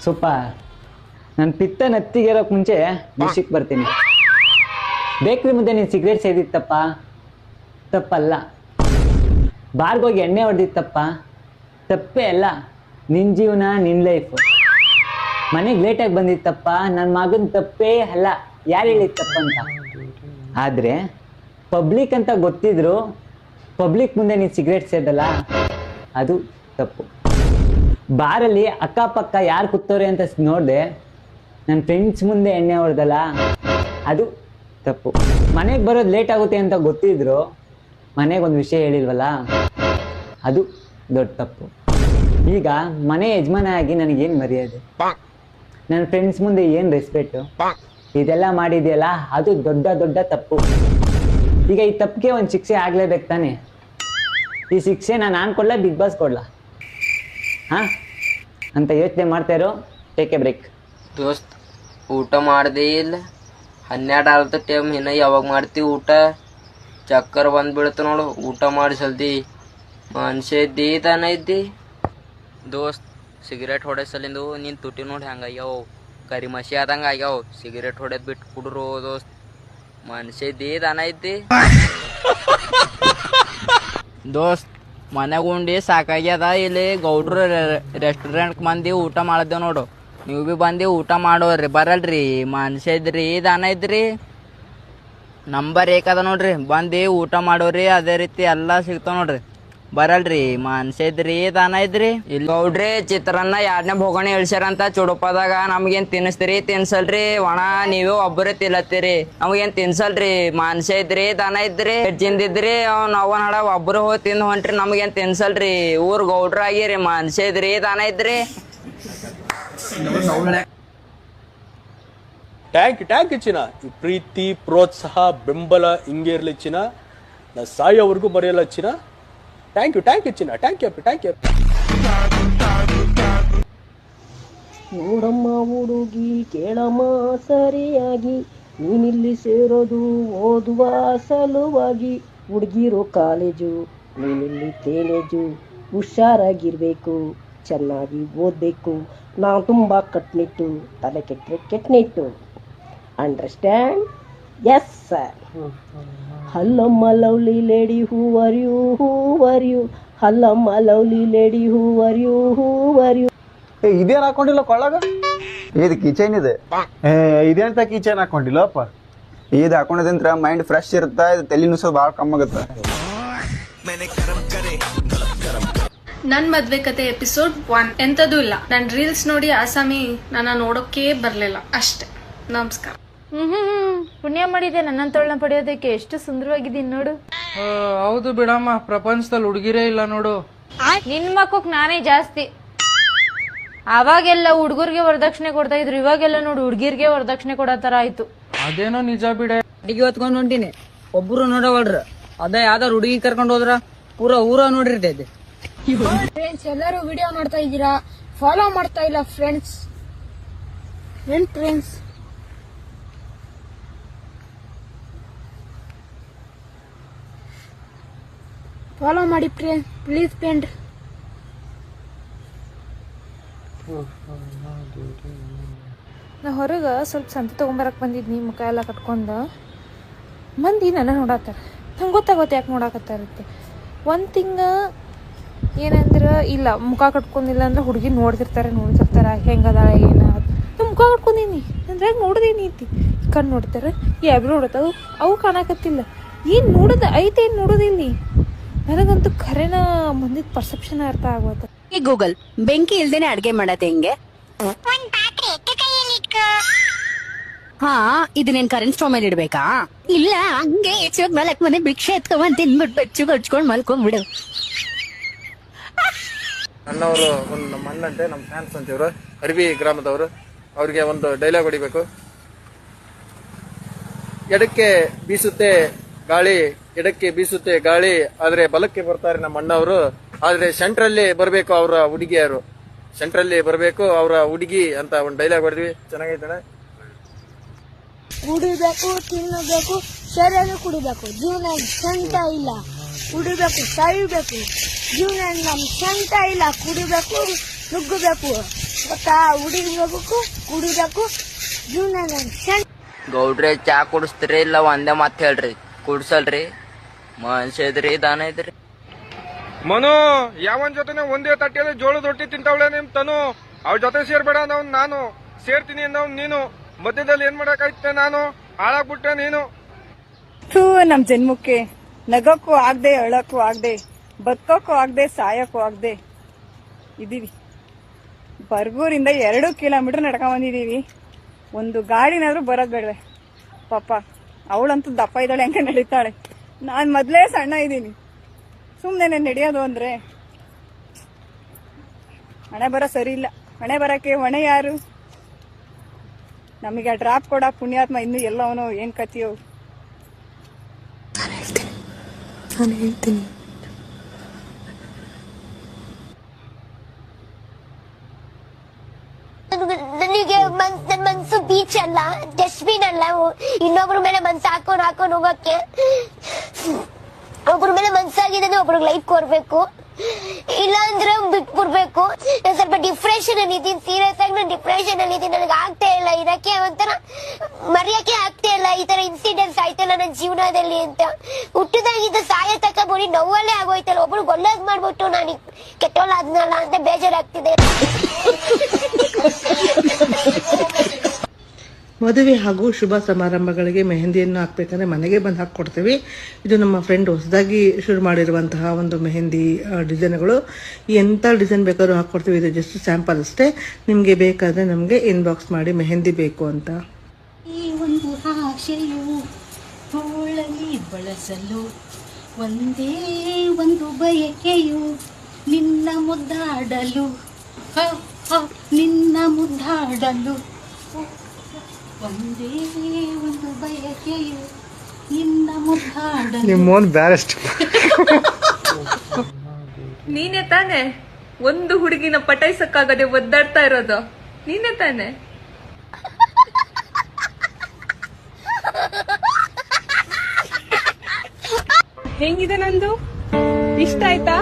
ಸೂಪರ್. ನನ್ನ ಪಿತ್ತ ನತ್ತಿಗೆರೋಕ್ ಮುಂಚೆ ವಿಷಯಕ್ಕೆ ಬರ್ತೀನಿ. ಬೇಕ್ರಿ ಮುಂದೆ ನೀನು ಸಿಗರೇಟ್ ಸೇದಿತ್ತಪ್ಪ, ತಪ್ಪಲ್ಲ. ಬಾರ್ಗೋಗಿ ಎಣ್ಣೆ ಹೊಡೆದಿತ್ತಪ್ಪ, ತಪ್ಪೇ ಅಲ್ಲ. ನಿನ್ನ ಜೀವನ ನಿನ್ನ ಲೈಫು. ಮನೆಗೆ ಲೇಟಾಗಿ ಬಂದಿತ್ತಪ್ಪ, ನನ್ನ ಮಗನ ತಪ್ಪೇ ಅಲ್ಲ, ಯಾರು ಹೇಳಿದ ತಪ್ಪಂತ. ಆದರೆ ಪಬ್ಲಿಕ್ ಅಂತ ಗೊತ್ತಿದ್ರು ಪಬ್ಲಿಕ್ ಮುಂದೆ ನೀನು ಸಿಗರೇಟ್ ಸೇದಲ್ಲ, ಅದು ತಪ್ಪು. ಬಾರಲ್ಲಿ ಅಕ್ಕಪಕ್ಕ ಯಾರು ಕೂತವ್ರೆ ಅಂತ ನೋಡಿದೆ ನನ್ನ ಫ್ರೆಂಡ್ಸ್ ಮುಂದೆ ಎಣ್ಣೆ ಹೊಡೆದಲ್ಲ, ಅದು ತಪ್ಪು. ಮನೆಗೆ ಬರೋದು ಲೇಟ್ ಆಗುತ್ತೆ ಅಂತ ಗೊತ್ತಿದ್ರು ಮನೆಗೆ ಒಂದು ವಿಷಯ ಹೇಳಿಲ್ವಲ್ಲ, ಅದು ದೊಡ್ಡ ತಪ್ಪು. ಈಗ ಮನೆ ಯಜಮಾನ ಆಗಿ ನನಗೇನು ಮರ್ಯಾದೆ, ನನ್ನ ಫ್ರೆಂಡ್ಸ್ ಮುಂದೆ ಏನು ರೆಸ್ಪೆಕ್ಟು, ಇದೆಲ್ಲ ಮಾಡಿದೆಯಲ್ಲ ಅದು ದೊಡ್ಡ ದೊಡ್ಡ ತಪ್ಪು. ಈಗ ಈ ತಪ್ಪಿಗೆ ಒಂದು ಶಿಕ್ಷೆ ಆಗಲೇಬೇಕು ತಾನೆ. ಈ ಶಿಕ್ಷೆ ನಾನು ಕೊಡ್ಲಾ, ಬಿಗ್ ಬಾಸ್ ಕೊಡ್ಲಾ ಹಾಂ ಅಂತ ಯೋಚನೆ ಮಾಡ್ತಾ ಇರೋ. Take a break. ದೋಸ್ತ್, ಊಟ ಮಾಡ್ದೆ ಇಲ್ಲ, 12 ಆಗತ್ತ ಟೈಮ್, ಇನ್ನ ಯಾವಾಗ ಮಾಡ್ತೀವಿ ಊಟ? ಚಕ್ಕರ್ ಬಂದ್ಬಿಡ್ತು ನೋಡು, ಊಟ ಮಾಡಿ ಜಲ್ದಿ. ಮನುಷ್ಯ ಇದ್ದಿ ತಾನ ಇದ್ದಿ. ದೋಸ್ತ್, ಸಿಗರೇಟ್ ಹೊಡೆ ಸಲಿಂದು ನೀನು ತುಟಿ ನೋಡಿ ಹೆಂಗಾಗ್ಯಾವ, ಕರಿ ಮಸಿ ಆದಂಗೆ ಆಗ್ಯಾವ. ಸಿಗರೇಟ್ ಹೊಡೆದ್ ಬಿಟ್ಟು ಕುಡ್ರು ದೋಸ್ತ್. ಮನುಷ್ಯ ಇದ್ದಿ ತಾನ ಇದ್ದಿ. ದೋಸ್ತ್, ಮನೆಗೆ ಉಂಡಿ ಸಾಕಾಗ್ಯದ. ಇಲ್ಲಿ ಗೌಡ್ರು ರೆಸ್ಟೋರೆಂಟ್ ಮಂದಿ ಊಟ ಮಾಡಿದೆವು ನೋಡು, ನೀವು ಭೀ ಬಂದು ಊಟ ಮಾಡೋರಿ, ಬರಲ್ರಿ? ಮನುಷ್ಯ ಇದ್ರಿ ದಾನ ಇದ್ರಿ. ನಂಬರ್ ಏಕದ ನೋಡ್ರಿ, ಬಂದು ಊಟ ಮಾಡೋರಿ. ಅದೇ ರೀತಿ ಎಲ್ಲ ಸಿಗ್ತಾವ ನೋಡ್ರಿ, ಬರಲ್ರಿ? ಮನುಷ್ಯ ಇದ್ರಿ ದಾನ ಇದ್ರಿ. ಇಲ್ಲಿ ಗೌಡ್ರಿ ಚಿತ್ರಾನ್ನ 2ನೇ ಭೋಗಣಿ ಇಳ್ಸ್ಯಾರಂತ ಚುಡುಪದಾಗ. ನಮ್ಗೇನ್ ತಿನ್ನಿಸ್ತೀರಿ? ತಿನ್ಸಲ್ರಿ. ಒಣ ನೀವೇ ಒಬ್ಬರೇ ತಿಲ್ಲತ್ತೀರಿ, ನಮಗೇನ್ ತಿನ್ಸಲ್ರಿ. ಮನುಷ್ಯ ಇದ್ರಿ ದಾನ ಇದ್ರಿ. ಜಿಂದಿದ್ರಿ ಅವನ್ ಹಡ ಒಬ್ಬರು ಹೋಗಿ ತಿಂದು ಹೊಂಟ್ರಿ, ನಮಗೇನ್ ತಿನ್ಸಲ್ರಿ. ಊರ್ ಗೌಡ್ರ ಆಗಿರಿ, ಮನುಷ್ಯ ಇದ್ರಿ ದಾನ ಇದ್ರಿ. ಟ್ಯಾಂಕ್ ಚಿನ್ನ. ಈ ಪ್ರೀತಿ, ಪ್ರೋತ್ಸಾಹ, ಬೆಂಬಲ ಹಿಂಗೆ ಇರ್ಲಿ ಚಿನ್ನ. ನಾ ಸಾಯೋವರೆಗೂ ಬರೆಯಲ್ಲ ಚಿನ್ನ. ಥ್ಯಾಂಕ್ ಯು ಚಿನ್ನ. Thank you. ನೋಡಮ್ಮ ಹುಡುಗಿ, ಕೇಳಮ್ಮ ಸರಿಯಾಗಿ, ನೀನಿಲ್ಲಿ ಸೇರೋದು ಓದುವ ಸಲುವಾಗಿ. ಹುಡುಗಿರೋ ಕಾಲೇಜು, ನೀನಿಲ್ಲಿ ತೇನೇಜು. ಹುಷಾರಾಗಿರ್ಬೇಕು, ಚೆನ್ನಾಗಿ ಓದಬೇಕು. ನಾವು ತುಂಬ ಕಟ್ನಿಟ್ಟು, ತಲೆ ಕೆಟ್ಟರೆ ಕೆಟ್ನಿಟ್ಟು. Understand? Yes sir. Hallamma lovely lady, who are you? Hallamma lovely lady, who are you? ಇದೇನು ಹಾಕೊಂಡಿಲ್ಲ ಕೊಳ್ಳಾಗ? ಇದು ಕಿಚನ್ ಇದೆ. ಇದೇಂತ ಕಿಚನ್ ಹಾಕೊಂಡಿಲ್ಲಪ್ಪ? ಇದು ಹಾಕೊಂಡಿದ್ರೆ ಮೈಂಡ್ ಫ್ರೆಶ್ ಇರುತ್ತೆ, ಇದು ತಲೆ ನುಸೋದು ಭಾಳ ಕಮ್ಮಿ ಆಗುತ್ತೆ. ನನ್ನ ಮದ್ವೆ ಕತೆ ಎಪಿಸೋಡ್ 1 ಎಂತದೂ ಇಲ್ಲ. ನನ್ನ ರೀಲ್ಸ್ ನೋಡಿ ಆಸಾಮಿ ನನ್ನ ನೋಡೋಕೆ ಬರ್ಲಿಲ್ಲ ಅಷ್ಟೇ. ನಮಸ್ಕಾರ. ಪುಣ್ಯ ಮಾಡಿದೆ ನನ್ನಂತೊಳ್ಳ ಪಡೆಯೋದಕ್ಕೆ. ಎಷ್ಟು ಸುಂದರವಾಗಿದ್ದೀನಿ ನೋಡು. ಹೌದು ಬಿಡಮ್ಮ, ಪ್ರಪಂಚದಲ್ಲಿ ಹುಡುಗಿರೇ ಇಲ್ಲ ನೋಡು. ನಿನ್ ಮಕ್ಕಕ್ ನಾನೇ ಜಾಸ್ತಿ. ಅವಾಗೆಲ್ಲ ಹುಡುಗರಿಗೆ ವರದಕ್ಷಿಣೆ ಕೊಡ್ತಾ ಇದ್ರು, ಇವಾಗೆಲ್ಲ ನೋಡು ಹುಡುಗಿರ್ಗೆ ವರದಕ್ಷಿಣೆ ಕೊಡೋ ತರ ಆಯ್ತು. ಅದೇನೋ ನಿಜ ಬಿಡೆ. ಅಡಿಗೆ ಹೊತ್ಕೊಂಡ್ ಹೊಂಟೀನಿ, ಒಬ್ರು ನೋಡವಳ್ರ. ಅದೇ ಯಾವ್ದಾರು ಹುಡುಗಿ ಕರ್ಕೊಂಡ್ ಹೋದ್ರ ಪೂರಾ ಊರ ನೋಡಿರ್ತೈತೆ. ಫ್ರೆಂಡ್ಸ್, ಎಲ್ಲರೂ ವಿಡಿಯೋ ಮಾಡ್ತಾ ಇದ್ದೀರಾ, ಫಾಲೋ ಮಾಡ್ತಾ ಇಲ್ಲ ಫ್ರೆಂಡ್ಸ್. ಫ್ರೆಂಡ್ಸ್ ಫಾಲೋ ಮಾಡಿ ಪ್ಲೀಸ್ ಫ್ರೆಂಡ್. ನಾ ಹೊರಗೆ ಸ್ವಲ್ಪ ಸಂತೆ ತೊಗೊಂಬರಕ್ಕೆ ಬಂದಿದ್ನಿ, ಮುಖ ಎಲ್ಲ ಕಟ್ಕೊಂಡು. ಮಂದಿ ನನ್ನ ನೋಡತ್ತಾರ, ನಂಗೆ ಗೊತ್ತಾಗುತ್ತೆ ಯಾಕೆ ನೋಡಕತ್ತಾರತ್ತೆ. ಒಂದು ತಿಂಗ ಏನಂದ್ರೆ ಇಲ್ಲ ಮುಖ ಕಟ್ಕೊಂಡಿಲ್ಲ ಅಂದ್ರೆ ಹುಡುಗಿ ನೋಡ್ತಿರ್ತಾರೆ ಹೆಂಗದ ಏನ. ನಾ ಮುಖ ಕಟ್ಕೊಂಡಿನಿ ಅಂದ್ರೆ ನೋಡ್ದೇನಿ ಐತಿ, ಕಣ್ಣು ನೋಡ್ತಾರೆ, ಯಾಬ್ರು ನೋಡತ್ತವು, ಅವು ಕಾಣಕತ್ತಿಲ್ಲ. ಏನು ನೋಡೋದು ಐತೆ, ಏನು ನೋಡೋದಿಲ್ಲ. ನನಗಂತೂ ಖರೇನ ಮಂದಿದ ಪರ್ಸೆಪ್ಷನ್ ಅರ್ಥ ಆಗೋದು. ಗೂಗಲ್, ಬೆಂಕಿ ಇಲ್ದೇನೆ ಅಡ್ಗೆ ಮಾಡತ್ತೆ ಹೆಂಗೆ? ಹಾ, ಇದನ್ನೇನ್ ಕರೆಂಟ್ ಸ್ಟವ್ ಮೇಲೆ ಇಡ್ಬೇಕಾ? ಇಲ್ಲ, ಹಂಗೆ ಹೆಚ್ಚು ನಾಲ್ಕು ಮನೆ ಭಿಕ್ಷೆ ಎತ್ಕೊಂಡ್ ತಿನ್ಬಿಟ್ಟು ಬೆಚ್ಚು ಹಚ್ಕೊಂಡ್ ಮಲ್ಕೊಂಡ್ಬಿಡು. ನನ್ನವರು ಒಂದು ನಮ್ಮ ಅಣ್ಣಂತೆ, ನಮ್ಮ ಫ್ಯಾನ್ಸ್ ಅಂತ ಇವರು, ಅರವಿ ಗ್ರಾಮದವರು. ಅವ್ರಿಗೆ ಒಂದು ಡೈಲಾಗ್ ಹೊಡಿಬೇಕು. ಎಡಕ್ಕೆ ಬೀಸುತ್ತೆ ಗಾಳಿ, ಆದ್ರೆ ಬಲಕ್ಕೆ ಬರ್ತಾರೆ ನಮ್ಮ ಅಣ್ಣವರು. ಆದ್ರೆ ಸೆಂಟ್ರಲ್ಲಿ ಬರಬೇಕು ಅವರ ಹುಡುಗಿಯರು, ಸೆಂಟ್ರಲ್ಲಿ ಬರಬೇಕು ಅವರ ಹುಡುಗಿ ಅಂತ ಒಂದು ಡೈಲಾಗ್ ಹೊಡೆದ್ವಿ. ಚೆನ್ನಾಗೈತೆ. ಕುಡಿಬೇಕು, ತಿನ್ನಬೇಕು, ಸರಿಯಾಗಿ ಕುಡಿಬೇಕು. ಜೀವನ ಸಂತ ಇಲ್ಲ, ಕುಡಿಬೇಕು, ಸಾಯಬೇಕು. ಜೀವನ ನಮ್ ಸಂತ ಇಲ್ಲ, ಕುಡಿಬೇಕು, ನುಗ್ಗಬೇಕು. ಗೊತ್ತಾ? ಹುಡುಗಬೇಕು, ಕುಡಿಬೇಕು, ಜೀವನ ನಮ್ ಸಂತ. ಗೌಡ್ರೆ, ಚಾ ಕುಡಿಸ್ತೀರಿ ಇಲ್ಲ ಒಂದೇ ಮಾತು ಹೇಳ್ರಿ? ಕುಡ್ಸಲ್ರಿ? ಮನುಷ್ಯ ಇದ್ರಿ ದಾನ ಇದ್ರಿ. ಮನು, ಯಾವನ್ ಜೊತೆ ಒಂದೇ ತಟ್ಟೆಯಲ್ಲಿ ಜೋಳದ ರೊಟ್ಟಿ ತಿಂತಾವಳೆ ನಿಮ್ ತನು. ಅವ್ರ ಜೊತೆ ಸೇರ್ಬೇಡ ಅನ್ನೋನ್ ನಾನು, ಸೇರ್ತೀನಿ ಅನ್ನೋನ್ ನೀನು. ಮಧ್ಯದಲ್ಲಿ ಏನ್ ಮಾಡಕ್ಕಾಯ್ತೆ? ನಾನು ಹಾಳಾಗ್ಬಿಟ್ಟೆ ನೀನು. ನಮ್ ಜನ್ಮಕ್ಕೆ ನಗಕ್ಕೂ ಆಗ್ದೆ, ಅಳಕ್ಕೂ ಆಗ್ದೆ, ಬದುಕೋಕ್ಕೂ ಆಗ್ದೆ, ಸಾಯಕ್ಕೂ ಆಗ್ದೆ ಇದೀವಿ. ಬರ್ಗೂರಿಂದ 2 ಕಿಲೋಮೀಟರ್ ನಡ್ಕೊಂಡ್ ಬಂದಿದೀವಿ. ಒಂದು ಗಾಡಿನಾದ್ರೂ ಬರೋದ್ ಬೇಡವೆ ಪಾಪ. ಅವಳಂತೂ ದಪ್ಪ ಇದ್ದಾಳೆ, ಹೆಂಗೆ ನಡೀತಾಳೆ. ನಾನ್ ಮೊದ್ಲೇ ಸಣ್ಣ ಇದ್ದೀನಿ. ಸುಮ್ನೆ ನಡೆಯೋದು ಅಂದ್ರೆ ಹಣೆ ಬರ ಸರಿ ಇಲ್ಲ. ಹಣೆ ಬರಕ್ಕೆ ಹೊಣೆ ಯಾರು? ನಮಗೆ ಡ್ರಾಪ್ ಕೊಡ ಪುಣ್ಯಾತ್ಮ ಇನ್ನು ಎಲ್ಲವನು ಏನ್ ಕತಿಯೋ. ನಾನು ಹೇಳ್ತೀನಿ. ನನಗೆ ನನ್ ಮನ್ಸು ಬೀಚ್ ಅಲ್ಲ, ಡಸ್ಟ್ಬಿನ್ ಅಲ್ಲ. ಇನ್ನೊಬ್ರ ಮೇಲೆ ಮನ್ಸು ಹಾಕೊಂಡ್ ಹೋಗಕ್ಕೆ. ಒಬ್ರ ಮೇಲೆ ಮನ್ಸಾಗಿದೆ, ಒಬ್ರಿಗೆ ಲೈಫ್ ಕೊಡ್ಬೇಕು, ಇಲ್ಲ ಅಂದ್ರೆ ಬಿಟ್ಬಿಡ್ಬೇಕು. ನಾನು ಸ್ವಲ್ಪ ಡಿಪ್ರೆಷನ್ ಅಲ್ಲಿ ಇದ್ದೀನಿ, ಸೀರಿಯಸ್ ಆಗಿ ನಾನು ಡಿಪ್ರೆಷನ್ ಅಲ್ಲಿ ಇದ್ದೀನಿ. ನನಗೆ ಆಗ್ತಾ ಇಲ್ಲ ಇದಕ್ಕೆ ಒಂಥರ ಮರೆಯಕ್ಕೆ ಆಗ್ತಾ ಇಲ್ಲ. ಈ ತರ ಇನ್ಸಿಡೆಂಟ್ಸ್ ಆಯ್ತಲ್ಲ ನನ್ನ ಜೀವನದಲ್ಲಿ ಅಂತ. ಹುಟ್ಟದಾಗಿದ್ದ ಸಾಯ ತಕ್ಕ ಬೋಡಿ ನೋವಲ್ಲೇ ಆಗೋಯ್ತಲ್ಲ. ಒಬ್ರಿಗೆ ಒಳ್ಳೇದ್ ಮಾಡ್ಬಿಟ್ಟು ನಾನು ಕೆಟ್ಟೋಳಾದ್ನಲ್ಲ ಅಂತ ಬೇಜಾರಾಗ್ತಿದೆ. ಮದುವೆ ಹಾಗೂ ಶುಭ ಸಮಾರಂಭಗಳಿಗೆ ಮೆಹಂದಿಯನ್ನು ಹಾಕ್ಬೇಕಂದ್ರೆ ಮನೆಗೆ ಬಂದು ಹಾಕ್ಕೊಡ್ತೀವಿ. ಇದು ನಮ್ಮ ಫ್ರೆಂಡ್ ಹೊಸದಾಗಿ ಶುರು ಮಾಡಿರುವಂತಹ ಒಂದು ಮೆಹಂದಿ ಡಿಸೈನ್ಗಳು. ಎಂಥ ಡಿಸೈನ್ ಬೇಕಾದ್ರೂ ಹಾಕ್ಕೊಡ್ತೀವಿ. ಇದು ಜಸ್ಟ್ ಸ್ಯಾಂಪಲ್ ಅಷ್ಟೇ. ನಿಮಗೆ ಬೇಕಾದರೆ ನಮಗೆ ಇನ್ಬಾಕ್ಸ್ ಮಾಡಿ ಮೆಹಂದಿ ಬೇಕು ಅಂತ. ಈ ಒಂದು ಆಶೆಯು ತೋಳಲಿ ಬಳಸಲು, ಒಂದೇ ಒಂದು ಬಯಕೆಯು ನಿನ್ನ ಮುದ್ದಾಡಲು, ನಿನ್ನ ಮುದ್ದಾಡಲು, ಒಂದೇ ಒಂದು ಬಯಕೆಯು ನಿನ್ನ ಮುದ್ದಾಡಲು. ನಿಮ್ಮೋನ್ ಬ್ಯಾರೆಸ್ಟ್. ನೀನೇ ತಾನೆ ಒಂದು ಹುಡುಗಿನ ಪಟಾಯಿಸಕ್ಕಾಗದೆ ಒದ್ದಾಡ್ತಾ ಇರೋದು? ನೀನೇ ತಾನೆ? ಹೆಂಗಿದೆ ನಂದು? ಇಷ್ಟ ಆಯ್ತಾ?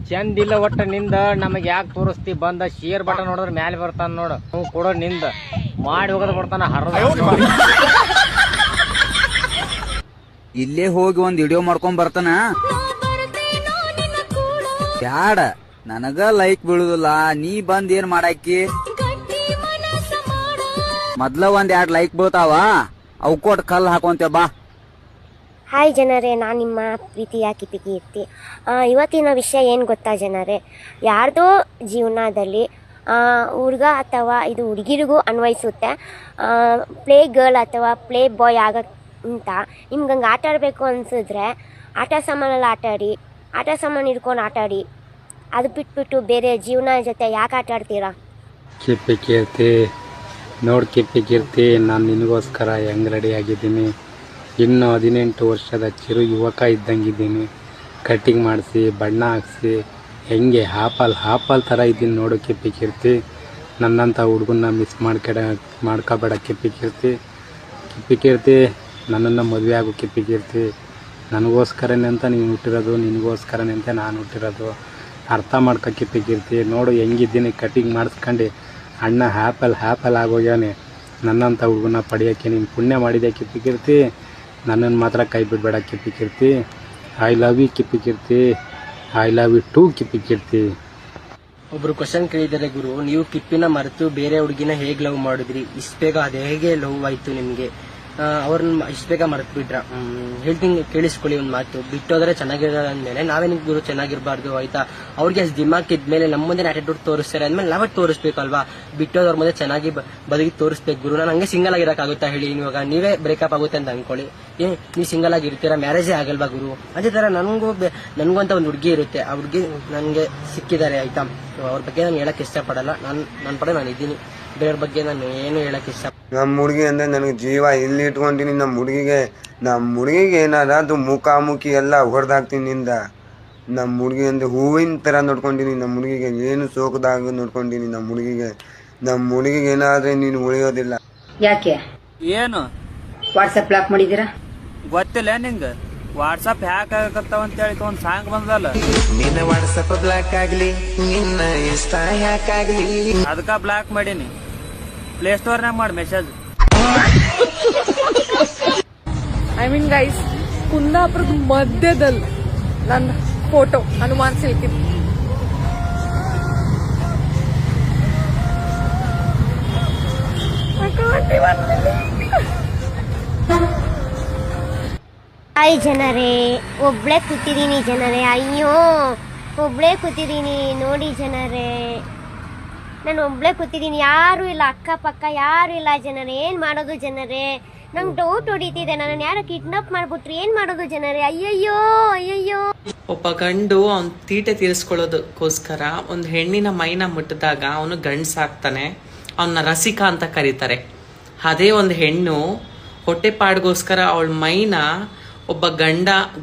ಚಂದ ಇಲ್ಲ ಒಟ್ಟ ನಿಂದ. ನಮಗ್ ಯಾಕೆ ತೋರಿಸ್ತಿ? ಬಂದ ಶೇರ್ ಬಟನ್ ನೋಡಿದ್ರೆ ಮ್ಯಾಲೆ ಬರ್ತಾನ ನೋಡು. ನೀವು ಕೊಡೋ ನಿಂದ ಮಾಡಿ ಹೋಗೋದ್ ಬರ್ತಾನ ಹರದ. ಇಲ್ಲೇ ಹೋಗಿ ಒಂದ್ ವಿಡಿಯೋ ಮಾಡ್ಕೊಂಡ್ ಬರ್ತಾನ. ಬ್ಯಾಡ, ನನಗ ಲೈಕ್ ಬೀಳುದಿಲ್ಲ. ನೀ ಬಂದ್ ಏನ್ ಮಾಡಾಕಿ? ಮೊದ್ಲ ಒಂದ್ 2 ಲೈಕ್ ಬೀಳ್ತಾವ, ಅವ್ ಕೊಟ್ ಕಲ್ ಹಾಕೊಂತ ಬಾ. ಹಾಯ್ ಜನರೇ, ನಾನು ನಿಮ್ಮ ಪ್ರೀತಿಯ ಕಿಪಿಕೀರ್ತಿ. ಇವತ್ತಿನ ವಿಷಯ ಏನು ಗೊತ್ತಾ ಜನರೇ? ಯಾರ್ದೋ ಜೀವನದಲ್ಲಿ ಹುಡುಗ ಅಥವಾ ಇದು ಹುಡುಗಿರಿಗೂ ಅನ್ವಯಿಸುತ್ತೆ. ಪ್ಲೇ ಗರ್ಲ್ ಅಥವಾ ಪ್ಲೇ ಬಾಯ್ ಆಗಂತ ನಿಮ್ಗೆ ಹಂಗೆ ಆಟ ಆಡಬೇಕು ಅನಿಸಿದ್ರೆ ಆಟ ಸಾಮಾನಲ್ಲಿ ಆಟಾಡಿ, ಆಟ ಸಾಮಾನು ಹಿಡ್ಕೊಂಡು ಆಟಾಡಿ. ಅದು ಬಿಟ್ಬಿಟ್ಟು ಬೇರೆ ಜೀವನ ಜೊತೆ ಯಾಕೆ ಆಟ ಆಡ್ತೀರಾ? ಕಿಪಿಕೀರ್ತಿ ನೋಡಿ, ಕಿಪಿಕೀರ್ತಿ ನಾನು ನಿನಗೋಸ್ಕರ ಹೆಂಗೆ ರೆಡಿ ಆಗಿದ್ದೀನಿ. ಇನ್ನು 18 ವರ್ಷದ ಚಿರು ಯುವಕ ಇದ್ದಂಗಿದ್ದೀನಿ. ಕಟ್ಟಿಂಗ್ ಮಾಡಿಸಿ, ಬಣ್ಣ ಹಾಕ್ಸಿ, ಹೆಂಗೆ ಹಾಪಲ್ ಥರ ಇದ್ದೀನಿ ನೋಡು ಕಿಪಿಕೀರ್ತಿ. ನನ್ನಂಥ ಹುಡುಗನ್ನ ಮಿಸ್ ಮಾಡ್ಕೋಬೇಡ ಕಿಪಿಕೀರ್ತಿ. ನನ್ನನ್ನು ಮದುವೆ ಆಗು ಕಿಪಿಕೀರ್ತಿ. ನನಗೋಸ್ಕರನೇ ಅಂತ ನೀನು ಹುಟ್ಟಿರೋದು, ನಿನಗೋಸ್ಕರನೇ ಅಂತ ನಾನು ಹುಟ್ಟಿರೋದು. ಅರ್ಥ ಮಾಡ್ಕೊ ಕಿಪಿಕೀರ್ತಿ. ನೋಡು ಹೆಂಗಿದ್ದೀನಿ, ಕಟ್ಟಿಂಗ್ ಮಾಡಿಸ್ಕೊಂಡು ಅಣ್ಣ ಹ್ಯಾಪಲ್ ಆಗೋಗ್ಯಾನೆ. ನನ್ನಂಥ ಹುಡುಗನ ಪಡೆಯೋಕ್ಕೆ ನೀನು ಪುಣ್ಯ ಮಾಡಿದೆ ಕಿಪಿಕೀರ್ತಿ. ನನ್ನನ್ನು ಮಾತ್ರ ಕೈ ಬಿಡಬೇಡ Kipikeerthi. I love you Kipikeerthi. I love you too Kipikeerthi. ಒಬ್ರು ಕ್ವಶನ್ ಕೇಳಿದ್ದಾರೆ, ಗುರು ನೀವು ಕಿಪ್ಪಿನ ಮರೆತು ಬೇರೆ ಹುಡುಗಿನ ಹೇಗೆ ಲವ್ ಮಾಡಿದ್ರಿ? ಇಷ್ಟು ಬೇಗ ಅದು ಹೇಗೆ ಲವ್ ಆಯ್ತು ನಿಮ್ಗೆ? ಅವ್ರನ್ನ ಇಷ್ಟು ಬೇಗ ಮರೆತು ಬಿಟ್ರ? ಹೇಳ್ತೀನಿ ಕೇಳಿಸ್ಕೊಳ್ಳಿ ಒಂದು ಮಾತು. ಬಿಟ್ಟೋದ್ರೆ ಚೆನ್ನಾಗಿರೋದು ಅಂದ್ಮೇಲೆ ನಾವೇನಿಗೆ ಗುರು ಚೆನ್ನಾಗಿರ್ಬಾರ್ದು ಆಯ್ತಾ? ಅವ್ರಿಗೆ ಅಷ್ಟು ದಿಮಾಕ್ ಇದ್ಮೇಲೆ ನಮ್ಮ ಮುಂದೆ ಆಟಿಟ್ಯೂಡ್ ತೋರಿಸ್ತಾರೆ ಅಂದ್ಮೇಲೆ ನಾವೇ ತೋರಿಸ್ಬೇಕು ಅಲ್ವಾ? ಬಿಟ್ಟೋದವ್ರ ಮುಂದೆ ಚೆನ್ನಾಗಿ ಬದುಕಿ ತೋರಿಸ್ಬೇಕು ಗುರು. ನಾನು ಹಂಗೆ ಸಿಂಗಲ್ ಆಗಿರಕ್ಕಾಗುತ್ತಾ ಹೇಳಿ? ಇವಾಗ ನೀವೇ ಬ್ರೇಕಪ್ ಆಗುತ್ತೆ ಅಂತ ಅನ್ಕೊಳ್ಳಿ, ನೀವು ಸಿಂಗಲ್ ಆಗಿ ಇರ್ತೀರಾ, ಮ್ಯಾರೇಜೇ ಆಗಲ್ವಾ ಗುರು? ಅದೇ ತರ ನನಗೂ ಅಂತ ಒಂದು ಹುಡುಗಿ ಇರುತ್ತೆ. ಆ ಹುಡುಗಿ ನನಗೆ ಸಿಕ್ಕಿದ್ದಾರೆ ಆಯ್ತಾ. ಅವ್ರ ಬಗ್ಗೆ ನಾನು ಹೇಳಕ್ ಇಷ್ಟಪಡಲ್ಲ. ನನ್ನ ಪಡೆ ನಾನು ಇದ್ದೀನಿ. ಬೇರೆಯವ್ರ ಬಗ್ಗೆ ನಾನು ಏನು ಹೇಳಕ್ ಇಷ್ಟ. ನಮ್ಮ ಹುಡುಗಿ ಅಂದ್ರೆ ನನಗೆ ಜೀವ. ಇಲ್ಲಿ ಇಟ್ಕೊಂತೀನಿ ನಮ್ಮ ಹುಡುಗಿಗೆ ಏನಾದ್ರು ಮುಖಾಮುಖಿ ಎಲ್ಲ ಹೊಡೆದಾಕ್ತೀನಿ ನಿಂದ. ನಮ್ಮ ಹುಡುಗಿ ಅಂದ್ರೆ ಹೂವಿನ ತರ ನೋಡ್ಕೊಂಡಿನಿ. ನಮ್ಮ ಹುಡುಗಿಗೆ ಏನು ಸೋಕದಾಗ ನೋಡ್ಕೊಂಡಿನಿ. ನಮ್ಮ ಹುಡುಗಿಗೆ ಏನಾದ್ರೆ ನೀನು ಉಳಿಯೋದಿಲ್ಲ. ಯಾಕೆ ಏನು ವಾಟ್ಸಪ್ ಬ್ಲಾಕ್ ಮಾಡಿದೀರಾ? ಗೊತ್ತಿಲ್ಲ ನಿಂಗ ವಾಟ್ಸಪ್ ಹ್ಯಾಕ್ ಆಗತ್ತಾವ ಅಂತ ಹೇಳಿ ಒಂದ್ ಸಾಂಗ್ ಬಂದಲ್ಲ. ನಿನ್ನ ವಾಟ್ಸಪ್ ಬ್ಲಾಕ್ ಆಗ್ಲಿ, ನಿನ್ನ ಇನ್ಸ್ಟಾ ಹ್ಯಾಕ್ ಆಗ್ಲಿ, ಅದಕ್ಕ ಬ್ಲಾಕ್ ಮಾಡೀನಿ. ಪ್ಲೇ ಸ್ಟೋರ್ನಾಗ ಮಾಡಿ ಮೆಸೇಜ್. ಐ ಮೀನ್ ಗೈಸ್, ಕುಂದಾಪುರದ ಮಧ್ಯದಲ್ಲಿ ನನ್ನ ಫೋಟೋ ಹನುಮಾನ್ ಸಿಲ್ಕಿತ್ತು. ಹಾಯ್ ಜನರೇ, ಒಬ್ಳೆ ಕೂತಿದ್ದೀನಿ ಜನರೇ. ಅಯ್ಯೋ, ಒಬ್ಳೆ ಕೂತಿದ್ದೀನಿ ನೋಡಿ ಜನರೇ. ನಾನು ಒಬ್ಳೆ ಕೂತಿದ್ದೀನಿ, ಯಾರು ಇಲ್ಲ, ಅಕ್ಕಪಕ್ಕ ಯಾರು ಇಲ್ಲ ಜನರೇ. ಏನ್ ಮಾಡೋದು ಜನರೇ? ನಂಗೆ ಡೌಟ್ ಹೊಡಿತಿದೆ, ನನ್ನ ಯಾರೋ ಕಿಡ್ನಾಪ್ ಮಾಡ್ಬಿಟ್ರಿ, ಏನ್ ಮಾಡೋದು ಜನರೇ? ಅಯ್ಯಯ್ಯೋ ಅಯ್ಯಯ್ಯೋ. ಒಬ್ಬ ಗಂಡು ಅವ್ನ ತೀಟೆ ತೀರಿಸ್ಕೊಳ್ಳೋದಕ್ಕೋಸ್ಕರ ಒಂದು ಹೆಣ್ಣಿನ ಮೈನ ಮುಟ್ಟಿದಾಗ ಅವನು ಗಂಡ್ಸಾಗ್ತಾನೆ. ಅವನ್ನ ರಸಿಕಾ ಅಂತ ಕರೀತಾರೆ. ಅದೇ ಒಂದು ಹೆಣ್ಣು ಹೊಟ್ಟೆಪಾಡ್ಗೋಸ್ಕರ ಅವಳ ಮೈನ ಒಬ್ಬ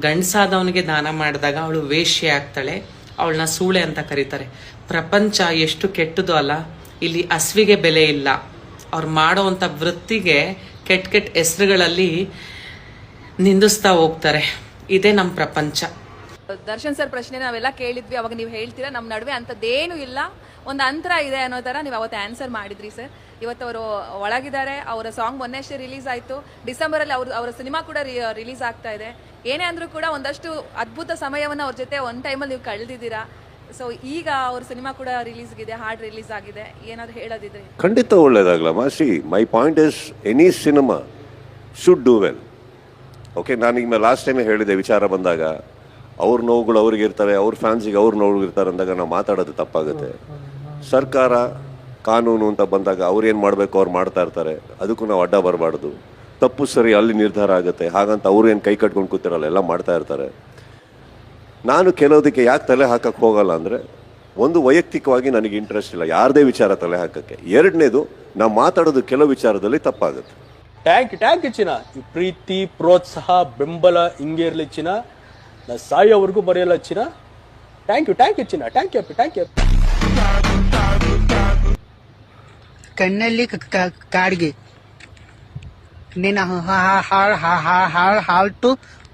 ಗಂಡಸಾದವನಿಗೆ ದಾನ ಮಾಡಿದಾಗ ಅವಳು ವೇಶ್ಯೆ ಆಗ್ತಾಳೆ. ಅವಳನ್ನ ಸೂಳೆ ಅಂತ ಕರೀತಾರೆ. ಪ್ರಪಂಚ ಎಷ್ಟು ಕೆಟ್ಟದು ಅಲ್ಲ. ಇಲ್ಲಿ ಹಸ್ವಿಗೆ ಬೆಲೆ ಇಲ್ಲ. ಅವ್ರು ಮಾಡೋವಂಥ ವೃತ್ತಿಗೆ ಕೆಟ್ಟ ಹೆಸರುಗಳಲ್ಲಿ ನಿಂದಿಸ್ತಾ ಹೋಗ್ತಾರೆ. ಇದೇ ನಮ್ಮ ಪ್ರಪಂಚ. ದರ್ಶನ್ ಸರ್ ಪ್ರಶ್ನೆ ನಾವೆಲ್ಲ ಕೇಳಿದ್ವಿ, ಅವಾಗ ನೀವು ಹೇಳ್ತೀರಾ ನಮ್ಮ ನಡುವೆ ಅಂಥದ್ದೇನು ಇಲ್ಲ, ಒಂದು ಅಂತರ ಇದೆ ಅನ್ನೋ ಥರ ನೀವು ಅವತ್ತು ಆನ್ಸರ್ ಮಾಡಿದ್ರಿ ಸರ್. ಇವತ್ತು ಅವರು ಒಳಗಿದ್ದಾರೆ. ಅವರ ಸಾಂಗ್ ಮೊನ್ನೆಷ್ಟೇ ರಿಲೀಸ್ ಆಯಿತು. ಡಿಸೆಂಬರಲ್ಲಿ ಅವರ ಸಿನಿಮಾ ಕೂಡ ರಿಲೀಸ್ ಆಗ್ತಾ ಇದೆ. ಏನೇ ಅಂದರೂ ಕೂಡ ಒಂದಷ್ಟು ಅದ್ಭುತ ಸಮಯವನ್ನು ಅವ್ರ ಜೊತೆ ಒಂದು ಟೈಮಲ್ಲಿ ನೀವು ಕಳೆದಿದ್ದೀರಾ. ಸೊ ಈಗ ಅವ್ರ ಸಿನಿಮಾ ಕೂಡ ರಿಲೀಸ್ಗಿದೆ, ಹಾಡು ರಿಲೀಸ್ ಆಗಿದೆ. ಏನಾದರೂ ಹೇಳೋದಿದ್ರೆ? ಖಂಡಿತ ಒಳ್ಳೇದಾಗ್ಲಮ್ಮ. See my point is any cinema should do well. Okay, ನಾನು ಈಗ ಲಾಸ್ಟ್ ಟೈಮೇ ಹೇಳಿದೆ, ವಿಚಾರ ಬಂದಾಗ ಅವ್ರ ನೋವುಗಳು ಅವ್ರಿಗೆ ಇರ್ತಾರೆ, ಅವ್ರ ಫ್ಯಾನ್ಸಿಗೆ ಅವ್ರ ನೋವು ಇರ್ತಾರೆ ಅಂದಾಗ ನಾವು ಮಾತಾಡೋದು ತಪ್ಪಾಗುತ್ತೆ. ಸರ್ಕಾರ ಕಾನೂನು ಅಂತ ಬಂದಾಗ ಅವ್ರು ಏನು ಮಾಡಬೇಕು ಅವ್ರು ಮಾಡ್ತಾ ಇರ್ತಾರೆ. ಅದಕ್ಕೂ ನಾವು ಅಡ್ಡ ಬರಬಾರ್ದು. ತಪ್ಪು ಸರಿ ಅಲ್ಲಿ ನಿರ್ಧಾರ ಆಗುತ್ತೆ. ಹಾಗಂತ ಅವ್ರು ಏನು ಕೈ ಕಟ್ಕೊಂಡು ಕೂತಿರಲ್ಲ, ಎಲ್ಲ ಮಾಡ್ತಾ ಇರ್ತಾರೆ. ನಾನು ಕೆಲವುದಕ್ಕೆ ಯಾಕೆ ತಲೆ ಹಾಕಕ್ಕೆ ಹೋಗಲ್ಲ ಅಂದರೆ, ಒಂದು ವೈಯಕ್ತಿಕವಾಗಿ ನನಗೆ ಇಂಟ್ರೆಸ್ಟ್ ಇಲ್ಲ ಯಾರದೇ ವಿಚಾರ ತಲೆ ಹಾಕಕ್ಕೆ. ಎರಡನೇದು, ನಾವು ಮಾತಾಡೋದು ಕೆಲವು ವಿಚಾರದಲ್ಲಿ ತಪ್ಪಾಗುತ್ತೆ. ಟ್ಯಾಂಕ್ ಯು ಚಿನ್ನ. ಈ ಪ್ರೀತಿ, ಪ್ರೋತ್ಸಾಹ, ಬೆಂಬಲ ಹಿಂಗೆ ಇರಲಿ ಚಿನ್ನ. ನಾ ಸಾಯೋವರೆಗೂ ಬರೆಯಲ್ಲ ಚಿನ್ನ. ಥ್ಯಾಂಕ್ ಯು ಚಿನ್ನ. Thank you. ಕಣ್ಣಲ್ಲಿ ಕಾಡ್ಗೆ ನೀನು ಹಾಲ್ಟು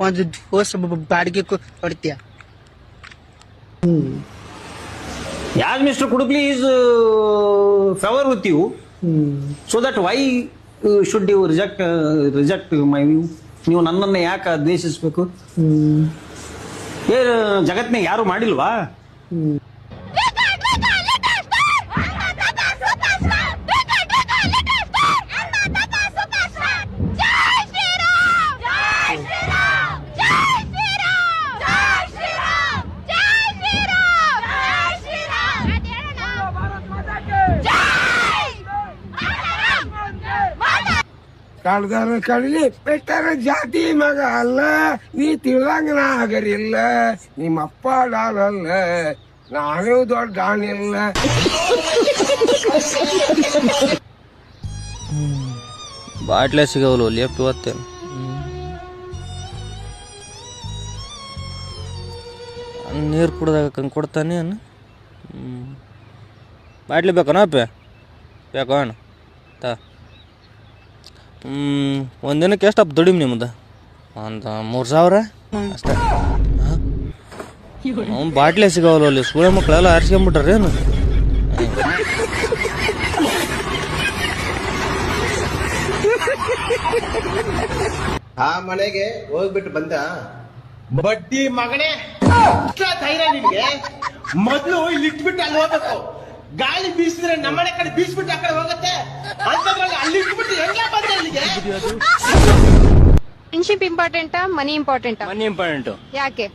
ಒಂದು ದೋಸ ಬಾಡಿಗೆ ಕೊಡ್ತೀಯ. Yes, Mr. Could you please favor with you, so that why should you reject my view? ನೀವು ನನ್ನನ್ನು ಯಾಕೆ ದ್ವೇಷಿಸಬೇಕು? ಜಗತ್ನಾಗ ಯಾರು ಮಾಡಿಲ್ವಾ? ಕಳ್ದರ ಕಳ್ಳಿ ಬೆಟ್ಟರ ಜಾತಿ ಮಗ ಅಲ್ಲ, ನೀ ತಿಳಂಗನ ಆಗರಿಲ್ಲ, ನಿಮ್ಮಪ್ಪ ಡಾನಲ್ಲ, ನಾನು ದೊಡ್ಡ ಡಾನಿಲ್ಲ. ಬಾಟ್ಲೆ ಸಿಗವಲ್ಲ ಲೇಪ್ ಇವತ್ತೇನು? ನೀರು ಕುಡ್ದಾಗ ಕಂಗೆ ಕೊಡ್ತಾನೆ. ಬಾಟ್ಲಿ ಬೇಕನ ಅಪ್ಪ? ಬೇಕು ಅಣ್ಣ. ಒಂದಿನಕ್ಕೆ ಎಷ್ಟಪ್ಪ ದುಡಿಮೆ ನಿಮ್ದು? ಒಂದು 3000 ಅಷ್ಟೇ. ಅವ್ನು ಬಾಟ್ಲೆ ಸಿಗವಲ್ಲ ಅಲ್ಲಿ. ಸೂಳೆ ಮಕ್ಕಳೆಲ್ಲ ಆರಿಸ್ಕೊಂಬಿಟ್ರಿ ಏನು? ಆ ಮನೆಗೆ ಹೋಗ್ಬಿಟ್ಟು ಬಂದ ಬಡ್ಡಿ ಮಗನೇ. ಧೈರ್ಯ ನಿನ್ಗೆ? ಮೊದ್ಲು ಇಲ್ಲಿ ಇಟ್ಬಿಟ್ಟು ಅಲ್ಲಿ ಹೋಗ್ಬೇಕು. ಗಾಳಿ ಬೀಸಿದ್ರೆ ನಮ್ಮನೆ ಕಡೆ ಬೀಸ್ಬಿಟ್ಟು ಆ ಕಡೆ ಹೋಗುತ್ತೆ. ಅಂತದ್ರಲ್ಲಿ ಅಲ್ಲಿ ಇಟ್ಬಿಟ್ಟು ಹೆಂಗ ಬಂದೆ ಇಲ್ಲಿಗೆ? ಫ್ರೆಂಡ್ಶಿಪ್ ಇಂಪಾರ್ಟೆಂಟಾ ಮನಿ ಇಂಪಾರ್ಟೆಂಟಾ? ಮನಿ ಇಂಪಾರ್ಟೆಂಟು. ಯಾಕೆ?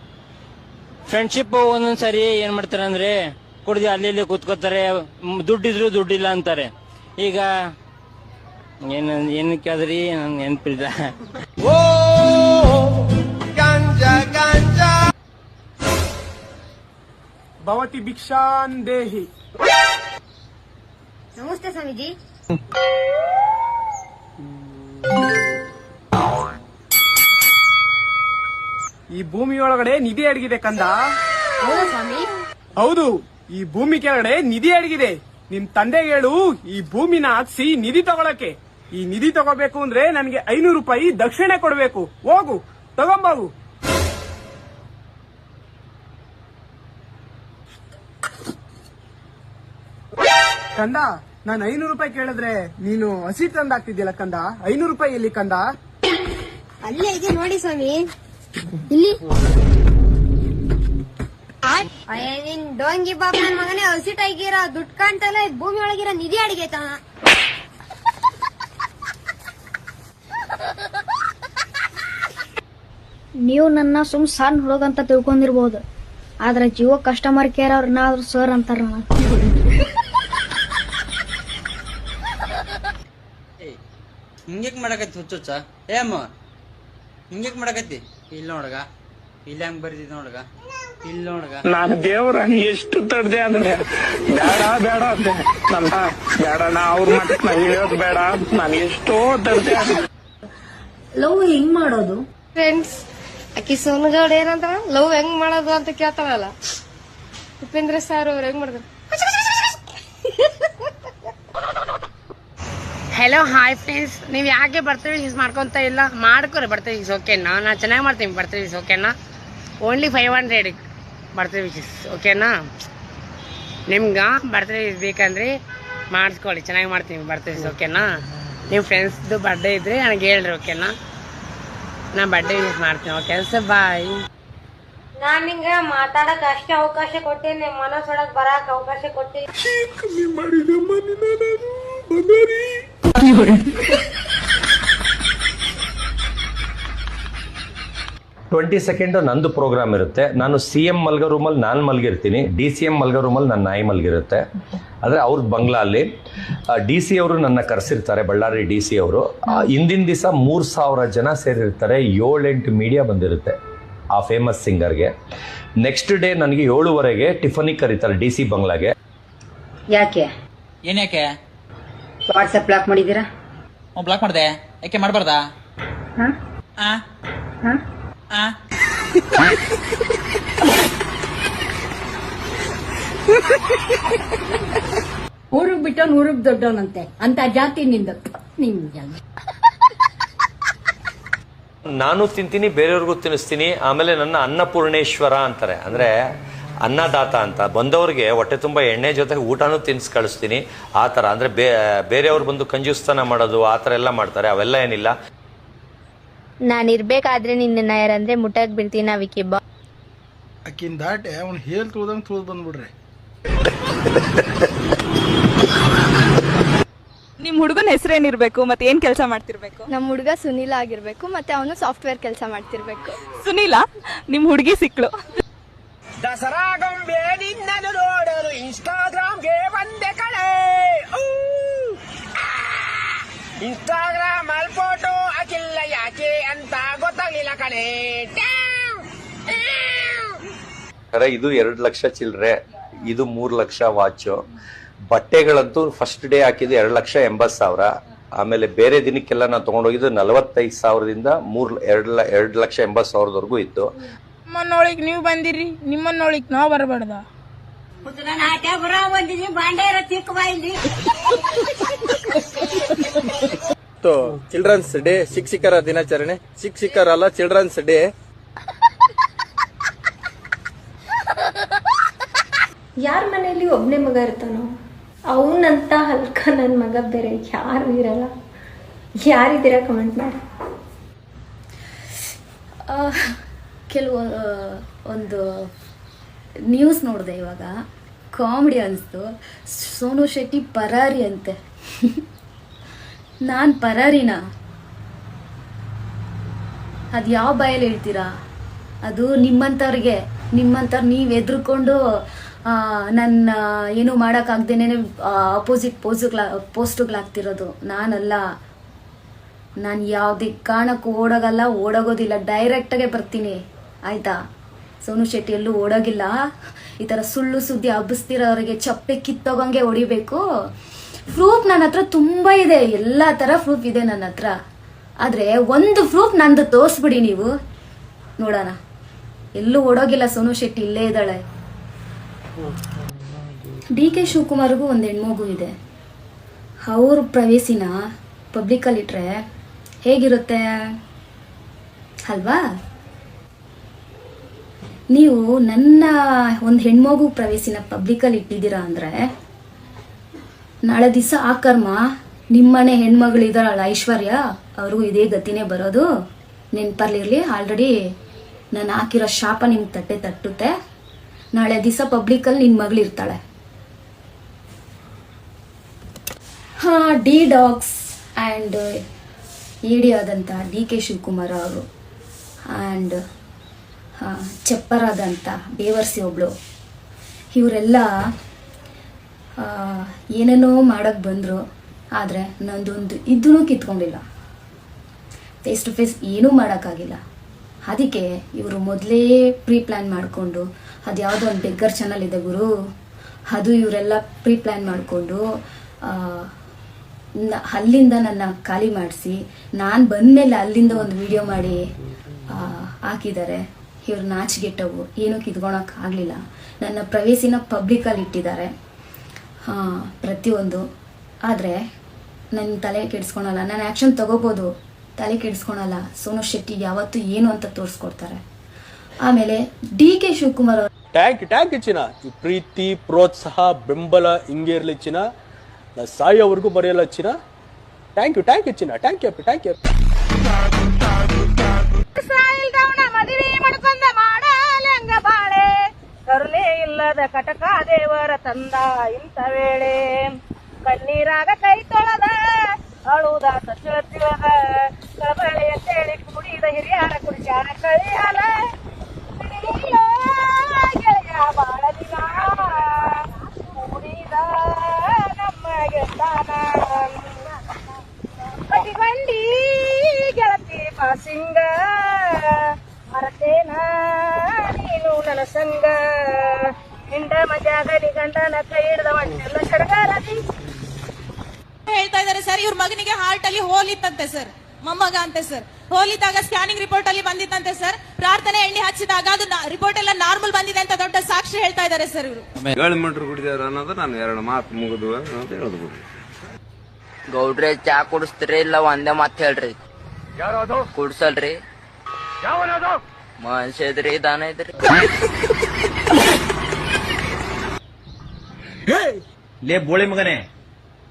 ಫ್ರೆಂಡ್ಶಿಪ್ ಒಂದೊಂದ್ಸರಿ ಏನ್ ಮಾಡ್ತಾರೆ ಅಂದ್ರೆ, ಕುಡ್ದು ಅಲ್ಲಿ ಇಲ್ಲಿ ಕೂತ್ಕೋತಾರೆ, ದುಡ್ಡಿದ್ರು ದುಡ್ಡಿಲ್ಲ ಅಂತಾರೆ. ಈಗ ಏನ್ ಕೇಳಿದ್ರಿ? ನನ್ ನೆನ್ಪಿಲ್ಲ. ಭವತಿ ಭಿಕ್ಷಾನ್ ದೇಹಿ. ನಮಸ್ತೆ ಸ್ವಾಮೀಜಿ. ಈ ಭೂಮಿಯೊಳಗಡೆ ನಿಧಿ ಅಡಗಿದೆ ಕಂದ. ಹೌದಾ ಸ್ವಾಮಿ? ಹೌದು, ಈ ಭೂಮಿ ಕೆಳಗಡೆ ನಿಧಿ ಅಡಗಿದೆ. ನಿಮ್ ತಂದೆಗೆ ಹೇಳು ಈ ಭೂಮಿನ ಹಾಕ್ಸಿ ನಿಧಿ ತಗೊಳಕ್ಕೆ. ಈ ನಿಧಿ ತಗೋಬೇಕು ಅಂದ್ರೆ ನನ್ಗೆ 500 ರೂಪಾಯಿ ದಕ್ಷಿಣೆ ಕೊಡ್ಬೇಕು. ಹೋಗು ತಗೊಂಬೋಗು. ಕಂದ, ನಾನು 500 ರೂಪಾಯಿ ಕೇಳಿದ್ರೆ ನೀನು ಹಸಿ ತಂದಾಗ್ತಿದ್ಯಲ್ಲ ಕಂದ. 500 ರೂಪಾಯಿ ಎಲ್ಲಿ ಕಂದ? ಅಲ್ಲೇ ಇದೆ ನೋಡಿ ಸ್ವಾಮಿ, ಇಲ್ಲಿ. ನಿನ್ ಡೋಂಗಿ ಬಾಬ್ ನನ್ ಮಗನೇ ಹಸಿಟ್ ಆಗಿರ ದುಡ್ಡು ಕಾಣ್ತಲ್ಲ. ಭೂಮಿ ಒಳಗಿರೋ ನಿಧಿ ಅಡಿಗೆ ನೀವು ನನ್ನ ಸುಮ್ ಸಣ್ಣ ಹುಡುಗ ಅಂತ ತಿಳ್ಕೊಂಡಿರ್ಬೋದು, ಆದ್ರೆ ಜಿಯೋ ಕಸ್ಟಮರ್ ಕೇರ್ ಅವ್ರನ್ನಾದ್ರೂ ಸರ್ ಅಂತಾರ. ಹಿಂಗ್ಯಾಕ್ ಮಾಡಕತ್ತಿ ಹುಚ್ಚುಚ್ಚ? ಏ ಅಮ್ಮ ಹಿಂಗ್ಯಾಕ್ ಮಾಡಕತ್ತಿ? ಇಲ್ಲ ನೋಡಗ, ಇಲ್ಲ ಹಂಗ್ ಬರ್ತಿದ್ ನೋಡಗ, ಇಲ್ಲ ನೋಡಗ. ನಾನು ದೇವ್ರ ಎಷ್ಟು ತಡ್ದೆ ಅಂದ್ರೆ ಬೇಡ ಬೇಡ ಅಂದೆ ನನ್ನ ಬೇಡ ಅವ್ರ ಮಟ್ಟ ನಾನು ಇಳಿಯೋದು ಬೇಡ ನಾನು ಎಷ್ಟೋ ತಡ್ದೆ. ಲವ್ ಹೆಂಗ್ ಮಾಡೋದು? ಫ್ರೆಂಡ್ಸ್, ಅಕ್ಕಿ ಸೋನು ಗೌಡ ಏನಂತ ಲವ್ ಹೆಂಗ್ ಮಾಡೋದು ಅಂತ ಕೇಳ್ತಾಳಲ್ಲ, ಉಪೇಂದ್ರ ಸರ್ ಅವ್ರು ಹೆಂಗ್ ಮಾಡಿದ್ರು? ಹೆಲೋ ಹಾಯ್ ಫ್ರೆಂಡ್ಸ್, ನೀವು ಯಾಕೆ ಬರ್ತಡೇ ವಿಶ್ ಮಾಡ್ಕೊತ ಇಲ್ಲ? ಮಾಡ್ಕೊರಿ ಬರ್ತಡೇ ವಿಶ್, ಓಕೆನಾ? ನಾನು ಚೆನ್ನಾಗಿ ಮಾಡ್ತೀನಿ ಬರ್ತಡೇ ವಿಶ್, ಓಕೆನಾ? ಓನ್ಲಿ 500 ಬರ್ತಡೇ ವಿಶಸ್, ಓಕೆನಾ? ನಿಮ್ಗೆ ಬರ್ತಡೇ ವಿಶ್ ಬೇಕಂದ್ರೆ ಮಾಡಿಸ್ಕೊಳ್ಳಿ, ಚೆನ್ನಾಗಿ ಮಾಡ್ತೀನಿ ಬರ್ತಡೇ ವಿಶ್, ಓಕೆನಾ? ನಿಮ್ಮ ಫ್ರೆಂಡ್ಸ್ದು ಬರ್ಡೇ ಇದ್ರೆ ನನಗೆ ಹೇಳ್ರಿ, ಓಕೆನಾ? ನಾನು ಬರ್ಡೇ ವಿಶ್ ಮಾಡ್ತೀನಿ, ಓಕೆ ಸರ್, ಬಾಯ್. ನಾನ್ ನಿಂಗ ಮಾತಾಡಕ್ ಅಷ್ಟೇ ಅವಕಾಶ ಕೊಟ್ಟೇನೆ, ಮನಸ್ಸೊಳಗ್ ಬರಾಕ್ ಅವಕಾಶ ಕೊಟ್ಟೆ. 22 ನಂದು ಪ್ರೋಗ್ರಾಮ್ ಇರುತ್ತೆ. ನಾನು CM ಮಲ್ಗೋ ರೂಮಲ್ಲಿ ನಾನು ಮಲಗಿರ್ತೀನಿ, DCM ಮಲ್ಗೋ ರೂಮಲ್ಲಿ ನನ್ನ ನಾಯಿ ಮಲಗಿರುತ್ತೆ. ಆದರೆ ಅವ್ರದ್ದು ಬಂಗ್ಲಾ ಅಲ್ಲಿ. DC ಅವರು ನನ್ನ ಕರೆಸಿರ್ತಾರೆ, ಬಳ್ಳಾರಿ DC ಅವರು. ಹಿಂದಿನ ದಿವಸ 3000 ಜನ ಸೇರಿರ್ತಾರೆ, 7-8 ಮೀಡಿಯಾ ಬಂದಿರುತ್ತೆ ಆ ಫೇಮಸ್ ಸಿಂಗರ್ಗೆ. ನೆಕ್ಸ್ಟ್ ಡೇ ನನಗೆ 7:30ಗೆ ಟಿಫನಿಗೆ ಕರೀತಾರೆ DC ಬಂಗ್ಲಾಗೆ. ಯಾಕೆ? ಏನ್ಯಾಕೆ? ವಾಟ್ಸಪ್ ಬ್ಲಾಕ್ ಮಾಡಿದ್ದೀರಾ? ಬ್ಲಾಕ್ ಮಾಡ್ದೆ, ಯಾಕೆ ಮಾಡ್ಬಾರ್ದಾ? ಊರಿಗೆ ಬಿಟ್ಟವನ್ ಊರಿಗೆ ದೊಡ್ಡವನಂತೆ ಅಂತ ಜಾತಿ ನಿಂದ ನಿಮ್ಗೆ. ನಾನು ತಿಂತೀನಿ, ಬೇರೆಯವ್ರಿಗೂ ತಿನ್ನಿಸ್ತೀನಿ. ಆಮೇಲೆ ನನ್ನ ಅನ್ನಪೂರ್ಣೇಶ್ವರ ಅಂತಾರೆ, ಅಂದರೆ ಅನ್ನದಾತ ಅಂತ. ಬಂದವ್ರಿಗೆ ಹೊಟ್ಟೆ ತುಂಬ ಎಣ್ಣೆ ಜೊತೆಗೆ ಊಟನೂ ತಿನ್ನಿಸಿ ಕಳಿಸ್ತೀನಿ. ಆ ಥರ ಅಂದರೆ ಬೇರೆಯವ್ರು ಬಂದು ಕಂಜೂಸ್ತಾನ ಮಾಡೋದು ಆ ಥರ ಎಲ್ಲ ಮಾಡ್ತಾರೆ, ಅವೆಲ್ಲ ಏನಿಲ್ಲ. ನಾನು ಇರ್ಬೇಕಾದ್ರೆ ನಿನ್ನ ಯಾರಂದ್ರೆ ಮುಟ್ಟಾಕ್ ಬಿಡ್ತೀನಿ ನಾವಿಕಿ ಬಾ. ಅಕ್ಕಿನ ದಾಟೆ ಅವ್ನು ಹೇಲ್ ತುಳ್ದಂಗೆ ತುಳ್ದು ಬಂದ್ಬಿಡ್ರಿ. ನಿಮ್ ಹುಡುಗನ ಹೆಸರೇನಿರ್ಬೇಕು ಮತ್ತೆ ಏನ್ ಕೆಲಸ ಮಾಡ್ತಿರ್ಬೇಕು? ನಮ್ಮ ಹುಡುಗ ಸುನೀಲ ಆಗಿರ್ಬೇಕು, ಮತ್ತೆ ಅವನು ಸಾಫ್ಟ್ವೇರ್ ಕೆಲಸ ಮಾಡ್ತಿರ್ಬೇಕು. ಸುನೀಲ, ನಿಮ್ ಹುಡುಗಿ ಸಿಕ್ಳು. ದಸರಾ ಗೊಂಬೆ ನಿನ್ನನ್ನು ನೋಡಲು ಇನ್ಸ್ಟಾಗ್ರಾಮ್ಗೆ ಬಂದೆ ಕಳೆ. ಇನ್ಸ್ಟಾಗ್ರಾಮ್ ಅಲ್ಲಿ ಫೋಟೋ ಹಾಕಿಲ್ಲ ಯಾಕೆ ಅಂತ ಗೊತ್ತಾಗಿಲ್ಲ ಕಣೆ. ಇದು 2 ಲಕ್ಷ ಚಿಲ್ಲರೆ, ಇದು 3 ಲಕ್ಷ ವಾಚು. ಬಟ್ಟೆಗಳಂತೂ ಫಸ್ಟ್ ಡೇ ಹಾಕಿದ್ದು 2,80,000. ಆಮೇಲೆ ಬೇರೆ ದಿನಕ್ಕೆಲ್ಲ ನಾನು ತೊಗೊಂಡೋಗಿದ್ದು 45,000ದಿಂದ 2,80,000ವರೆಗೂ ಇತ್ತು. ನಿಮ್ಮನ್ನೊಳಗ್ ನೀವು ಬಂದಿರಿ, ನಿಮ್ಮನ್ನೊಳಗ್ ನಾವು ಬರಬಾರ್ದ? ಚಿಲ್ಡ್ರನ್ಸ್ ಡೇ, ಶಿಕ್ಷಕರ ದಿನಾಚರಣೆ. ಶಿಕ್ಷಕರಲ್ಲ, ಚಿಲ್ಡ್ರನ್ಸ್ ಡೇ. ಯಾರ ಮನೆಯಲ್ಲಿ ಒಬ್ನೇ ಮಗ ಇರ್ತಾನೋ ಅವನಂತ ಹಲ್ಕ ನನ್ನ ಮಗ ಬೇರೆ ಯಾರು ಇರಲ್ಲ. ಯಾರಿದ್ದೀರಾ ಕಮೆಂಟ್ ಮಾಡಿ. ಒಂದು ನ್ಯೂಸ್ ನೋಡಿದೆ ಇವಾಗ, ಕಾಮಿಡಿ ಅನಿಸ್ತು. ಸೋನು ಶೆಟ್ಟಿ ಪರಾರಿ ಅಂತೆ. ನಾನು ಪರಾರಿನಾ? ಅದು ಯಾವ ಬಾಯಲ್ಲಿ ಹೇಳ್ತೀರಾ? ಅದು ನಿಮ್ಮಂಥವ್ರಿಗೆ, ನೀವು ಹೆದರ್ಕೊಂಡು ನನ್ನ ಏನೂ ಮಾಡೋಕ್ಕಾಗ್ದೇನೆ ಅಪೋಸಿಟ್ ಪೋಸ್ಟುಗಳಾಗ್ತಿರೋದು. ನಾನಲ್ಲ, ನಾನು ಯಾವುದೇ ಕಾರಣಕ್ಕೂ ಓಡೋಗೋದಿಲ್ಲ, ಡೈರೆಕ್ಟಾಗೆ ಬರ್ತೀನಿ, ಆಯಿತಾ? ಸೋನು ಶೆಟ್ಟಿ ಎಲ್ಲೂ ಓಡೋಗಿಲ್ಲ. ಈ ಥರ ಸುಳ್ಳು ಸುದ್ದಿ ಹಬ್ಬಿಸ್ತಿರೋರಿಗೆ ಚಪ್ಪೆ ಕಿತ್ತೋಗಂಗೆ ಹೊಡಿಬೇಕು. ಪ್ರೂಫ್ ನನ್ನ ಹತ್ರ ತುಂಬ ಇದೆ, ಎಲ್ಲ ಥರ ಪ್ರೂಫ್ ಇದೆ ನನ್ನ ಹತ್ರ. ಆದರೆ ಒಂದು ಪ್ರೂಫ್ ನಂದು ತೋರಿಸ್ಬಿಡಿ ನೀವು ನೋಡೋಣ. ಎಲ್ಲೂ ಓಡೋಗಿಲ್ಲ ಸೋನು ಶೆಟ್ಟಿ, ಇಲ್ಲೇ ಇದ್ದಾಳೆ. DK ಶಿವಕುಮಾರ್ಗೂ ಒಂದು ಹೆಣ್ಮಗು ಇದೆ. ಅವ್ರ ಪ್ರವೇಶಿನ ಪಬ್ಲಿಕಲ್ಲಿಟ್ರೆ ಹೇಗಿರುತ್ತೆ ಅಲ್ವಾ? ನೀವು ನನ್ನ ಒಂದು ಹೆಣ್ಮಗು ಪ್ರವೇಶಿನ ಪಬ್ಲಿಕಲ್ಲಿ ಇಟ್ಟಿದ್ದೀರಾ ಅಂದರೆ ನಾಳೆ ದಿವಸ ಆ ಕರ್ಮ ನಿಮ್ಮನೆ ಹೆಣ್ಮಗಳಿದಾರಲ್ಲ ಐಶ್ವರ್ಯ, ಅವ್ರಿಗೂ ಇದೇ ಗತಿನೇ ಬರೋದು. ನೆನ್ಪರ್ಲಿರಲಿ, ಆಲ್ರೆಡಿ ನಾನು ಹಾಕಿರೋ ಶಾಪ ನಿಮ್ಗೆ ತಟ್ಟುತ್ತೆ. ನಾಳೆ ದಿವಸ ಪಬ್ಲಿಕಲ್ಲಿ ನಿನ್ನ ಮಗಳಿರ್ತಾಳೆ. D-Dogs ಆ್ಯಂಡ್ ED ಆದಂಥ DK ಶಿವಕುಮಾರ್ ಅವರು ಆ್ಯಂಡ್ ಚಪ್ಪರಾದಂಥ ಬೇವರ್ಸಿ ಒಬ್ಳು, ಇವರೆಲ್ಲ ಏನೇನೋ ಮಾಡೋಕ್ಕೆ ಬಂದರು. ಆದರೆ ನಂದೊಂದು ಇದೂ ಕಿತ್ಕೊಂಡಿಲ್ಲ. ಫೇಸ್ ಟು ಫೇಸ್ ಏನೂ ಮಾಡೋಕ್ಕಾಗಿಲ್ಲ. ಅದಕ್ಕೆ ಇವರು ಮೊದಲೇ ಪ್ರೀ ಪ್ಲ್ಯಾನ್ ಮಾಡಿಕೊಂಡು, ಅದು ಯಾವುದೋ ಒಂದು ಬೆಗ್ಗರ್ ಚಾನಲ್ ಇದೆ ಗುರು, ಅದು ಇವರೆಲ್ಲ ಪ್ರೀ ಪ್ಲ್ಯಾನ್ ಮಾಡಿಕೊಂಡು ಅಲ್ಲಿಂದ ನನ್ನ ಖಾಲಿ ಮಾಡಿಸಿ ನಾನು ಬಂದಮೇಲೆ ಅಲ್ಲಿಂದ ಒಂದು ವಿಡಿಯೋ ಮಾಡಿ ಹಾಕಿದ್ದಾರೆ. ಇವ್ರು ನಾಚಿಗೆಟ್ಟವು, ಏನೂ ಕಿತ್ಕೊಳಕ್ಕಾಗಲಿಲ್ಲ. ನನ್ನ ಪ್ರವೇಶಿನ ಪಬ್ಲಿಕಲ್ಲಿ ಇಟ್ಟಿದ್ದಾರೆ ಪ್ರತಿಯೊಂದು. ಆದರೆ ನನ್ನ ತಲೆ ಕೆಡಿಸ್ಕೊಳಲ್ಲ, ನಾನು ಆ್ಯಕ್ಷನ್ ತಗೋಬೋದು, ತಲೆ ಕೆಡಿಸ್ಕೊಳಲ್ಲ. ಸೋನು ಶೆಟ್ಟಿ ಯಾವತ್ತೂ ಏನು ಅಂತ ತೋರಿಸ್ಕೊಡ್ತಾರೆ. ಆಮೇಲೆ DK ಶಿವಕುಮಾರ್ ಅವರು ಟ್ಯಾಂಕ್ ಚಿನ್ನ. ಈ ಪ್ರೀತಿ, ಪ್ರೋತ್ಸಾಹ, ಬೆಂಬಲ ಹಿಂಗೆ ಇರಲಿ ಚಿನ್ನ. ನಾ ಸಾಯೋವರೆಗೂ ಬರೆಯಲ್ಲ ಚಿನ್ನ. ಥ್ಯಾಂಕ್ ಯು ಚಿನ್ನ. Thank you. ಮದುವೆ ಮಾಡ್ಕೊಂಡ ಮಾಡಲಂಗ ಬಾಳೆ, ಕರುಣೆ ಇಲ್ಲದ ಕಟಕ ದೇವರ ತಂದ ಇಂಥ ವೇಳೆ, ಕಣ್ಣೀರಾಗ ಕೈ ತೊಳೆದ ಅಳುದಾತ ತಿಳದ ಕಳಬಳೆ ಅಂತೇಳಿ ಕುಡಿದ ಹಿರಿಯರ ಕುಡಿಸ್ಯಾರ ಕಳಿಯಾಲ ಗೆಳೆಯ ಬಾಳ ದಿನ ಕುಡಿದ ನಮ್ಮ ಗೆದ್ದಾನ ಕಟಿಗಂಡಿ ಗೆಳತಿ ಪಾಸಿಂಗ ಮರತೇನ ನೀನು ನನ್ನ ಸಂಗ ಹಿಂಡ ಮಜಾಗಲಿ ಗಂಡನ ಕೈ ಹಿಡ್ದ ಒಂಟೆಲ್ಲ ಸಡಗಾರದಿ ಹೇಳ್ತಾ ಇದಾರೆ ಸರ್. ಇವ್ರ ಮಗನಿಗೆ ಹಾರ್ಟ್ ಅಲ್ಲಿ ಹೋಲ್ ಇತ್ತಂತೆ ಸರ್, ಮೊಮ್ಮಗ ಅಂತೆ ಸರ್. ಹೋಲ್ ಇದ್ದಾಗ ಸ್ಕ್ಯಾನಿಂಗ್ ರಿಪೋರ್ಟ್ ಅಲ್ಲಿ ಬಂದಿತ್ತಂತೆ ಸರ್. ಪ್ರಾರ್ಥನೆ ಎಣ್ಣೆ ಹಚ್ಚಿದಾಗ ಅದು ರಿಪೋರ್ಟ್ ಎಲ್ಲ ನಾರ್ಮಲ್ ಬಂದಿದೆ ಅಂತ ದೊಡ್ಡ ಸಾಕ್ಷಿ ಹೇಳ್ತಾ ಇದಾರೆ ಸರ್ ಇವರು. 7 ಮೀಟರ್ ಕುಡಿದಾರ ಅನ್ನೋದು ನಾನು 2 ಮಾತು ಮುಗಿದು ಅಂತ ಹೇಳೋದು ಬಿಡ್ರಿ. ಗೌಡ್ರೆ ಚಾ ಕುಡಿಸ್ತೀರಿ ಇಲ್ಲ ಒಂದೇ ಮಾತು ಹೇಳ್ರಿ? ಕುಡ್ಸಲ್ರಿ? ಮನುಷ್ಯ ಇದ್ರಿ ದಾನ ಇದ್ರಿ? ಲೇ ಬೋಳೆ ಮಗನೇ,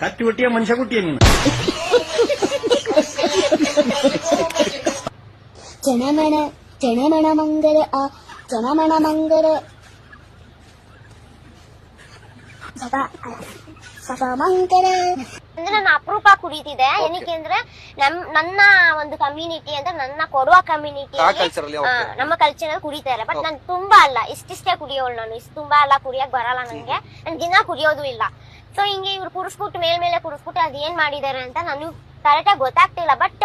ಕತ್ತಿ ಹುಟ್ಟಿಯ ಮನುಷ್ಯ ಹುಟ್ಟಿಯ ನೀನು. ಜನಮಣ ಮಂಗಲ ಜನಮಣ ಮಂಗಲ ಮಂಗಲ ಅಂದ್ರೆ ನಾನು ಅಪರೂಪ ಕುಡಿತಿದ್ದೆ. ಏನಕ್ಕೆ ಅಂದ್ರೆ ನನ್ನ ಒಂದು ಕಮ್ಯುನಿಟಿ ಅಂದ್ರೆ ನನ್ನ ಕೊಡುವ ಕಮ್ಯುನಿಟಿ ನಮ್ಮ ಕಲ್ಚರ್ ಕುಡಿತಾರೆ. ಬಟ್ ನಾನು ತುಂಬಾ ಅಲ್ಲ, ಇಷ್ಟಿಷ್ಟೇ ಕುಡಿಯೋಳು ನಾನು. ಇಷ್ಟು ತುಂಬಾ ಎಲ್ಲ ಕುಡಿಯಕ್ ಬರಲ್ಲ ನಂಗೆ. ನಾನು ದಿನ ಕುಡಿಯೋದು ಇಲ್ಲ. ಸೊ ಹಿಂಗೆ ಇವ್ರು ಕುಡಿಸ್ಬಿಟ್ಟು ಮೇಲ್ಮೇಲೆ ಕುಡಿಸ್ಬಿಟ್ಟು ಅದೇನ್ ಮಾಡಿದಾರೆ ಅಂತ ನಾನು ಕರೆಕ್ಟಾಗಿ ಗೊತ್ತಾಗ್ತಿಲ್ಲ. ಬಟ್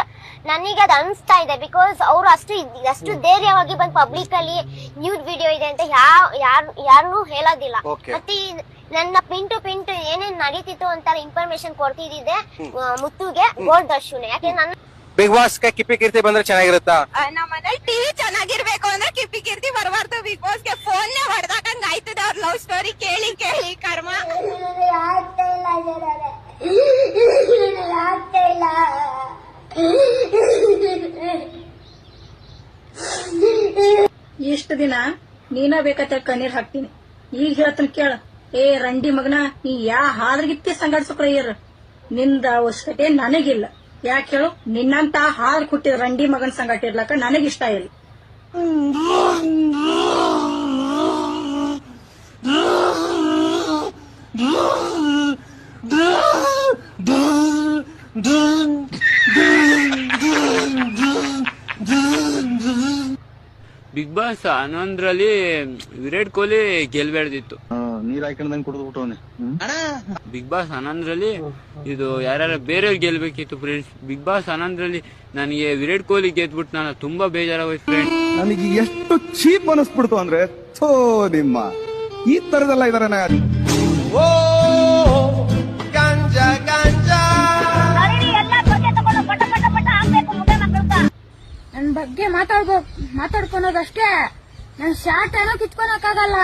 ನನಗೆ ಅದು ಅನಿಸ್ತಾ ಇದೆ. ಬಿಕಾಸ್ ಅವರು ಅಷ್ಟು ಧೈರ್ಯವಾಗಿ ಬಂದು ಪಬ್ಲಿಕ್ ಅಲ್ಲಿ ನ್ಯೂಡ್ ವಿಡಿಯೋ ಇದೆ ಅಂತ ಯಾರನ್ನೂ ಹೇಳೋದಿಲ್ಲ. ಮತ್ತೆ ನನ್ನ ಪಿಂಟು ಏನೇನ್ ನಡೀತಿತ್ತು ಅಂತ ಇನ್ಫಾರ್ಮೇಶನ್ ಕೊಡ್ತಿದ್ದೆ ಮುತ್ತುಗೆ ಗೋಲ್ಡ್ ದರ್ಶನ. ಯಾಕೆ ನನ್ನ ಬಿಗ್ ಬಾಸ್ ಕಿಪ್ಪಿ ಕೀರ್ತಿ ಬಂದ್ರೆ ಚೆನ್ನಾಗಿರುತ್ತಾ? ನಮ್ಮ ಮನೇಲಿ ಟಿವಿ ಚೆನ್ನಾಗಿರ್ಬೇಕು ಅಂದ್ರೆ ಕಿಪ್ಪಿ ಕೀರ್ತಿ ಬರಬಾರ್ದು. ಬಿಗ್ ಬಾಸ್ ಗೆ ಫೋನ್ ಹೊಡೆದಾಕಂಗ ಆಯ್ತದೆ ಅವ್ರ ಲವ್ ಸ್ಟೋರಿ ಕೇಳಿ ಕರ್ಮ. ಇಷ್ಟ ದಿನ ನೀನ ಬೇಕಂತ ಕಣ್ಣೀರ್ ಹಾಕ್ತೀನಿ. ಈಗ ಹೇಳ್ತಾನ ಕೇಳ. ಏ ರಂಡಿ ಮಗನ, ನೀ ಹಾದ್ರಗಿತ್ತಿ ಸಂಗಡ್ಸಕ್ರ ನಿಂದ ಅವಶ್ಯಕತೆ ನನಗಿಲ್ಲ. ಯಾಕೆ ಹೇಳು? ನಿನ್ನಂತ ಹಾಲ್ ಕುಟ್ಟಿದ ರಂಡಿ ಮಗನ್ ಸಂಗಟ ಇರ್ಲಕ್ಕ ನನಗಿಷ್ಟ ಇಲ್ಲ. ಬಿಗ್ ಬಾಸ್ 11ರಲ್ಲಿ ವಿರಾಟ್ ಕೊಹ್ಲಿ ಗೆಲ್ಬೇಡ್ದಿತ್ತು. ನೀರ್ ಹಾಕೊಂಡಂಗ್ ಕುಡಿದ್ಬಿಟ್ಟವನೆ. ಬಿಗ್ ಬಾಸ್ 11ರಲ್ಲಿ ಇದು ಯಾರ್ಯಾರ ಬೇರೆಯವ್ರು ಗೆಲ್ಬೇಕಿತ್ತು ಫ್ರೆಂಡ್ಸ್. ಬಿಗ್ ಬಾಸ್ 11ರಲ್ಲಿ ನನಗೆ ವಿರಾಟ್ ಕೊಹ್ಲಿ ಗೆದ್ಬಿಟ್ಟು ನಾನು ತುಂಬಾ ಬೇಜಾರಾಗೋಯ್ತು ಫ್ರೆಂಡ್ಸ್. ನನಗೆ ಎಷ್ಟು ಚೀಪ್ ಅನಿಸ್ಬಿಡ್ತು ಅಂದ್ರೆ, ಥೋ ನಿಮ್ಮ ಈ ತರದೆಲ್ಲ ಇದಾರೆ. ನನ್ ಬಗ್ಗೆ ಮಾತಾಡ್ಕೊಳೋದಷ್ಟೇ. ನನ್ ಶಾರ್ಟ್ ಏನೋ ಕಿತ್ಕೊಳಕ್ಕಾಗಲ್ಲ.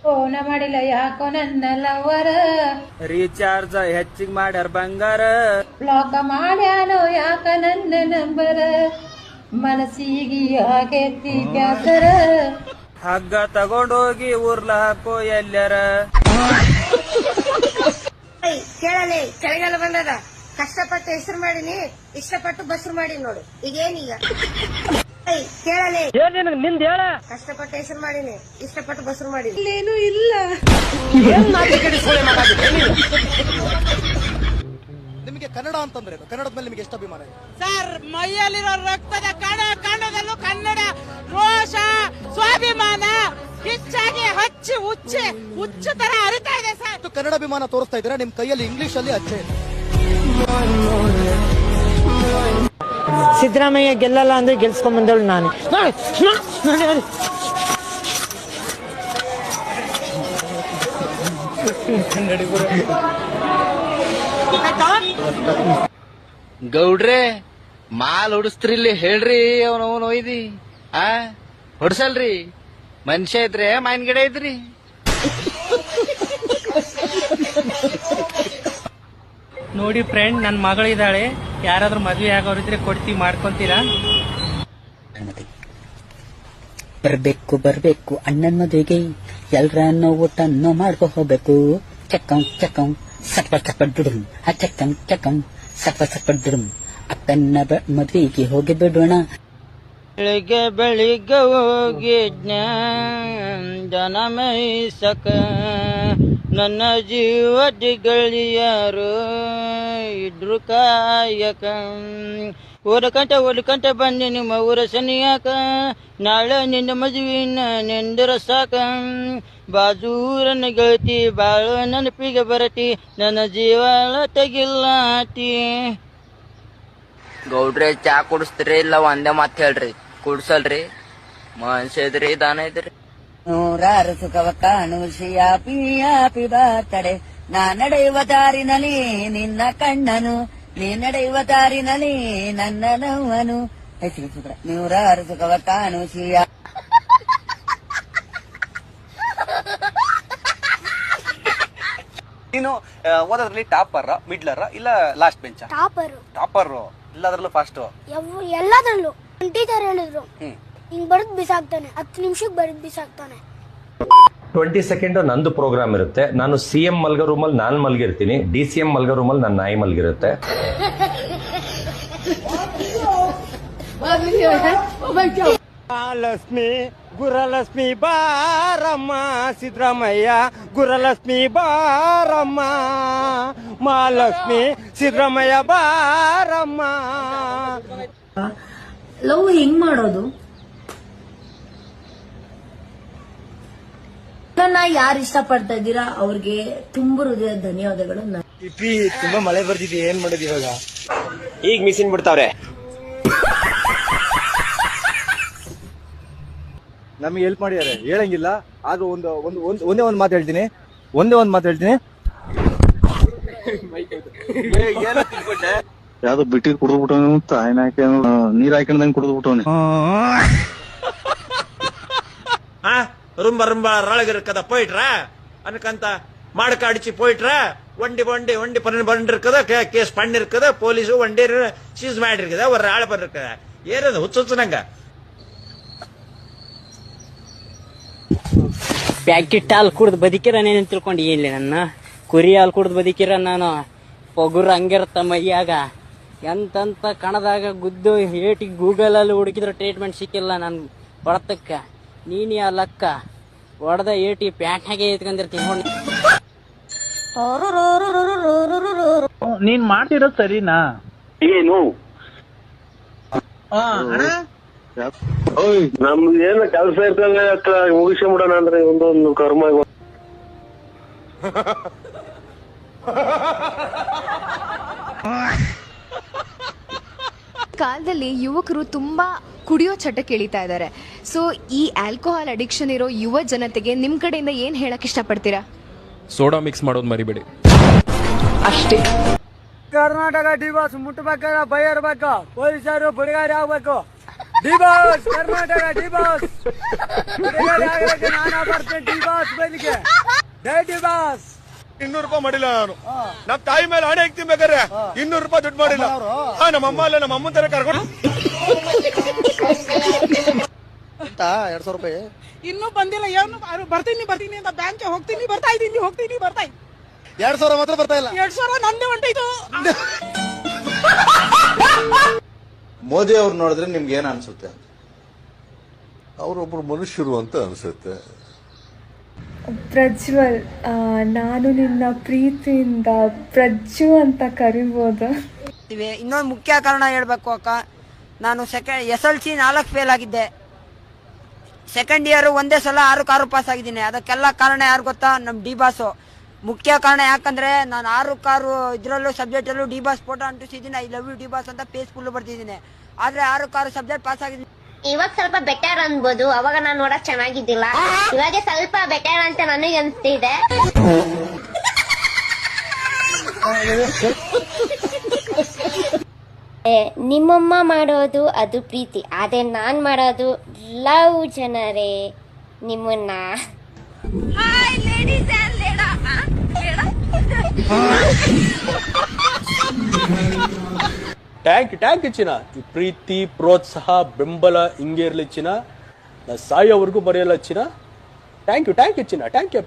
ಫೋನ ಮಾಡಿಲ್ಲ ಯಾಕೋ ನನ್ನ ಲವರ, ರೀಚಾರ್ಜ್ ಹೆಚ್ಚಿಗೆ ಮಾಡ್ಯಾರ ಬಂಗಾರ, ಬ್ಲಾಕ್ ಮಾಡ್ಯಾನೋ ಯಾಕ ನನ್ನ ನಂಬರ, ಮನಸ್ಸಿಗೆ ಆಗೈತಿ ಬ್ಯಾಸರ, ಹಗ್ಗ ತಗೊಂಡೋಗಿ ಊರ್ಲ ಹಾಕೋ ಎಲ್ಲರ. ಕೇಳಲಿ, ಚಳಿಗಾಲ ಬಂದದ, ಕಷ್ಟಪಟ್ಟು ಹೆಸರು ಮಾಡೀನಿ, ಇಷ್ಟಪಟ್ಟು ಬಸ್ರು ಮಾಡಿ ನೋಡು. ಈಗೇನೀಗ ಕೇಳಲಿ ಏನ್ ನಿಂದ ಹೇಳ ಕಷ್ಟಪಟ್ಟು ಹೆಸರು ಮಾಡೀನಿ, ಇಷ್ಟಪಟ್ಟು ಬಸರು ಮಾಡೀನಿ. ಇಲ್ಲೇನು ಇಲ್ಲ. ನಿಮಗೆ ಕನ್ನಡ ಅಂತಂದ್ರೆ ಕನ್ನಡದ ಮೇಲೆ ನಿಮಗೆ ಎಷ್ಟು ಅಭಿಮಾನ ಇದೆ? ಸರ್, ಮೈಯಲ್ಲಿರೋ ರಕ್ತದ ಕಣದಲ್ಲೂ ಕನ್ನಡ ರೋಷ ಸ್ವಾಭಿಮಾನ ಹೆಚ್ಚಾಗಿ ಹಚ್ಚಿ ಹುಚ್ಚು ತರ ಹರಿತಾ ಇದೆ ಸರ್. ಇಷ್ಟು ಕನ್ನಡ ಅಭಿಮಾನ ತೋರಿಸ್ತಾ ಇದ್ದೀರಾ, ನಿಮ್ ಕೈಯಲ್ಲಿ ಇಂಗ್ಲಿಷ್ ಅಲ್ಲಿ ಅಚ್ಚೆ ಇದೆ. ಸಿದ್ದರಾಮಯ್ಯ ಗೆಲ್ಲಲ್ಲ ಅಂದ್ರೆ ಗೆಲ್ಸ್ಕೊಂಡ್ ಬಂದಳು ನಾನು. ಗೌಡ್ರೆ ಮಾಲ್ ಹೊಡಿಸ್ತ್ರಿಲ್ಲಿ ಹೇಳ್ರಿ, ಅವನವನ್ ಒಯ್ದಿ ಹೊಡ್ಸಲ್ರಿ. ಮನುಷ್ಯ ಇದ್ರೆ ಮಾವಿನ ಗಿಡ ಇದ್ರಿ. ನೋಡಿ ಫ್ರೆಂಡ್, ನನ್ನ ಮಗಳಿದ್ದಾಳೆ, ಯಾರಾದ್ರೂ ಮದ್ವೆ ಆಗೋರಿದ್ರೆ ಕೊಡ್ತಿ ಮಾಡ್ಕೊಂತೀರಾ? ಬರ್ಬೇಕು ಅಣ್ಣನ ಮದುವೆಗೆ ಎಲ್ರನ್ನೋ ಊಟನ್ನು ಮಾಡ್ಕೊ ಹೋಗ್ಬೇಕು. ಚಕ್ಕಂ ಸಟ್ಪಟ್ ದುಡುಮ್, ಆ ಚಕ್ಕಂ ಸಟ್ಪಟ್ ದುಡುಮ್. ಅಕ್ಕನ ಮದ್ವೆಗೆ ಹೋಗಿ ಬಿಡೋಣ. ಬೆಳಿಗ್ಗೆ ಹೋಗಿದ್ನ ಜನ ಮೈಸಕ, ನನ್ನ ಜೀವದ ಗಳಿಯಾರು ಇದ್ರು ಕಾಯಕ. ಓದಕಂಟ ಬಂದೆ ನಿಮ್ಮ ಊರ ಸನಿಯಾಕ, ನಾಳೆ ನಿನ್ನ ಮದುವಿನ ನೆಂದರ ಸಾಕ. ಬಾಜೂರನ್ನ ಗೆಳತಿ ಬಾಳ ನೆನಪಿಗೆ ಬರತಿ, ನನ್ನ ಜೀವನ ತೆಗಿಲ್ಲಾತಿ. ಗೌಡ್ರೆ ಚಾ ಕುಡಿಸ್ತೀರಿ ಇಲ್ಲ ಒಂದೇ ಮಾತ್ ಹೇಳ್ರಿ, ಕುಡ್ಸಲ್ರಿ. ಮನುಷ್ಯ ಇದ್ರಿ ದಾನ ಇದ್ರಿ. ನೂರಾರು ಸುಖವ ಕಾಣು ಶಿಯಾಪಿ ಬರ್ತಡೆ. ನಾ ನಡೆಯುವ ದಾರಿನಲ್ಲಿ ನಿನ್ನ ಕಣ್ಣನು, ನೀ ನಡೆಯುವ ದಾರಿನಲ್ಲಿ ನನ್ನ ನೋವನು. ನೂರಾರು ಸುಖವ ಕಾಣು ಶಿಯಾ. ನೀನು ಓದೋದ್ರಲ್ಲಿ ಟಾಪರ್, ಮಿಡ್ಲರ್ ಇಲ್ಲ ಲಾಸ್ಟ್ ಬೆಂಚ್? ಟಾಪರ್ ಎಲ್ಲದ್ರಲ್ಲೂ ಫಾಸ್ಟ್. ಎಲ್ಲದ್ರಲ್ಲೂ ಟೀಚರ್ ಹೇಳಿದ್ರು ಹಿಂಗ್ ಬರದ್ ಬಿಸಾಕ್ತಾನೆ, 10 ನಿಮಿಷಕ್ಕೆ ಬರದ್ ಬಿಸಾಕ್ತಾನೆ. 20 ಸೆಕೆಂಡ್ ನಂದು ಪ್ರೋಗ್ರಾಮ್ ಇರುತ್ತೆ. ನಾನು CM ಮಲ್ಗೋ ರೂಮಲ್ಲಿ ನಾನು ಮಲ್ಗಿರ್ತೀನಿ, DCM ಮಲ್ಗೋ ರೂಮಲ್ಲಿ ನನ್ನ ನಾಯಿ ಮಲ್ಗಿರುತ್ತೆ. ಲಕ್ಷ್ಮಿ ಗುರಲಕ್ಷ್ಮಿ ಬಾರಮ್ಮ, ಸಿದ್ದರಾಮಯ್ಯ ಗುರಲಕ್ಷ್ಮಿ ಬಾರಮ್ಮ, ಮಹಾಲಕ್ಷ್ಮಿ ಸಿದ್ದರಾಮಯ್ಯ ಬಾರಮ್ಮ. ಲವ್ ಹೆಂಗ್ ಮಾಡೋದು? ನನ್ನ ಯಾರು ಇಷ್ಟಪಡ್ತಾ ಇದ್ದೀರಾ ಅವ್ರಿಗೆ ತುಂಬ ಹೃದಯ ಧನ್ಯವಾದಗಳು. ತುಂಬಾ ಮಳೆ ಬರ್ತಿದೆ, ಏನ್ ಮಾಡೋದು ಇವಾಗ? ಈಗ ಮಿಷಿನ್ ಬಿಡ್ತಾವ್ರೆ. ನಮಗೆ ಹೆಲ್ಪ್ ಮಾಡಿದ್ದಾರೆ, ಹೇಳಂಗಿಲ್ಲ. ಆದ್ರೂ ಒಂದೇ ಒಂದು ಮಾತು ಹೇಳ್ತೀನಿ. ಯಾವ್ದೋ ಬಿಟ್ಟಿ ಕುಡಿದ್ಬಿಟ್ಟವನು, ನೀರ್ ಹಾಕೊಂಡಂಗ್ ಕುಡಿದ್ಬಿಟ್ಟವನು. ರುಂಬ ರಾಳಗಿರ್ಕದ போயிட்ற ಅನ್ಕಂತ ಮಾಡಕ ಅಡಿಚಿ போயிட்ற வண்டி பண்ணிருக்கத கேஸ் பண்ணிருக்கத போலீஸ் வண்டி சீஸ் ಮಾಡಿருக்கದ ஒரு ஆள பண்ணிருக்கத ஏறது ಹುಚ್ಚುಚ್ಚನಂಗ. ಪ್ಯಾಕೆಟ್ ಹಾಲು ಕುಡ್ದು ಬದುಕಿರ ನೀನು ತಿಳ್ಕೊಂಡು ಏನಿಲ್ಲ. ನನ್ನ ಕುರಿ ಹಾಲು ಕುಡ್ದು ಬದುಕಿರ ನಾನು. ಪೊಗುರು ಹಂಗಿರತ್ತ ಮೈಯಾಗ, ಎಂತಂತ ಕಣದಾಗ ಗುದ್ದು ಏಟಿಗೆ ಗೂಗಲಲ್ಲಿ ಹುಡುಕಿದ್ರೆ ಟ್ರೀಟ್ಮೆಂಟ್ ಸಿಕ್ಕಿಲ್ಲ ನನ್ನ ಹೊಡೆತಕ್ಕ. ನೀನು ಆ ಲಕ್ಕ ಹೊಡೆದ ಏಟಿ ಪ್ಯಾಟ್ನಾಗೆ ಎತ್ಕೊಂಡಿರ್ತೀನಿ. ನೀನ್ ಮಾಡ್ತಿರೋದ್ ಸರಿನಾ? ಏನು ನಮ್ದು ಏನು ಕೆಲಸ ಇರ್ತಂಗ ಮುಗಿಸ್ಬಿಡೋಣ ಅಂದ್ರೆ ಒಂದೊಂದು ಕರ್ಮ. ಕಾಲದಲ್ಲಿ ಯುವಕರು ತುಂಬಾ ಕುಡಿಯೋ ಚಟಕ್ಕೆ ಇಳಿತಾ ಇದ್ದಾರೆ. ಸೊ ಈ ಆಲ್ಕೋಹಾಲ್ ಅಡಿಕ್ಷನ್ ಇರೋ ಯುವ ಜನತೆಗೆ ನಿಮ್ ಕಡೆಯಿಂದ ಏನ್ ಹೇಳಕ್ ಇಷ್ಟಪಡ್ತೀರಾ? ಸೋಡಾ ಮಿಕ್ಸ್ ಮಾಡೋದು ಮರಿಬೇಡಿ ಅಷ್ಟೇ. ಕರ್ನಾಟಕ ಡಿಬಾಸ್ ಮುಟ್ಟಬೇಕಾದ್ರೆ ಭಯ ಇರ್ಬೇಕು, ಪೊಲೀಸರು ಬುಡಗಾರಿ ಆಗ್ಬೇಕು. ಡಿಬಾಸ್ ಕರ್ನಾಟಕ ಡಿಬಾಸ್ ಬುಡಗಾರಿ ಆಗಕ್ಕೆ ನಾನು ಬರ್ತೀನಿ. ಡಿಬಾಸ್ ಬದಿಗೆ ಡಿಬಾಸ್. 200 ರೂಪಾಯಿ ಮಾಡಿಲ್ಲ ನಾನು. ನಮ್ಮ ತಾಯಿ ಮೇಲೆ ಹಣೆ ಹಾಕ್ತೀನಿ ಬೇಕಾದ್ರೆ 200 ರೂಪಾಯಿ ದುಡ್ಡು ಮಾಡಿಲ್ಲ. ನಮ್ಮ ಅಮ್ಮ ಅಲ್ಲ, ನಮ್ಮ ಅಮ್ಮನ ತರ ಕರ್ಕೊಂಡು 200 ರೂಪಾಯಿ ಇನ್ನೂ ಬಂದಿಲ್ಲ. ಏನು ಬರ್ತೀನಿ ಅಂತ ಬ್ಯಾಂಕ್ ಹೋಗ್ತೀನಿ, ಬರ್ತಾ ಇದ್ದೀನಿ. 2,000 ಮಾತ್ರ ಬರ್ತಾ ಇಲ್ಲ. 2,000 ನಂದೇ ಹೊಂಟೈತು. ಮೋದಿ ಅವ್ರು ನೋಡಿದ್ರೆ ನಿಮ್ಗೆ ಏನ್ ಅನ್ಸುತ್ತೆ? ಅವರೊಬ್ಬರು ಮನುಷ್ಯರು ಅಂತ ಅನಿಸುತ್ತೆ. ಪ್ರಜ್ವಲ್, ನಾನು ನಿನ್ನ ಪ್ರೀತಿಯಿಂದ ಪ್ರಜ್ಜು ಅಂತ ಕರಿಬೋದು. ಇನ್ನೊಂದು ಮುಖ್ಯ ಕಾರಣ ಹೇಳ್ಬೇಕು ಅಕ್ಕ, ನಾನು SLC 4 ಫೇಲ್ ಆಗಿದ್ದೆ. ಸೆಕೆಂಡ್ ಇಯರ್ ಒಂದೇ ಸಲ 6 ಕಾರು ಪಾಸ್ ಆಗಿದ್ದೀನಿ. ಅದಕ್ಕೆಲ್ಲ ಕಾರಣ ಯಾರು ಗೊತ್ತಾ? ನಮ್ಮ ಡಿ ಬಾಸು ಮುಖ್ಯ ಕಾರಣ. ಯಾಕಂದ್ರೆ ನಾನು 6 ಕಾರು ಇದರಲ್ಲೂ ಸಬ್ಜೆಕ್ಟಲ್ಲೂ ಡಿ ಬಾಸ್ ಫೋಟೋ ಅಂಟಿಸಿದ್ದೀನಿ. I love you D Boss ಅಂತ ಪೇಜ್ ಫುಲ್ ಬರ್ತಿದ್ದೀನಿ. ಆದ್ರೆ 6 ಕಾರು ಸಬ್ಜೆಕ್ಟ್ ಪಾಸ್ ಆಗಿದ್ದೀನಿ. ಇವಾಗ ಸ್ವಲ್ಪ ಬೆಟರ್ ಅನ್ಬೋದು, ಅವಾಗ ನಾನು ನೋಡಕ್ ಚೆನ್ನಾಗಿದ್ದಿಲ್ಲ. ಇವಾಗ ಸ್ವಲ್ಪ ಬೆಟರ್ ಅಂತ ನನಗೆ ಅನ್ಸ್ತಿದೆ. ನಿಮ್ಮಮ್ಮ ಮಾಡೋದು ಅದು ಪ್ರೀತಿ, ಆದ್ರೆ ನಾನ್ ಮಾಡೋದು ಲವ್ ಜನರೇ ನಿಮ್ಮನ್ನ. ಟ್ಯಾಂಕ್ ಯು ಚಿನ್ನ. ಈ ಪ್ರೀತಿ, ಪ್ರೋತ್ಸಾಹ, ಬೆಂಬಲ ಹಿಂಗೆ ಇರಲಿ ಚಿನ್ನ. ನಾ ಸಾಯೋವರೆಗೂ ಬರೆಯಲ್ಲ ಚಿನ್ನ. ಥ್ಯಾಂಕ್ ಯು ಚಿನ್ನ. Thank you.